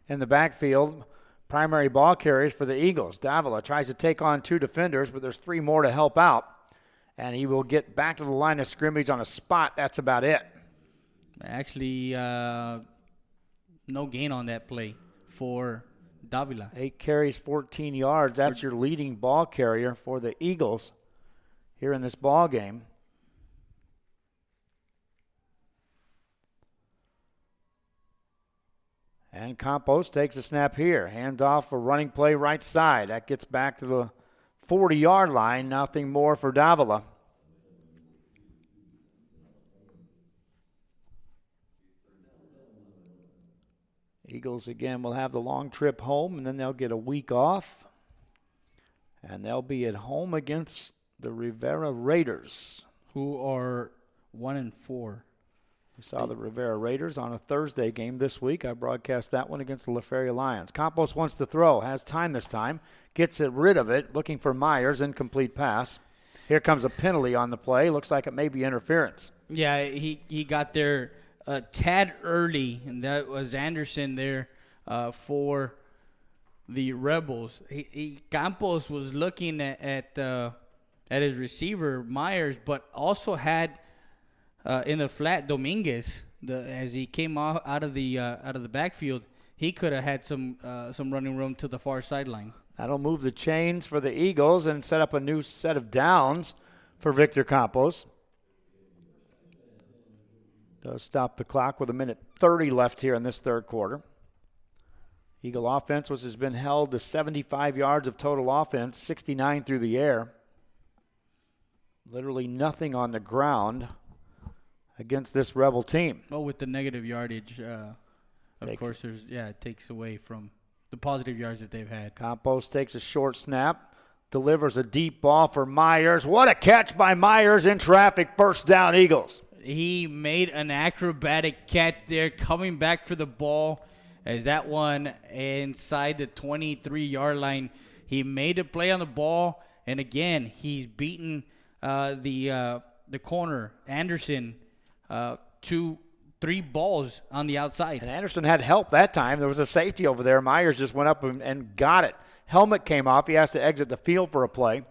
S1: in the backfield, primary ball carriers for the Eagles. Davila tries to take on 2 defenders, but there's 3 more to help out. And he will get back to the line of scrimmage on a spot. That's about it.
S2: Actually, no gain on that play for Davila.
S1: 8 carries, 14 yards. That's your leading ball carrier for the Eagles here in this ball game. And Campos takes a snap here. Hand off a running play right side. That gets back to the 40-yard line. Nothing more for Davila. Eagles, again, will have the long trip home, and then they'll get a week off. And they'll be at home against the Rivera Raiders,
S2: who are 1-4.
S1: We saw the Rivera Raiders on a Thursday game this week. I broadcast that one against the La Feria Lions. Campos wants to throw, has time this time, gets rid of it, looking for Myers, incomplete pass. Here comes a penalty on the play. Looks like it may be interference.
S2: Yeah, he got there a tad early, and that was Anderson there for the Rebels. Campos was looking at at his receiver, Myers, but also had in the flat Dominguez. As he came out of the backfield, he could have had some running room to the far sideline.
S1: That'll move the chains for the Eagles and set up a new set of downs for Victor Campos. Does stop the clock with 1:30 left here in this third quarter. Eagle offense, which has been held to 75 yards of total offense, 69 through the air. Literally nothing on the ground against this Rebel team.
S2: Oh, with the negative yardage, of course, it takes away from the positive yards that they've had.
S1: Campos takes a short snap, delivers a deep ball for Myers. What a catch by Myers in traffic. First down, Eagles.
S2: He made an acrobatic catch there, coming back for the ball. As that one inside the 23-yard line, he made a play on the ball, and again he's beaten the corner Anderson 2-3 balls on the outside.
S1: And Anderson had help that time. There was a safety over there. Myers just went up and got it. Helmet came off. He has to exit the field for a play.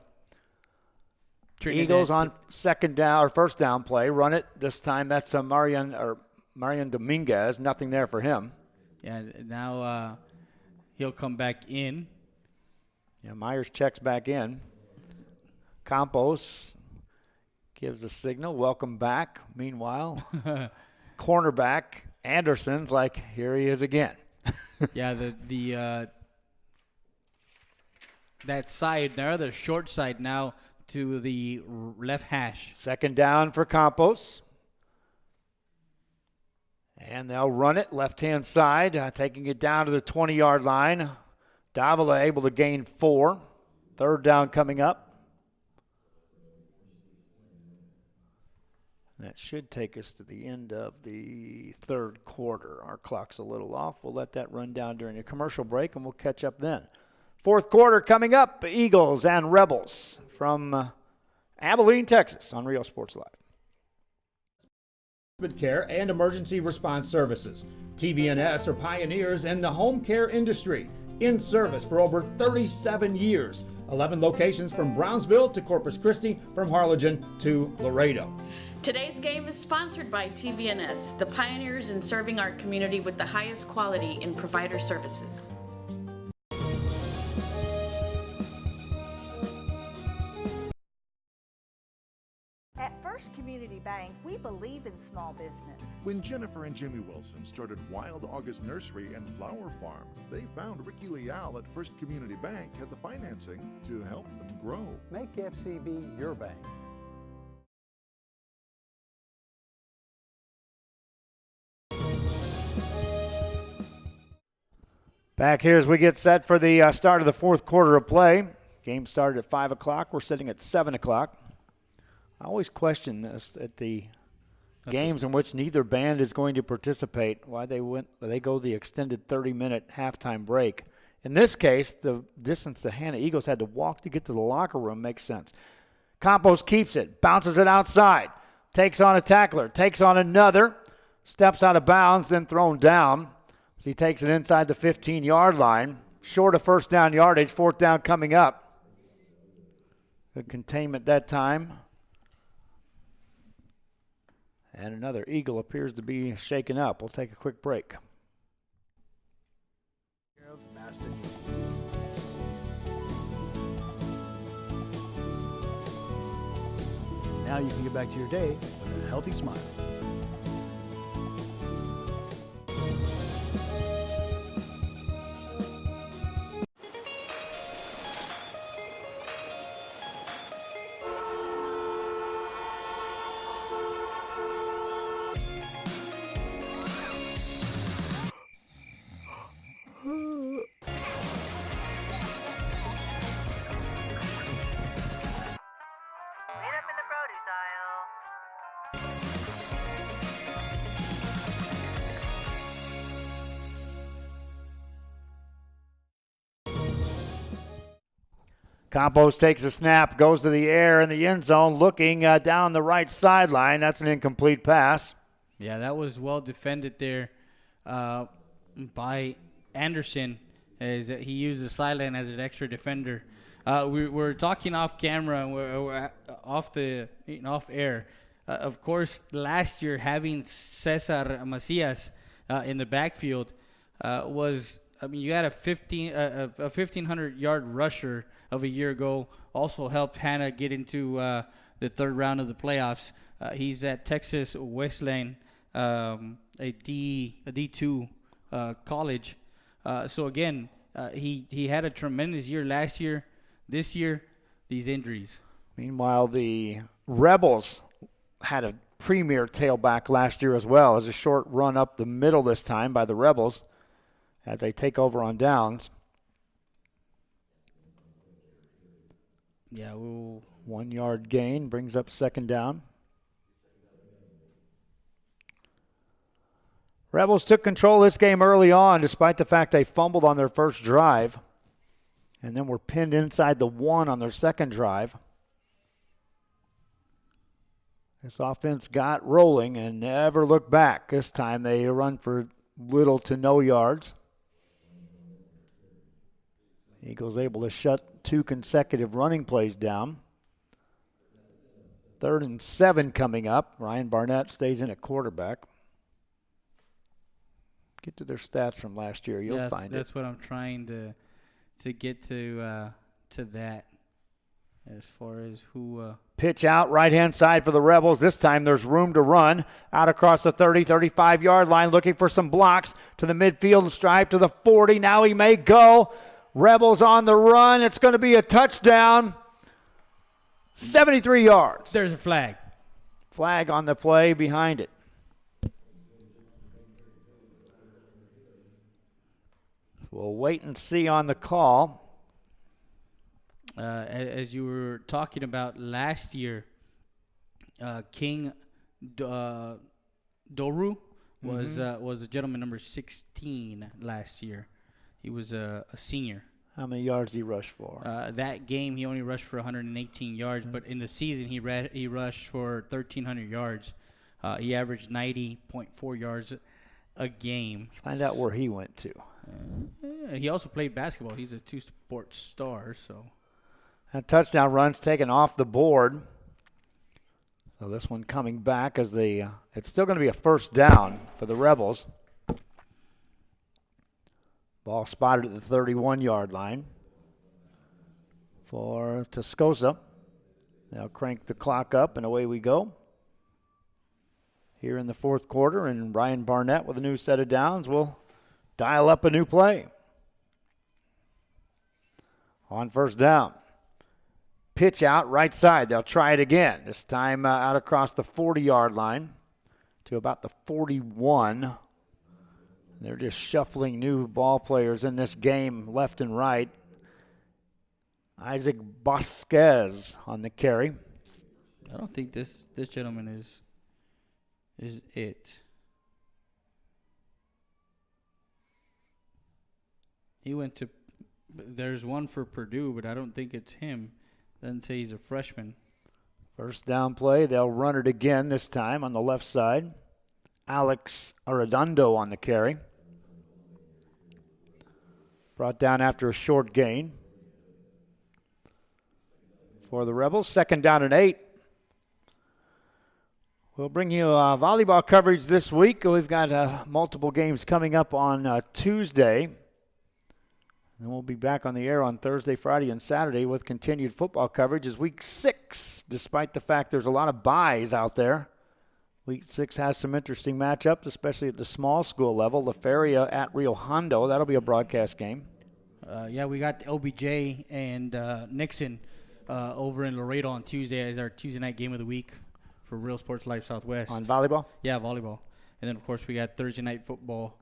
S1: Eagles on first down play. Run it this time. That's Marian Dominguez. Nothing there for him.
S2: Yeah, now he'll come back in.
S1: Yeah, Myers checks back in. Campos gives a signal. Welcome back. Meanwhile, cornerback Anderson's like, here he is again.
S2: Yeah, that side, their other short side now to the left hash.
S1: Second down for Campos. And they'll run it left-hand side, taking it down to the 20-yard line. Davila able to gain 4. Third down coming up. That should take us to the end of the third quarter. Our clock's a little off. We'll let that run down during a commercial break, and we'll catch up then. Fourth quarter coming up, Eagles and Rebels from Abilene, Texas on Rio Sports Live.
S15: Care and emergency response services. TVNS are pioneers in the home care industry, in service for over 37 years. 11 locations from Brownsville to Corpus Christi, from Harlingen to Laredo.
S14: Today's game is sponsored by TVNS, the pioneers in serving our community with the highest quality in provider services.
S21: At First Community Bank, we believe in small business.
S22: When Jennifer and Jimmy Wilson started Wild August Nursery and Flower Farm, they found Ricky Leal at First Community Bank had the financing to help them grow.
S7: Make FCB your bank.
S1: Back here as we get set for the start of the fourth quarter of play. Game started at 5 o'clock. We're sitting at 7 o'clock. I always question this at the games in which neither band is going to participate, why they go the extended 30-minute halftime break. In this case, the distance the Hanna Eagles had to walk to get to the locker room makes sense. Campos keeps it, bounces it outside, takes on a tackler, takes on another, steps out of bounds, then thrown down. So he takes it inside the 15-yard line, short of first down yardage, fourth down coming up. Good containment that time. And another Eagle appears to be shaken up. We'll take a quick break.
S11: Now you can get back to your day with a healthy smile.
S1: Campos takes a snap, goes to the air in the end zone, looking down the right sideline. That's an incomplete pass.
S2: Yeah, that was well defended there by Anderson, as he used the sideline as an extra defender. We're talking off camera. We're off air. Of course, last year having Cesar Macias in the backfield was. I mean, you had a 1,500-yard rusher of a year ago. Also helped Hanna get into the third round of the playoffs. He's at Texas Wesleyan, a D2 college. So again, he had a tremendous year last year. This year, these injuries.
S1: Meanwhile, the Rebels had a premier tailback last year as well, as a short run up the middle this time by the Rebels as they take over on downs.
S2: Yeah,
S1: 1 yard gain brings up second down. Rebels took control of this game early on, despite the fact they fumbled on their first drive, and then were pinned inside the 1 on their second drive. This offense got rolling and never looked back. This time they run for little to no yards. Eagles able to shut 2 consecutive running plays down. 3rd and 7 coming up. Ryan Barnett stays in at quarterback. Get to their stats from last year. You'll find it.
S2: That's what I'm trying to get to that as far as who.
S1: Pitch out right-hand side for the Rebels. This time there's room to run. Out across the 30, 35-yard line, looking for some blocks to the midfield stripe to the 40. Now he may go. Rebels on the run. It's going to be a touchdown. 73 yards.
S2: There's a flag.
S1: Flag on the play behind it. We'll wait and see on the call.
S2: As you were talking about last year, King Doru was a gentleman number 16 last year. He was a senior.
S1: How many yards did he rush for?
S2: That game, he only rushed for 118 yards, but in the season, he rushed for 1,300 yards. He averaged 90.4 yards a game.
S1: Find out where he went to.
S2: He also played basketball. He's a two-sport star, so.
S1: That touchdown run's taken off the board. So this one coming back as it's still going to be a first down for the Rebels. Ball spotted at the 31-yard line for Tascosa. They'll crank the clock up, and away we go. Here in the fourth quarter, and Ryan Barnett with a new set of downs will dial up a new play. On first down. Pitch out right side. They'll try it again. This time out across the 40-yard line to about the 41. They're just shuffling new ball players in this game left and right. Isaac Vasquez on the carry.
S2: I don't think this gentleman is it. He went to – there's one for Purdue, but I don't think it's him. Doesn't say he's a freshman.
S1: First down play. They'll run it again this time on the left side. Alex Arredondo on the carry. Brought down after a short gain. For the Rebels, second down and 8. We'll bring you volleyball coverage this week. We've got multiple games coming up on Tuesday. And we'll be back on the air on Thursday, Friday, and Saturday with continued football coverage as Week 6, despite the fact there's a lot of byes out there. Week 6 has some interesting matchups, especially at the small school level. La Feria at Rio Hondo. That'll be a broadcast game.
S2: Yeah, we got OBJ and Nixon over in Laredo on Tuesday as our Tuesday night game of the week for Real Sports Life Southwest.
S1: On volleyball?
S2: Yeah, volleyball. And then, of course, we got Thursday night football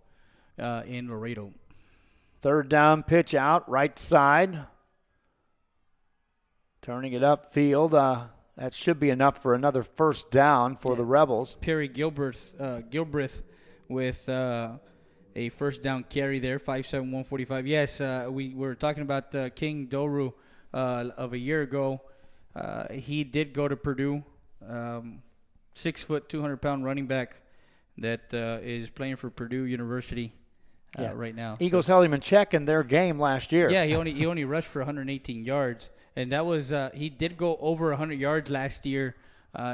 S2: in Laredo.
S1: Third down pitch out, right side. Turning it upfield. That should be enough for another first down for the Rebels.
S2: Perry Gilbreth with a first down carry there, 5'7", 145. Yes, we were talking about King Doru of a year ago. He did go to Purdue. 6 foot, 200-pound running back that is playing for Purdue University. right now.
S1: Eagles held him in check in their game last year.
S2: Yeah, he only rushed for 118 yards, and that was he did go over 100 yards last year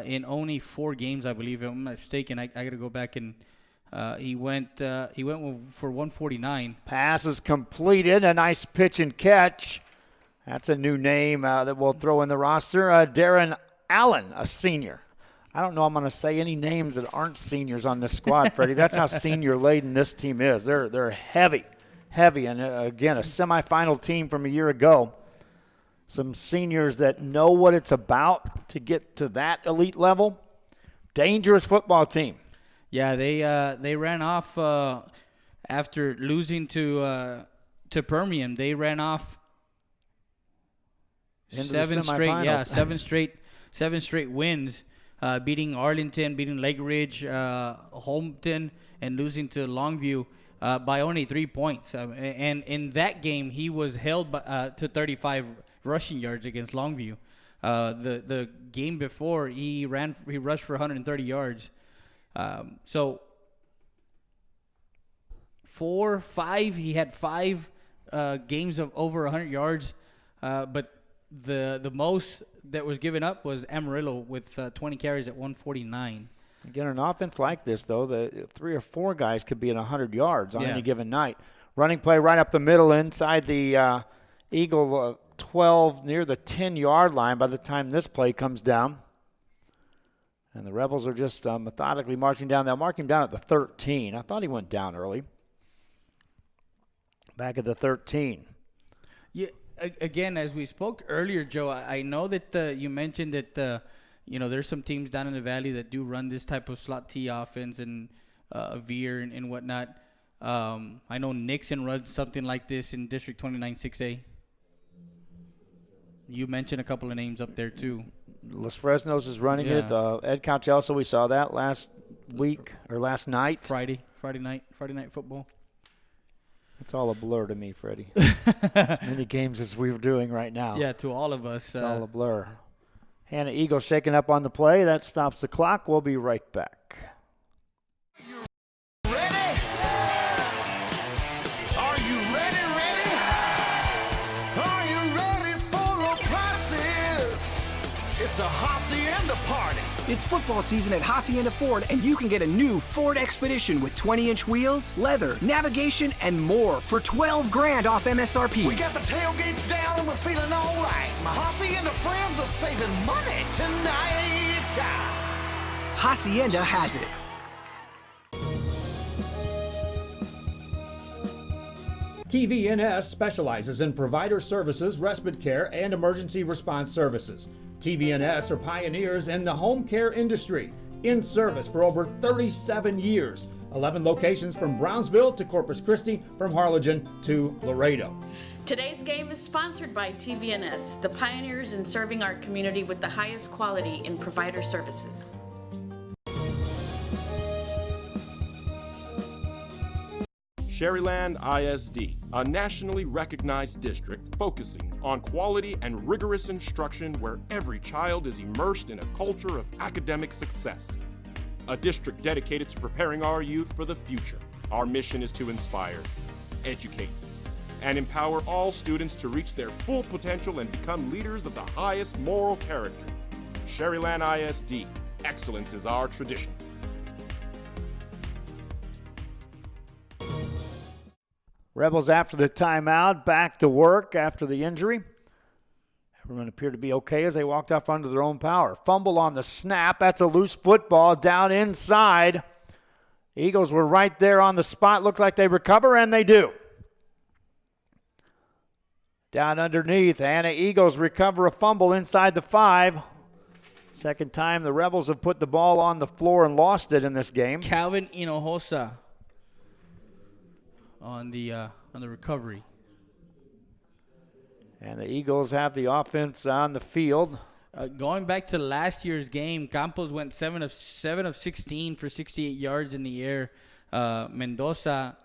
S2: in only 4 games, I believe. If I'm not mistaken. I got to go back and he went for 149.
S1: Passes completed. A nice pitch and catch. That's a new name that we'll throw in the roster. Darren Allen, a senior. I don't know I'm going to say any names that aren't seniors on this squad, Freddie. That's how senior-laden this team is. They're heavy. And, again, a semifinal team from a year ago. Some seniors that know what it's about to get to that elite level. Dangerous football team.
S2: Yeah, they ran off after losing to Permian. They ran off seven straight wins, beating Arlington, beating Lake Ridge, Holmton, and losing to Longview by only 3 points. And in that game, he was held to 35 rushing yards against Longview. The game before, he rushed for 130 yards. So he had 5 games of over 100 yards, but the most that was given up was Amarillo with 20 carries at 149.
S1: Again, an offense like this, though, the 3 or 4 guys could be at 100 yards on any given night. Running play right up the middle inside the Eagle 12 near the 10-yard line by the time this play comes down. And the Rebels are just methodically marching down. They'll mark him down at the 13. I thought he went down early. Back at the 13.
S2: Yeah. Again, as we spoke earlier, Joe, I know that you mentioned that there's some teams down in the valley that do run this type of slot T offense and veer and whatnot. I know Nixon runs something like this in District 29 6A. You mentioned a couple of names up there too.
S1: Los Fresnos is running it. Ed Couchelso, we saw that last night.
S2: Friday night football.
S1: It's all a blur to me, Freddie. As many games as we're doing right now.
S2: Yeah, to all of us.
S1: It's all a blur. Hanna Eagles shaking up on the play. That stops the clock. We'll be right back.
S9: Ready? Are you ready? Are you ready for the prices? It's a Hacienda party.
S10: It's football season at Hacienda Ford, and you can get a new Ford Expedition with 20-inch wheels, leather, navigation, and more for $12,000 off MSRP.
S9: We got the tailgates down and we're feeling all right. My Hacienda friends are saving money tonight.
S10: Hacienda has it.
S15: TVNS specializes in provider services, respite care, and emergency response services. TVNS are pioneers in the home care industry, in service for over 37 years. 11 locations from Brownsville to Corpus Christi, from Harlingen to Laredo.
S14: Today's game is sponsored by TVNS, the pioneers in serving our community with the highest quality in provider services.
S19: Sherryland ISD, a nationally recognized district focusing on quality and rigorous instruction where every child is immersed in a culture of academic success. A district dedicated to preparing our youth for the future. Our mission is to inspire, educate, and empower all students to reach their full potential and become leaders of the highest moral character. Sherryland ISD, excellence is our tradition.
S1: Rebels after the timeout, back to work after the injury. Everyone appeared to be okay as they walked off under their own power. Fumble on the snap. That's a loose football down inside. Eagles were right there on the spot. Looked like they recover, and they do. Down underneath, Hanna Eagles recover a fumble inside the 5. Second time the Rebels have put the ball on the floor and lost it in this game.
S2: Calvin Hinojosa on the recovery.
S1: And the Eagles have the offense on the field.
S2: Going back to last year's game, Campos went 7 of 16 for 68 yards in the air. Mendoza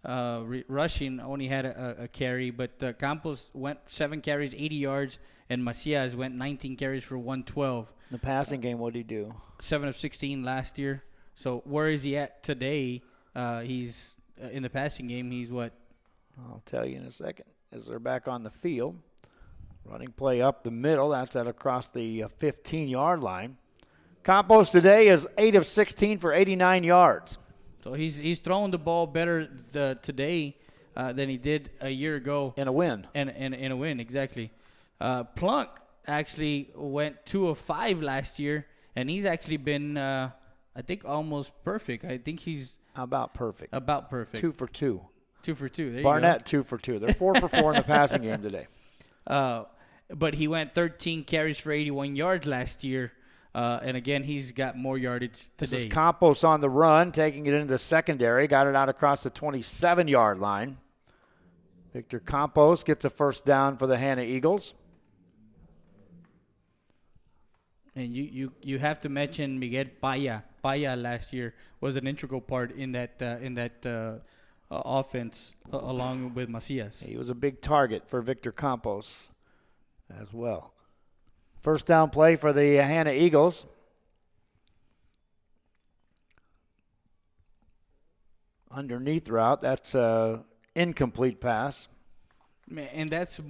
S2: rushing only had a carry, but Campos went 7 carries, 80 yards, and Macias went 19 carries for 112.
S1: In the passing game, what did he do?
S2: 7 of 16 last year. So where is he at today? He's in the passing game, he's what?
S1: I'll tell you in a second. As they're back on the field, running play up the middle. That's at across the 15-yard line. Campos today is 8 of 16 for 89 yards.
S2: So he's throwing the ball better today than he did a year ago.
S1: In a win.
S2: And in a win, exactly. Plunk actually went 2 of 5 last year, and he's actually been, I think, almost perfect. I think he's
S1: about perfect. 2 for 2.
S2: 2 for 2. There
S1: Barnett,
S2: you go.
S1: 2 for 2. They're 4 for 4 in the passing game today.
S2: But he went 13 carries for 81 yards last year. And again, he's got more yardage today.
S1: This is Campos on the run, taking it into the secondary. Got it out across the 27-yard line. Victor Campos gets a first down for the Hanna Eagles.
S2: And you have to mention Miguel Paya. Paya last year was an integral part in that offense along with Macias.
S1: He was a big target for Victor Campos as well. First down play for the Hanna Eagles. Underneath route, that's an incomplete pass.
S2: And that's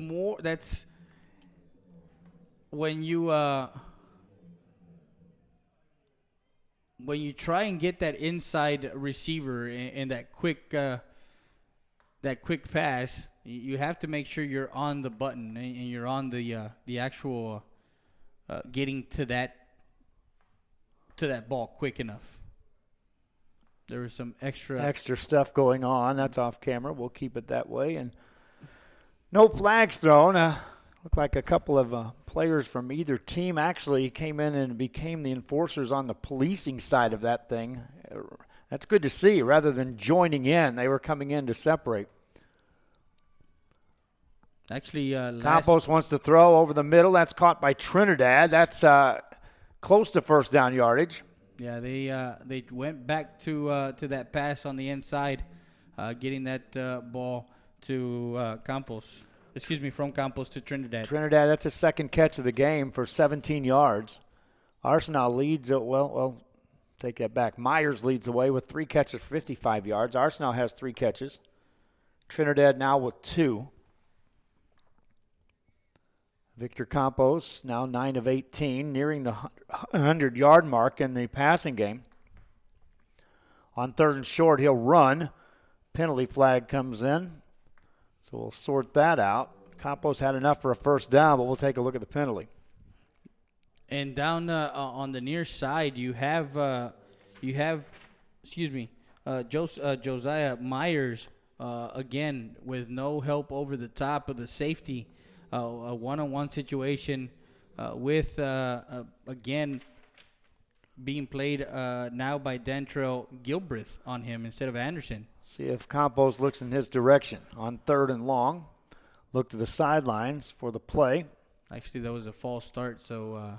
S2: when you try and get that inside receiver in that quick pass, you have to make sure you're on the button and you're on the actual getting to that ball quick enough. There was some extra
S1: stuff going on. That's off camera. We'll keep it that way. And no flags thrown. Looked like a couple of players from either team actually came in and became the enforcers on the policing side of that thing. That's good to see. Rather than joining in, they were coming in to separate.
S2: Actually,
S1: Campos wants to throw over the middle. That's caught by Trinidad. That's close to first down yardage.
S2: Yeah, they went back to that pass on the inside, getting that ball to Campos. Excuse me, from Campos to Trinidad.
S1: Trinidad, that's his second catch of the game for 17 yards. Arsenal leads, take that back. Myers leads the way with 3 catches for 55 yards. Arsenal has 3 catches. Trinidad now with 2. Victor Campos now 9 of 18, nearing the 100-yard mark in the passing game. On 3rd and short, he'll run. Penalty flag comes in, so we'll sort that out. Campos had enough for a first down, but we'll take a look at the penalty.
S2: And down on the near side, you have Josiah Myers again with no help over the top of the safety. A one-on-one situation with, again, being played now by Dentrell Gilbreth on him instead of Anderson.
S1: See if Campos looks in his direction. On 3rd and long, look to the sidelines for the play.
S2: Actually, that was a false start, so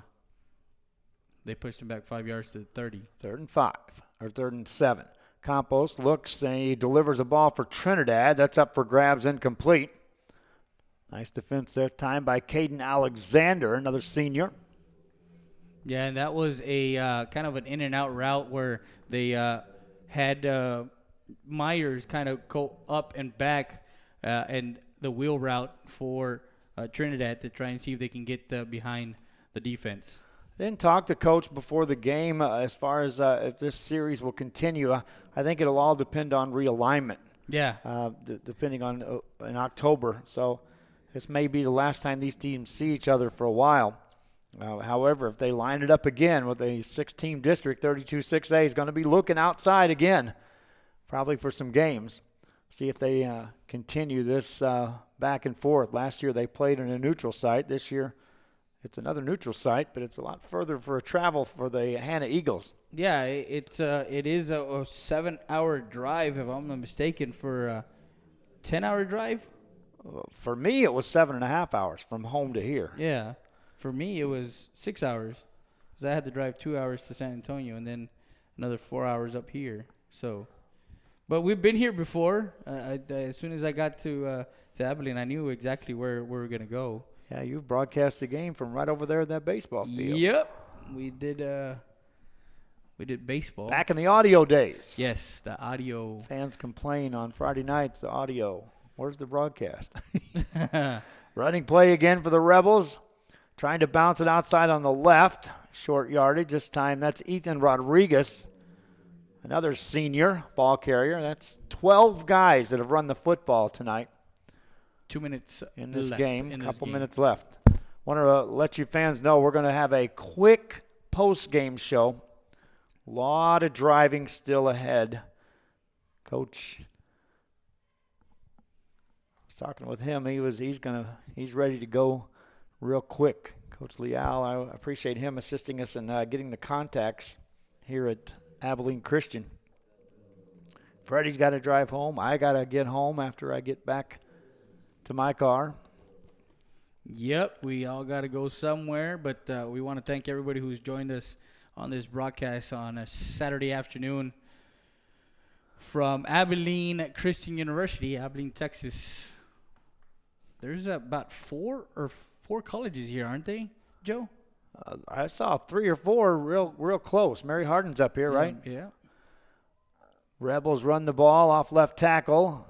S2: they pushed him back 5 yards to the 30.
S1: 3rd and 5, or 3rd and 7. Campos looks and he delivers a ball for Trinidad. That's up for grabs, incomplete. Nice defense there, time by Caden Alexander, another senior.
S2: Yeah, and that was a kind of an in-and-out route where they had Myers kind of go up and back and the wheel route for Trinidad to try and see if they can get behind the defense.
S1: Didn't talk to Coach before the game as far as if this series will continue. I think it'll all depend on realignment.
S2: Yeah.
S1: Depending on in October. So this may be the last time these teams see each other for a while. However, if they line it up again with a 6-team district, 32-6A is going to be looking outside again, probably for some games. See if they continue this back and forth. Last year they played in a neutral site. This year it's another neutral site, but it's a lot further for a travel for the Hanna Eagles.
S2: Yeah, it is a 7-hour drive, if I'm not mistaken, for a 10-hour drive.
S1: For me, it was 7.5 hours from home to here.
S2: Yeah. For me, it was 6 hours because I had to drive 2 hours to San Antonio and then another 4 hours up here. So, but we've been here before. As soon as I got to Abilene, I knew exactly where we were going to go.
S1: Yeah, you've broadcast the game from right over there at that baseball field.
S2: Yep. We did We did baseball.
S1: Back in the audio days.
S2: Yes, the audio.
S1: Fans complain on Friday nights, the audio. Where's the broadcast? Running play again for the Rebels. Trying to bounce it outside on the left. Short yardage. This time that's Ethan Rodriguez. Another senior ball carrier. That's 12 guys that have run the football tonight.
S2: 2 minutes
S1: in this
S2: left
S1: game.
S2: in
S1: A
S2: this
S1: couple
S2: game.
S1: minutes left. Want to let you fans know we're going to have a quick post-game show. A lot of driving still ahead. Coach, I was talking with him. He's ready to go real quick. Coach Leal, I appreciate him assisting us in getting the contacts here at Abilene Christian. Freddie's got to drive home. I got to get home after I get back to my car.
S2: Yep, we all got to go somewhere, but we want to thank everybody who's joined us on this broadcast on a Saturday afternoon from Abilene Christian University, Abilene, Texas. There's about four colleges here, aren't they, Joe?
S1: I saw 3 or 4 real close. Mary Hardin's up here, right?
S2: Yeah.
S1: Rebels run the ball off left tackle.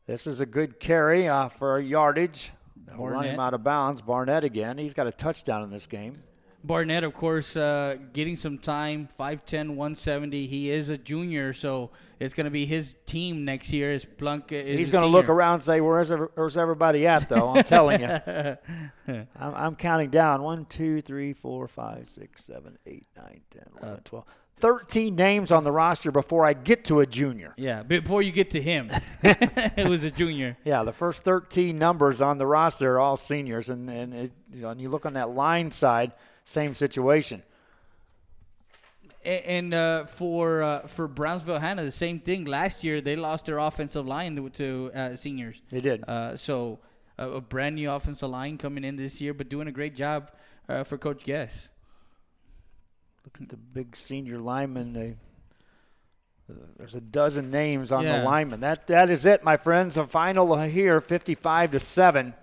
S1: This is a good carry for a yardage. They'll run him out of bounds. Barnett again. He's got a touchdown in this game.
S2: Barnett, of course, getting some time, 5'10", 170. He is a junior, so it's going to be his team next year. As Plunk is
S1: He's going to look around and say, where's everybody at, though? I'm telling you. I'm counting down. 1, 2, 3, 4, 5, 6, 7, 8, 9, 10, 11, 12. 13 names on the roster before I get to a junior.
S2: Yeah, before you get to him. It was a junior.
S1: Yeah, the first 13 numbers on the roster are all seniors. And you look on that line side, same situation.
S2: And for Brownsville Hanna, the same thing. Last year, they lost their offensive line to seniors.
S1: They did.
S2: So a brand new offensive line coming in this year, but doing a great job for Coach Guess.
S1: Look at the big senior linemen. There's a dozen names on the linemen. That is it, my friends. A final here, 55-7,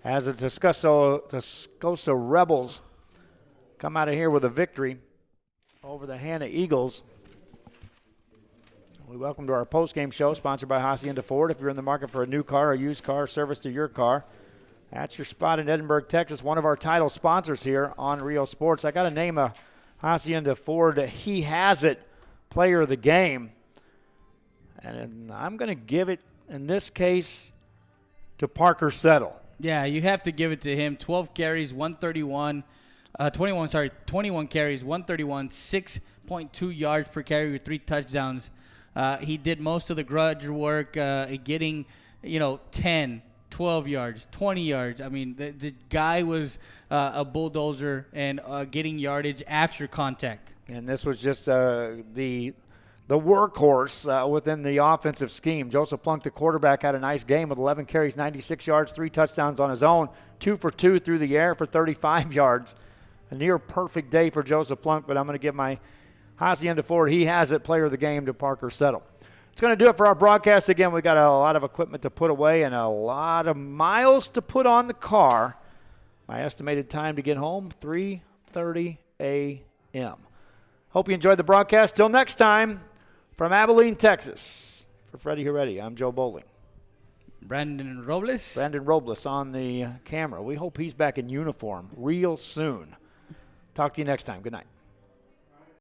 S1: as the Tascosa Rebels come out of here with a victory over the Hanna Eagles. We welcome to our post-game show, sponsored by Hacienda Ford. If you're in the market for a new car or used car, service to your car, that's your spot in Edinburgh, Texas. One of our title sponsors here on Rio Sports. I got to name a Hacienda Ford He Has It player of the game. And I'm going to give it, in this case, to Parker Settle.
S2: Yeah, you have to give it to him. 12 carries, 131. 21 carries, 131, 6.2 yards per carry with 3 touchdowns. He did most of the grudge work, getting, 10, 12 yards, 20 yards. I mean, the guy was a bulldozer and getting yardage after contact.
S1: And this was just the workhorse within the offensive scheme. Joseph Plunk, the quarterback, had a nice game with 11 carries, 96 yards, 3 touchdowns on his own, 2 for 2 through the air for 35 yards. A near perfect day for Joseph Plunk, but I'm going to give my Hacienda Ford He Has It player of the game to Parker Settle. It's going to do it for our broadcast. Again, we got a lot of equipment to put away and a lot of miles to put on the car. My estimated time to get home, 3:30 a.m. Hope you enjoyed the broadcast. Till next time, from Abilene, Texas, for Freddie Heredia, I'm Joe Bowling.
S2: Brandon Robles
S1: on the camera. We hope he's back in uniform real soon. Talk to you next time. Good night.